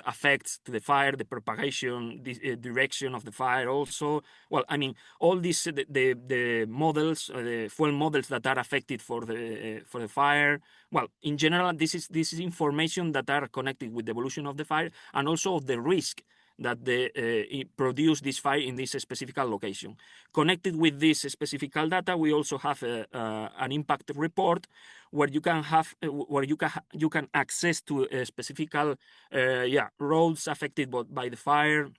affects the fire, the propagation direction of the fire also. Well, I mean all these the models, the fuel models that are affected for the fire. Well, in general, this is information that are connected with the evolution of the fire and also of the risk that it produce this fire in this specific location. Connected with this specific data, we also have an impact report where you can have you can access to specific roads affected by the fire,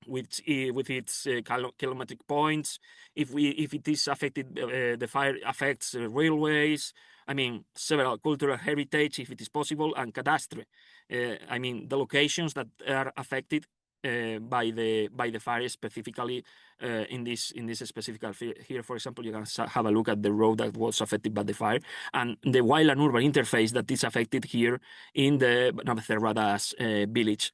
with its kilometric points. If it is affected, the fire affects railways. I mean, several cultural heritage, if it is possible, and cadastre. I mean, the locations that are affected by the fire specifically in this specific here. For example, you can have a look at the road that was affected by the fire and the wild and urban interface that is affected here in the Navacerradas village.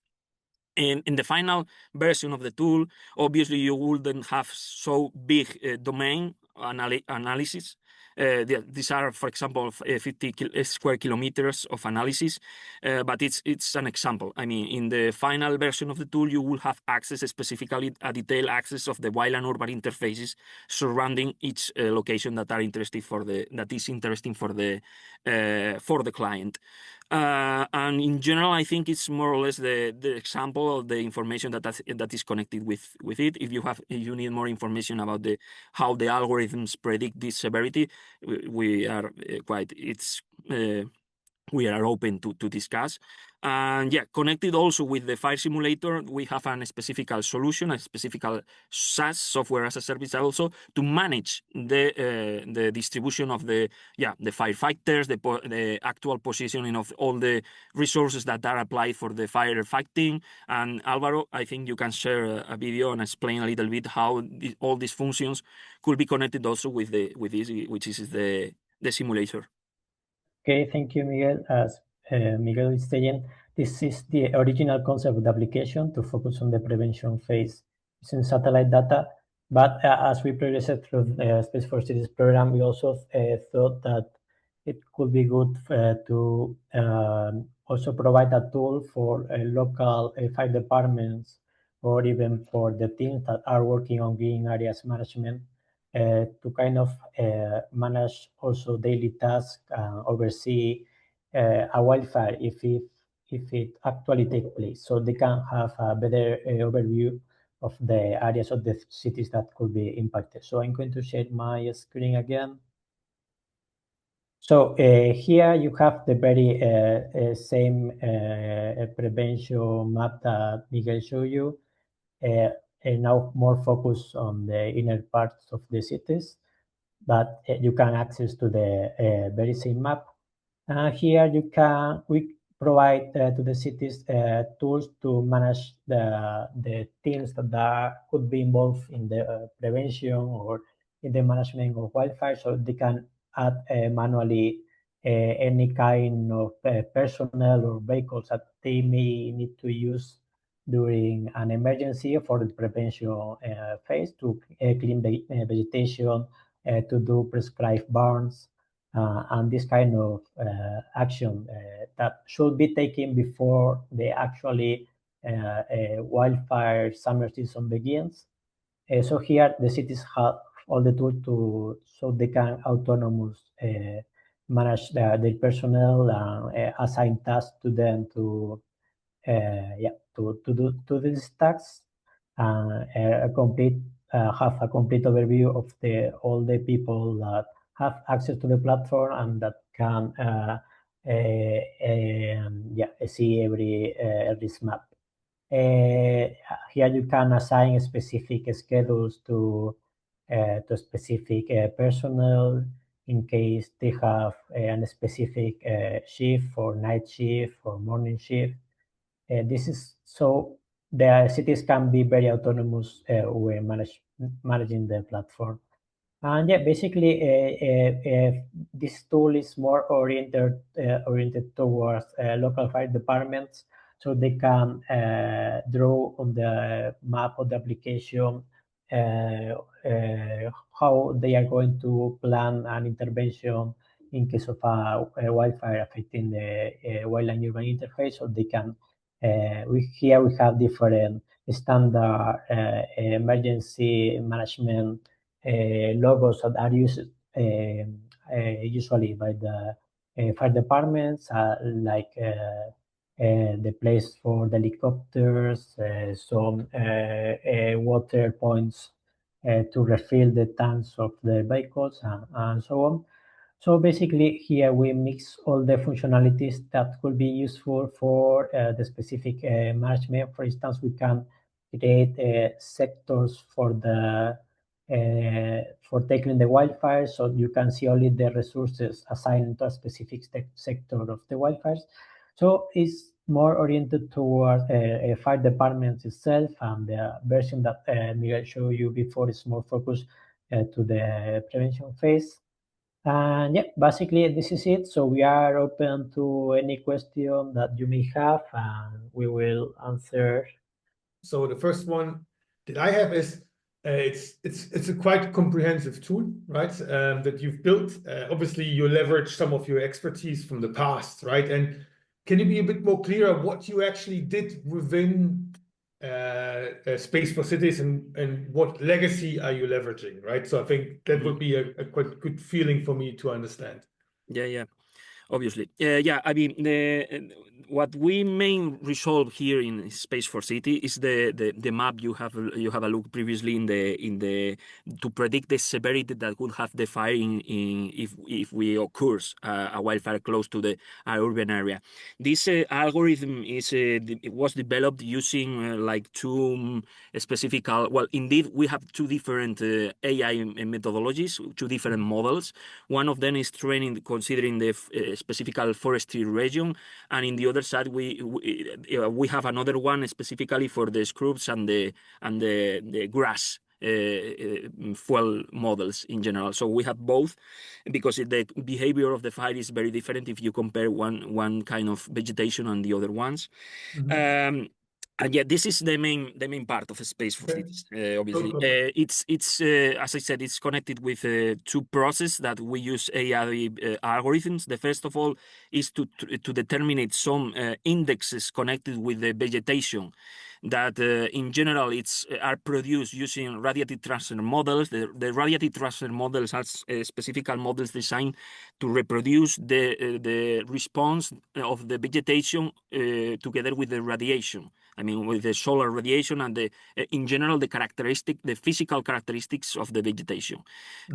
In the final version of the tool, obviously you wouldn't have so big domain analysis. These are, for example, 50 square kilometers of analysis, but it's an example. I mean, in the final version of the tool, you will have access, specifically a detailed access of the wild and urban interfaces surrounding each location that is interesting for the client. And in general, I think it's more or less the example of the information that is connected with it. If you need more information about how the algorithms predict this severity, we are open to discuss. And yeah, connected also with the fire simulator, we have a specific solution, a specific SaaS, software as a service, also to manage the distribution of the firefighters, the actual positioning of all the resources that are applied for the firefighting. And Alvaro, I think you can share a video and explain a little bit how all these functions could be connected also with this, which is the simulator. Okay, thank you, Miguel. As Miguel is saying, this is the original concept of the application to focus on the prevention phase using satellite data. But as we progressed through the SPACE4Cities program, we also thought that it could be good to also provide a tool for local fire departments or even for the teams that are working on green areas management to kind of manage also daily tasks, oversee a wildfire if it actually takes place, so they can have a better overview of the areas of the cities that could be impacted. So I'm going to share my screen again. So here you have the very same prevention map that Miguel showed you. And now more focused on the inner parts of the cities, but you can access to the very same map. Here we provide to the cities tools to manage the teams that could be involved in the prevention or in the management of wildfire, so they can add manually any kind of personnel or vehicles that they may need to use during an emergency for the prevention phase to clean the vegetation, to do prescribed burns, and this kind of action that should be taken before the actually wildfire summer season begins. So here the cities have all the tools so they can autonomous manage their personnel and assign tasks to them to do these tasks and have a complete overview of all the people that have access to the platform and that can see every risk map. Here you can assign specific schedules to specific personnel in case they have a specific shift for night shift or morning shift. This is so the cities can be very autonomous when managing the platform. And basically, this tool is more oriented towards local fire departments, so they can draw on the map of the application how they are going to plan an intervention in case of a wildfire affecting the wildland urban interface, so they can. Here we have different standard emergency management logos that are used usually by the fire departments, like the place for the helicopters, some water points to refill the tanks of the vehicles, and so on. So basically here we mix all the functionalities that could be useful for the specific management. For instance, we can create sectors for tackling the wildfires, so you can see only the resources assigned to a specific sector of the wildfires. So it's more oriented towards fire departments itself, and the version that Miguel showed you before is more focused to the prevention phase. And basically this is it. So we are open to any question that you may have, and we will answer. So the first one that I have is it's a quite comprehensive tool, right? That you've built. Obviously, you leverage some of your expertise from the past, right? And can you be a bit more clear of what you actually did within SPACE4Cities and what legacy are you leveraging, right? So I think that would be a quite good feeling for me to understand. Yeah. Obviously, I mean, what we main resolve here in SPACE4City is the map you have a look previously in the to predict the severity that would have the fire if we occurs a wildfire close to our urban area. This algorithm it was developed using like two specific. Well, indeed, we have two different AI methodologies, two different models. One of them is training considering the specific forestry region, and in the other side we have another one specifically for the scrubs and the grass fuel models in general. So we have both because the behavior of the fire is very different if you compare one kind of vegetation and the other ones. And this is the main part of SPACE4Cities. Obviously, it's as I said, it's connected with two processes that we use AI algorithms. The first of all is to determine some indexes connected with the vegetation that in general are produced using radiative transfer models. The radiative transfer models have specific models designed to reproduce the response of the vegetation together with the radiation. I mean, with the solar radiation and in general, the physical characteristics of the vegetation.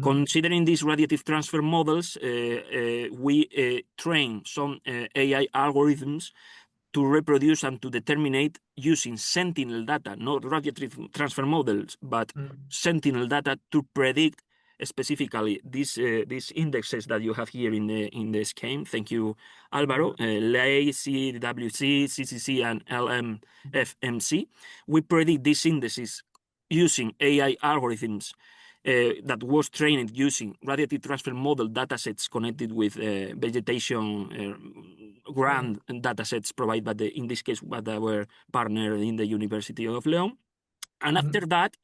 Considering these radiative transfer models, we train some AI algorithms to reproduce and to determine using sentinel data, not radiative transfer models, but sentinel data to predict specifically these indexes that you have here in the scheme. Thank you, Alvaro. LA, CWC, CCC, and LMFMC. We predict these indices using AI algorithms that was trained using radiative transfer model datasets connected with vegetation grant datasets provided by in this case, by our partner in the University of León. And after that,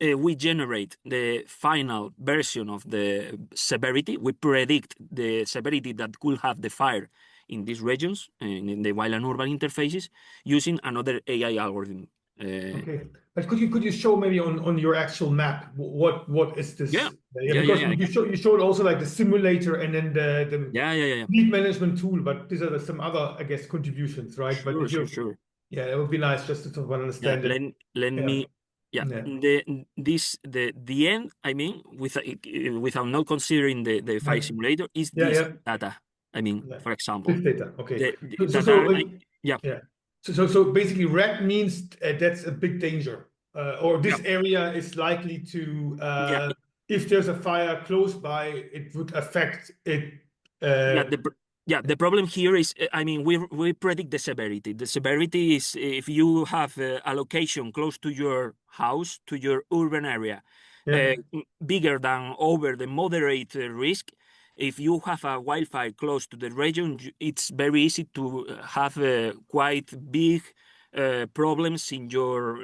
we generate the final version of the severity. We predict the severity that could have the fire in these regions, in the wild and urban interfaces, using another AI algorithm. Okay, but could you show maybe on your actual map what is this? Because you showed also like the simulator and then the fleet management tool, but these are some other, I guess, contributions, right? Sure, but if you, sure. Yeah, it would be nice just to sort of understand it. Let me. The end, I mean, without not considering the fire simulator, is this data. I mean, for example, this data. Okay. Yeah. So basically, red means that's a big danger, or this area is likely to. If there's a fire close by, it would affect it. The problem here is, I mean, we predict the severity. The severity is if you have a location close to your house, to your urban area, bigger than over the moderate risk. If you have a wildfire close to the region, it's very easy to have quite big problems in your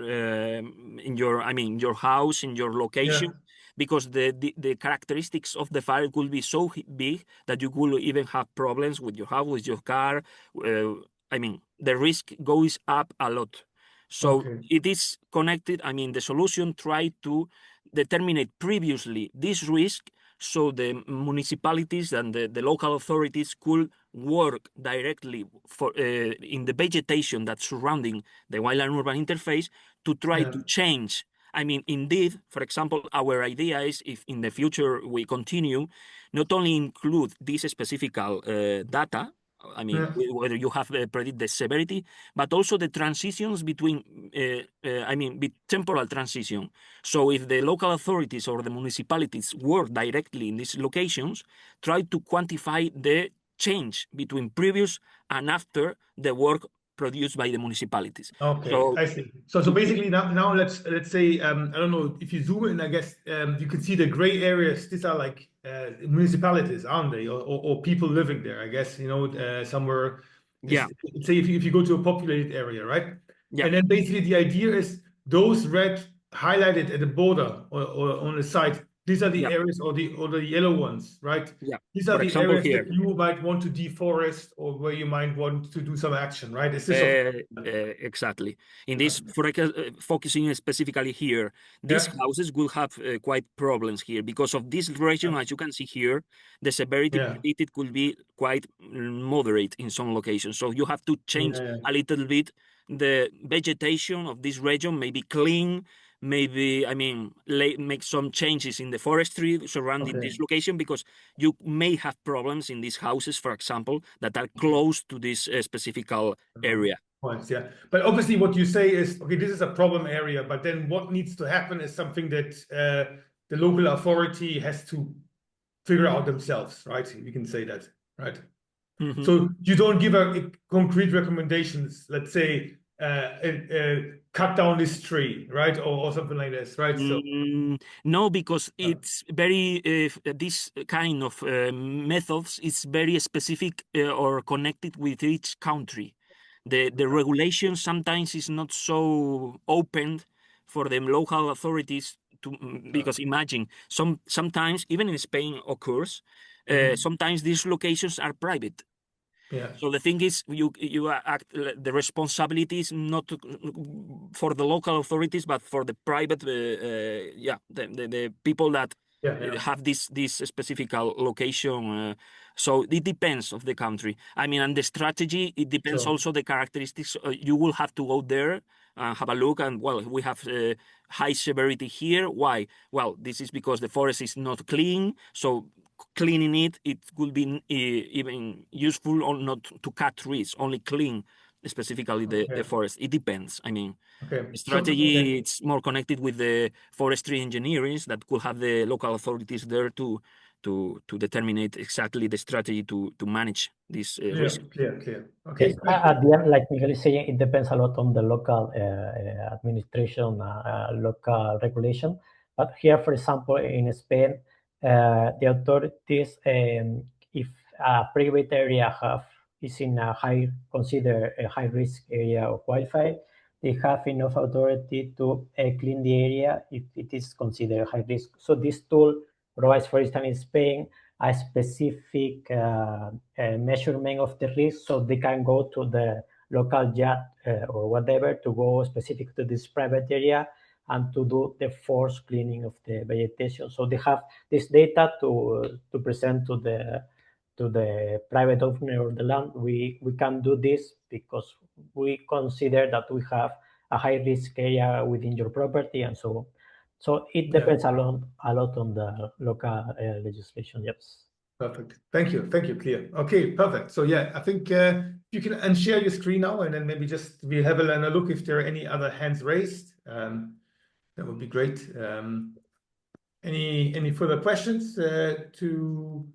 house, in your location. Because the characteristics of the fire could be so big that you could even have problems with your house, with your car. I mean, the risk goes up a lot. So it is connected. I mean, the solution tried to determine previously this risk so the municipalities and the local authorities could work directly for in the vegetation that's surrounding the wild and urban interface to try to change. I mean, indeed, for example, our idea is if in the future we continue, not only include this specific data, I mean, whether you have predict the severity, but also the transitions between, temporal transition. So if the local authorities or the municipalities work directly in these locations, try to quantify the change between previous and after the work produced by the municipalities. Okay, so, I see. So basically now let's say I don't know if you zoom in, I guess you can see the gray areas. These are like municipalities, aren't they, or people living there? I guess somewhere. Let's say if you go to a populated area, right? Yeah. And then basically the idea is those red highlighted at the border or on the side. These are the areas or the yellow ones, right? Yeah. These are the areas that you might want to deforest or where you might want to do some action, right? Is this exactly. In this, focusing specifically here, these houses will have quite problems here because of this region. As you can see here, the severity predicted could be quite moderate in some locations. So you have to change a little bit the vegetation of this region, maybe clean. Maybe, I mean, make some changes in the forestry surrounding this location because you may have problems in these houses, for example, that are close to this specific area. Yeah, but obviously what you say is, okay, this is a problem area, but then what needs to happen is something that the local authority has to figure out themselves, right? We can say that, right? Mm-hmm. So you don't give a concrete recommendations, let's say, cut down this tree, right, or something like this, right? So no, because it's very this kind of methods is very specific or connected with each country. The regulation sometimes is not so open for the local authorities to because imagine sometimes even in Spain occurs sometimes these locations are private. Yeah. So the thing is, you act the responsibility is not for the local authorities, but for the private, the people that have this specific location. So it depends of the country. I mean, and the strategy, it depends also the characteristics. You will have to go there and have a look. And well, we have high severity here. Why? Well, this is because the forest is not clean. So cleaning it could be even useful or not to cut trees, only clean specifically the forest. It depends. I mean, strategy it's more connected with the forestry engineering that could have the local authorities there to determine exactly the strategy to manage this risk. Clear. Okay. Yes, at the end, like Miguel is saying, it depends a lot on the local administration, local regulation. But here, for example, in Spain, the authorities, if a private area is in a considered a high risk area of wildfire, they have enough authority to clean the area if it is considered high risk. So this tool provides, for instance, in Spain, a specific measurement of the risk, so they can go to the local judge or whatever to go specific to this private area and to do the forced cleaning of the vegetation. So they have this data to present to the private owner of the land. We can do this because we consider that we have a high risk area within your property and so on. So it depends a lot on the local legislation. Yes. Perfect. Thank you. Thank you. Clear. Okay, perfect. So yeah, I think you can unshare your screen now, and then maybe just we have a look if there are any other hands raised. That would be great. Any further questions to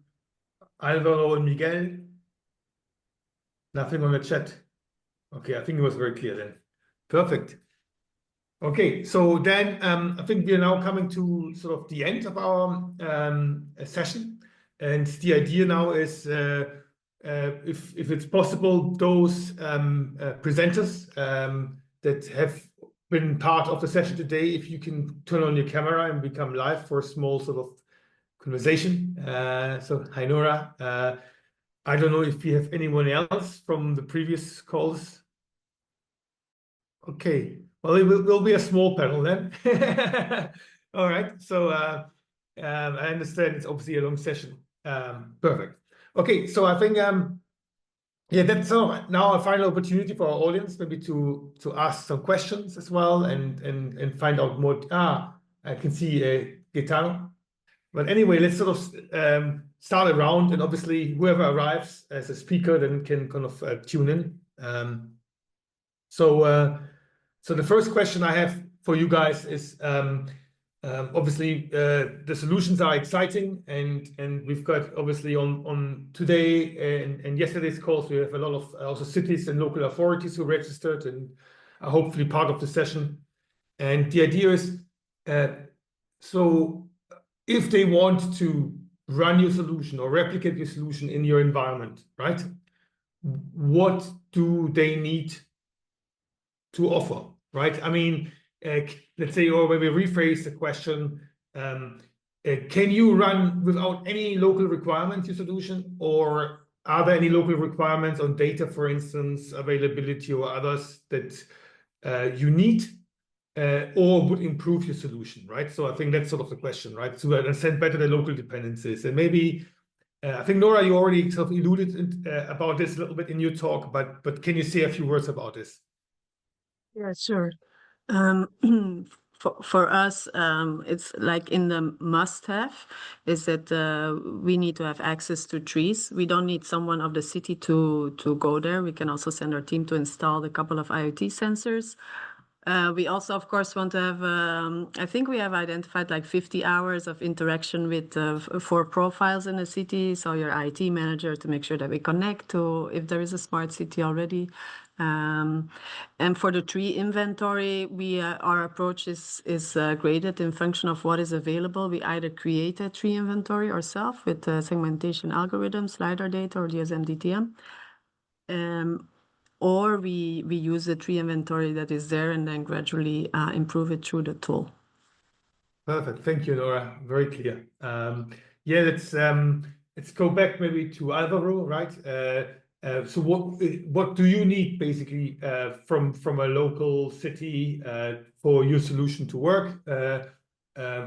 Alvaro and Miguel? Nothing on the chat. Okay, I think it was very clear then. Perfect. Okay, so then I think we are now coming to sort of the end of our session. And the idea now is, if it's possible, those presenters that have been part of the session today, if you can turn on your camera and become live for a small sort of conversation. So, hi Nora. I don't know if we have anyone else from the previous calls. Okay, well, it will be a small panel then. All right, so I understand it's obviously a long session. Perfect. Okay, so I think yeah, that's now a final opportunity for our audience maybe to ask some questions as well and find out more. I can see Gaetano. But anyway, let's sort of start a round, and obviously whoever arrives as a speaker then can kind of tune in. So the first question I have for you guys is obviously the solutions are exciting, and we've got obviously on today and yesterday's calls, we have a lot of also cities and local authorities who registered and are hopefully part of the session. And the idea is, so if they want to run your solution or replicate your solution in your environment, right? What do they need to offer, right? I mean, let's say, or maybe rephrase the question, can you run without any local requirements your solution, or are there any local requirements on data, for instance, availability or others that you need or would improve your solution, right? So I think that's sort of the question, right? To understand better the local dependencies. And maybe, I think, Nora, you already sort of alluded about this a little bit in your talk, but can you say a few words about this? Yeah, sure. For us, it's like in the must-have is that we need to have access to trees. We don't need someone of the city to go there. We can also send our team to install a couple of IoT sensors. We also, of course, want to have, I think we have identified like 50 hours of interaction with 4 profiles in the city. So your IT manager to make sure that we connect to if there is a smart city already. And for the tree inventory, our approach is graded in function of what is available. We either create a tree inventory ourselves with segmentation algorithms, LiDAR data, or DSM-DTM. Or we use the tree inventory that is there and then gradually improve it through the tool. Perfect. Thank you, Nora. Very clear. Yeah, let's go back maybe to Alvaro, right? So what do you need basically from a local city for your solution to work?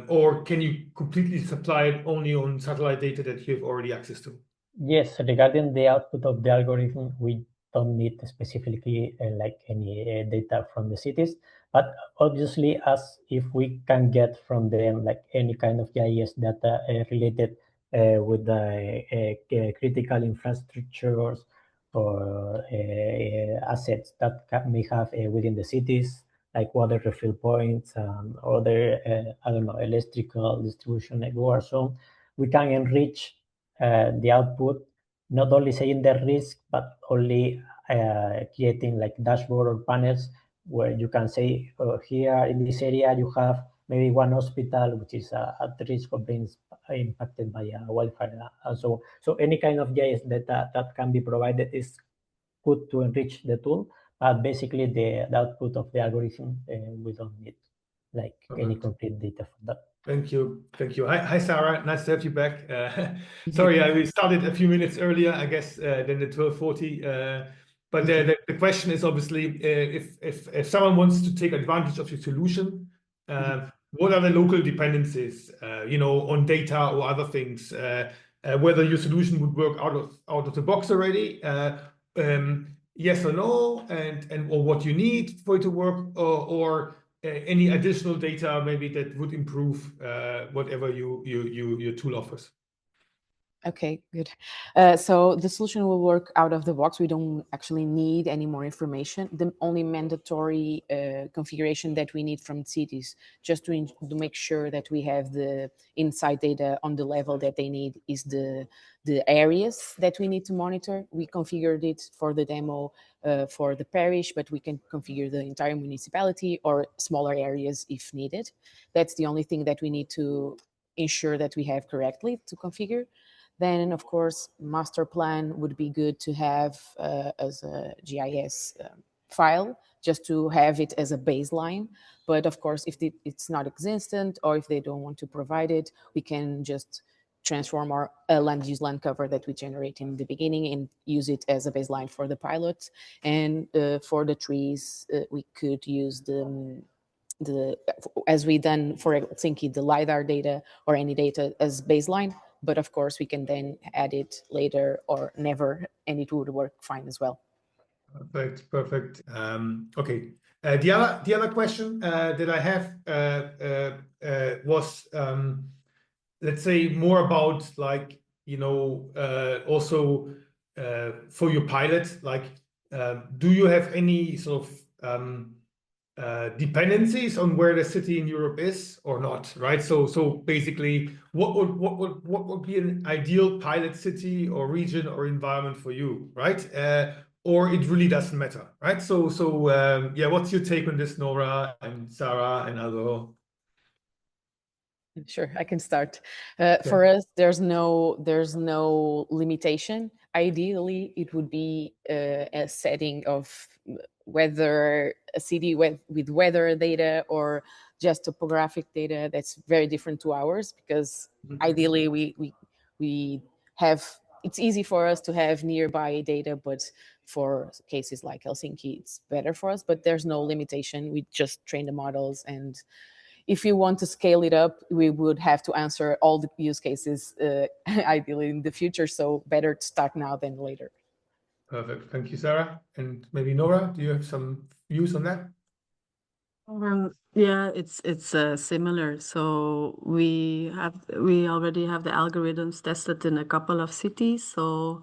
Or can you completely supply it only on satellite data that you have already access to? Yes, regarding the output of the algorithm, we don't need specifically like any data from the cities, but obviously as if we can get from them like any kind of GIS data related with the critical infrastructures or assets that may have within the cities, like water refill points and other, I don't know, electrical distribution networks. So we can enrich the output, not only saying the risk, but only creating like dashboard or panels where you can say, here in this area, you have maybe one hospital which is at risk of being impacted by a wildfire. So any kind of GIS data that can be provided is good to enrich the tool, but basically the output of the algorithm, we don't need like any complete data for that. Thank you. Thank you. Hi, Sarah. Nice to have you back. Sorry, we started a few minutes earlier, I guess, than the 12:40. But the question is obviously if someone wants to take advantage of your solution, what are the local dependencies, on data or other things? Whether your solution would work out of the box already, yes or no, and or what you need for it to work, or any additional data maybe that would improve whatever your tool offers. Okay, good. So the solution will work out of the box. We don't actually need any more information. The only mandatory configuration that we need from cities, just to make sure that we have the inside data on the level that they need, is the areas that we need to monitor. We configured it for the demo for the parish, but we can configure the entire municipality or smaller areas if needed. That's the only thing that we need to ensure that we have correctly to configure. Then, of course, master plan would be good to have as a GIS file, just to have it as a baseline. But of course, if it's not existent or if they don't want to provide it, we can just transform our land use land cover that we generate in the beginning and use it as a baseline for the pilot. And for the trees, we could use as we done for Helsinki, the LiDAR data or any data as baseline. But of course, we can then add it later or never, and it would work fine as well. Perfect. Okay. The other question that I have was, let's say, more about like also for your pilot, like do you have any sort of dependencies on where the city in Europe is or not, right? So basically, what would be an ideal pilot city or region or environment for you, right? Or it really doesn't matter, right? So yeah, what's your take on this, Nora and Sarah and Alvaro? Sure, I can start. For us, there's no limitation. Ideally, it would be a setting of whether a city with weather data or just topographic data that's very different to ours, because ideally we have, it's easy for us to have nearby data, but for cases like Helsinki, it's better for us, but there's no limitation. We just train the models, and if you want to scale it up, we would have to answer all the use cases ideally in the future. So better to start now than later. Perfect. Thank you, Sarah. And maybe Nora, do you have some views on that? Yeah, it's similar. So we already have the algorithms tested in a couple of cities. So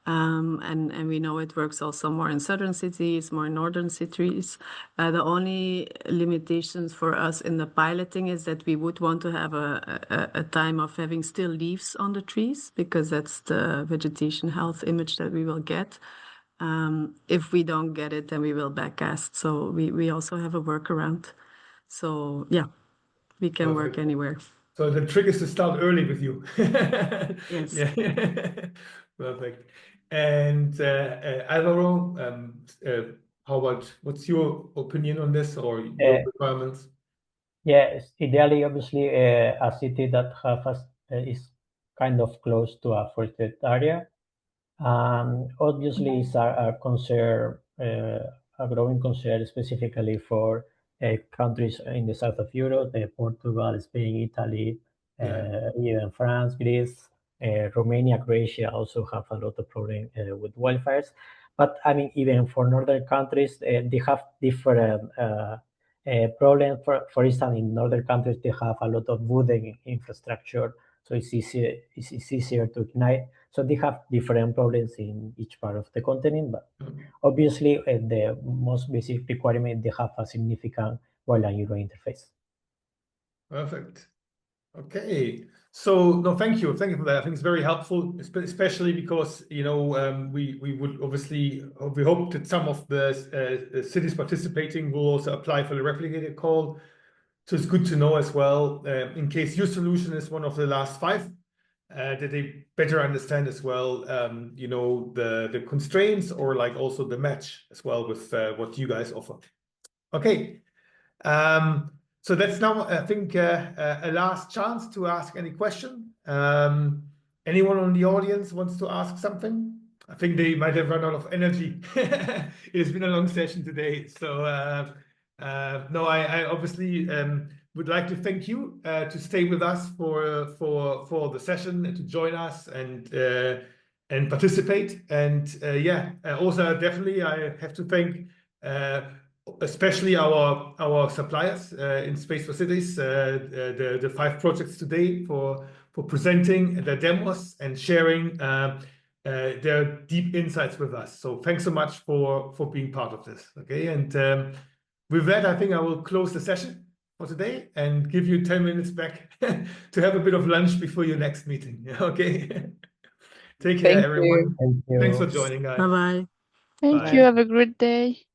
and we know it works also more in southern cities, more in northern cities. The only limitations for us in the piloting is that we would want to have a time of having still leaves on the trees, because that's the vegetation health image that we will get. If we don't get it, then we will backcast. So we also have a workaround. So yeah, we can work anywhere. So the trick is to start early with you. Yes. Yeah. Perfect. And Alvaro, how about, what's your opinion on this or your requirements? Yes, ideally, obviously, a city that is kind of close to a forested area. Obviously, it's a concern, a growing concern, specifically for countries in the south of Europe, Portugal, Spain, Italy, even France, Greece, Romania, Croatia also have a lot of problem with wildfires. But I mean, even for northern countries, they have different problems. For instance, in northern countries, they have a lot of wooden infrastructure, so it's easier to ignite. So they have different problems in each part of the continent, but obviously the most basic requirement, they have a significant wildland user interface. Perfect. Okay. So no, thank you for that. I think it's very helpful, especially because we would obviously we hope that some of the cities participating will also apply for the replicated call. So it's good to know as well, in case your solution is one of the last 5, that they better understand as well, you know, the constraints or like also the match as well with what you guys offer. Okay. So that's now, I think, a last chance to ask any question. Anyone on the audience wants to ask something? I think they might have run out of energy. It's been a long session today. So no, I obviously would like to thank you to stay with us for the session and to join us and participate. And yeah, also definitely I have to thank especially our suppliers in Space4Cities, the 5 projects today for presenting their demos and sharing their deep insights with us. So thanks so much for being part of this. Okay, and with that, I think I will close the session for today and give you 10 minutes back to have a bit of lunch before your next meeting. Okay. Take care, everyone. Thank you. Thanks for joining, guys. Bye-bye. Thank Bye. you. Have a great day.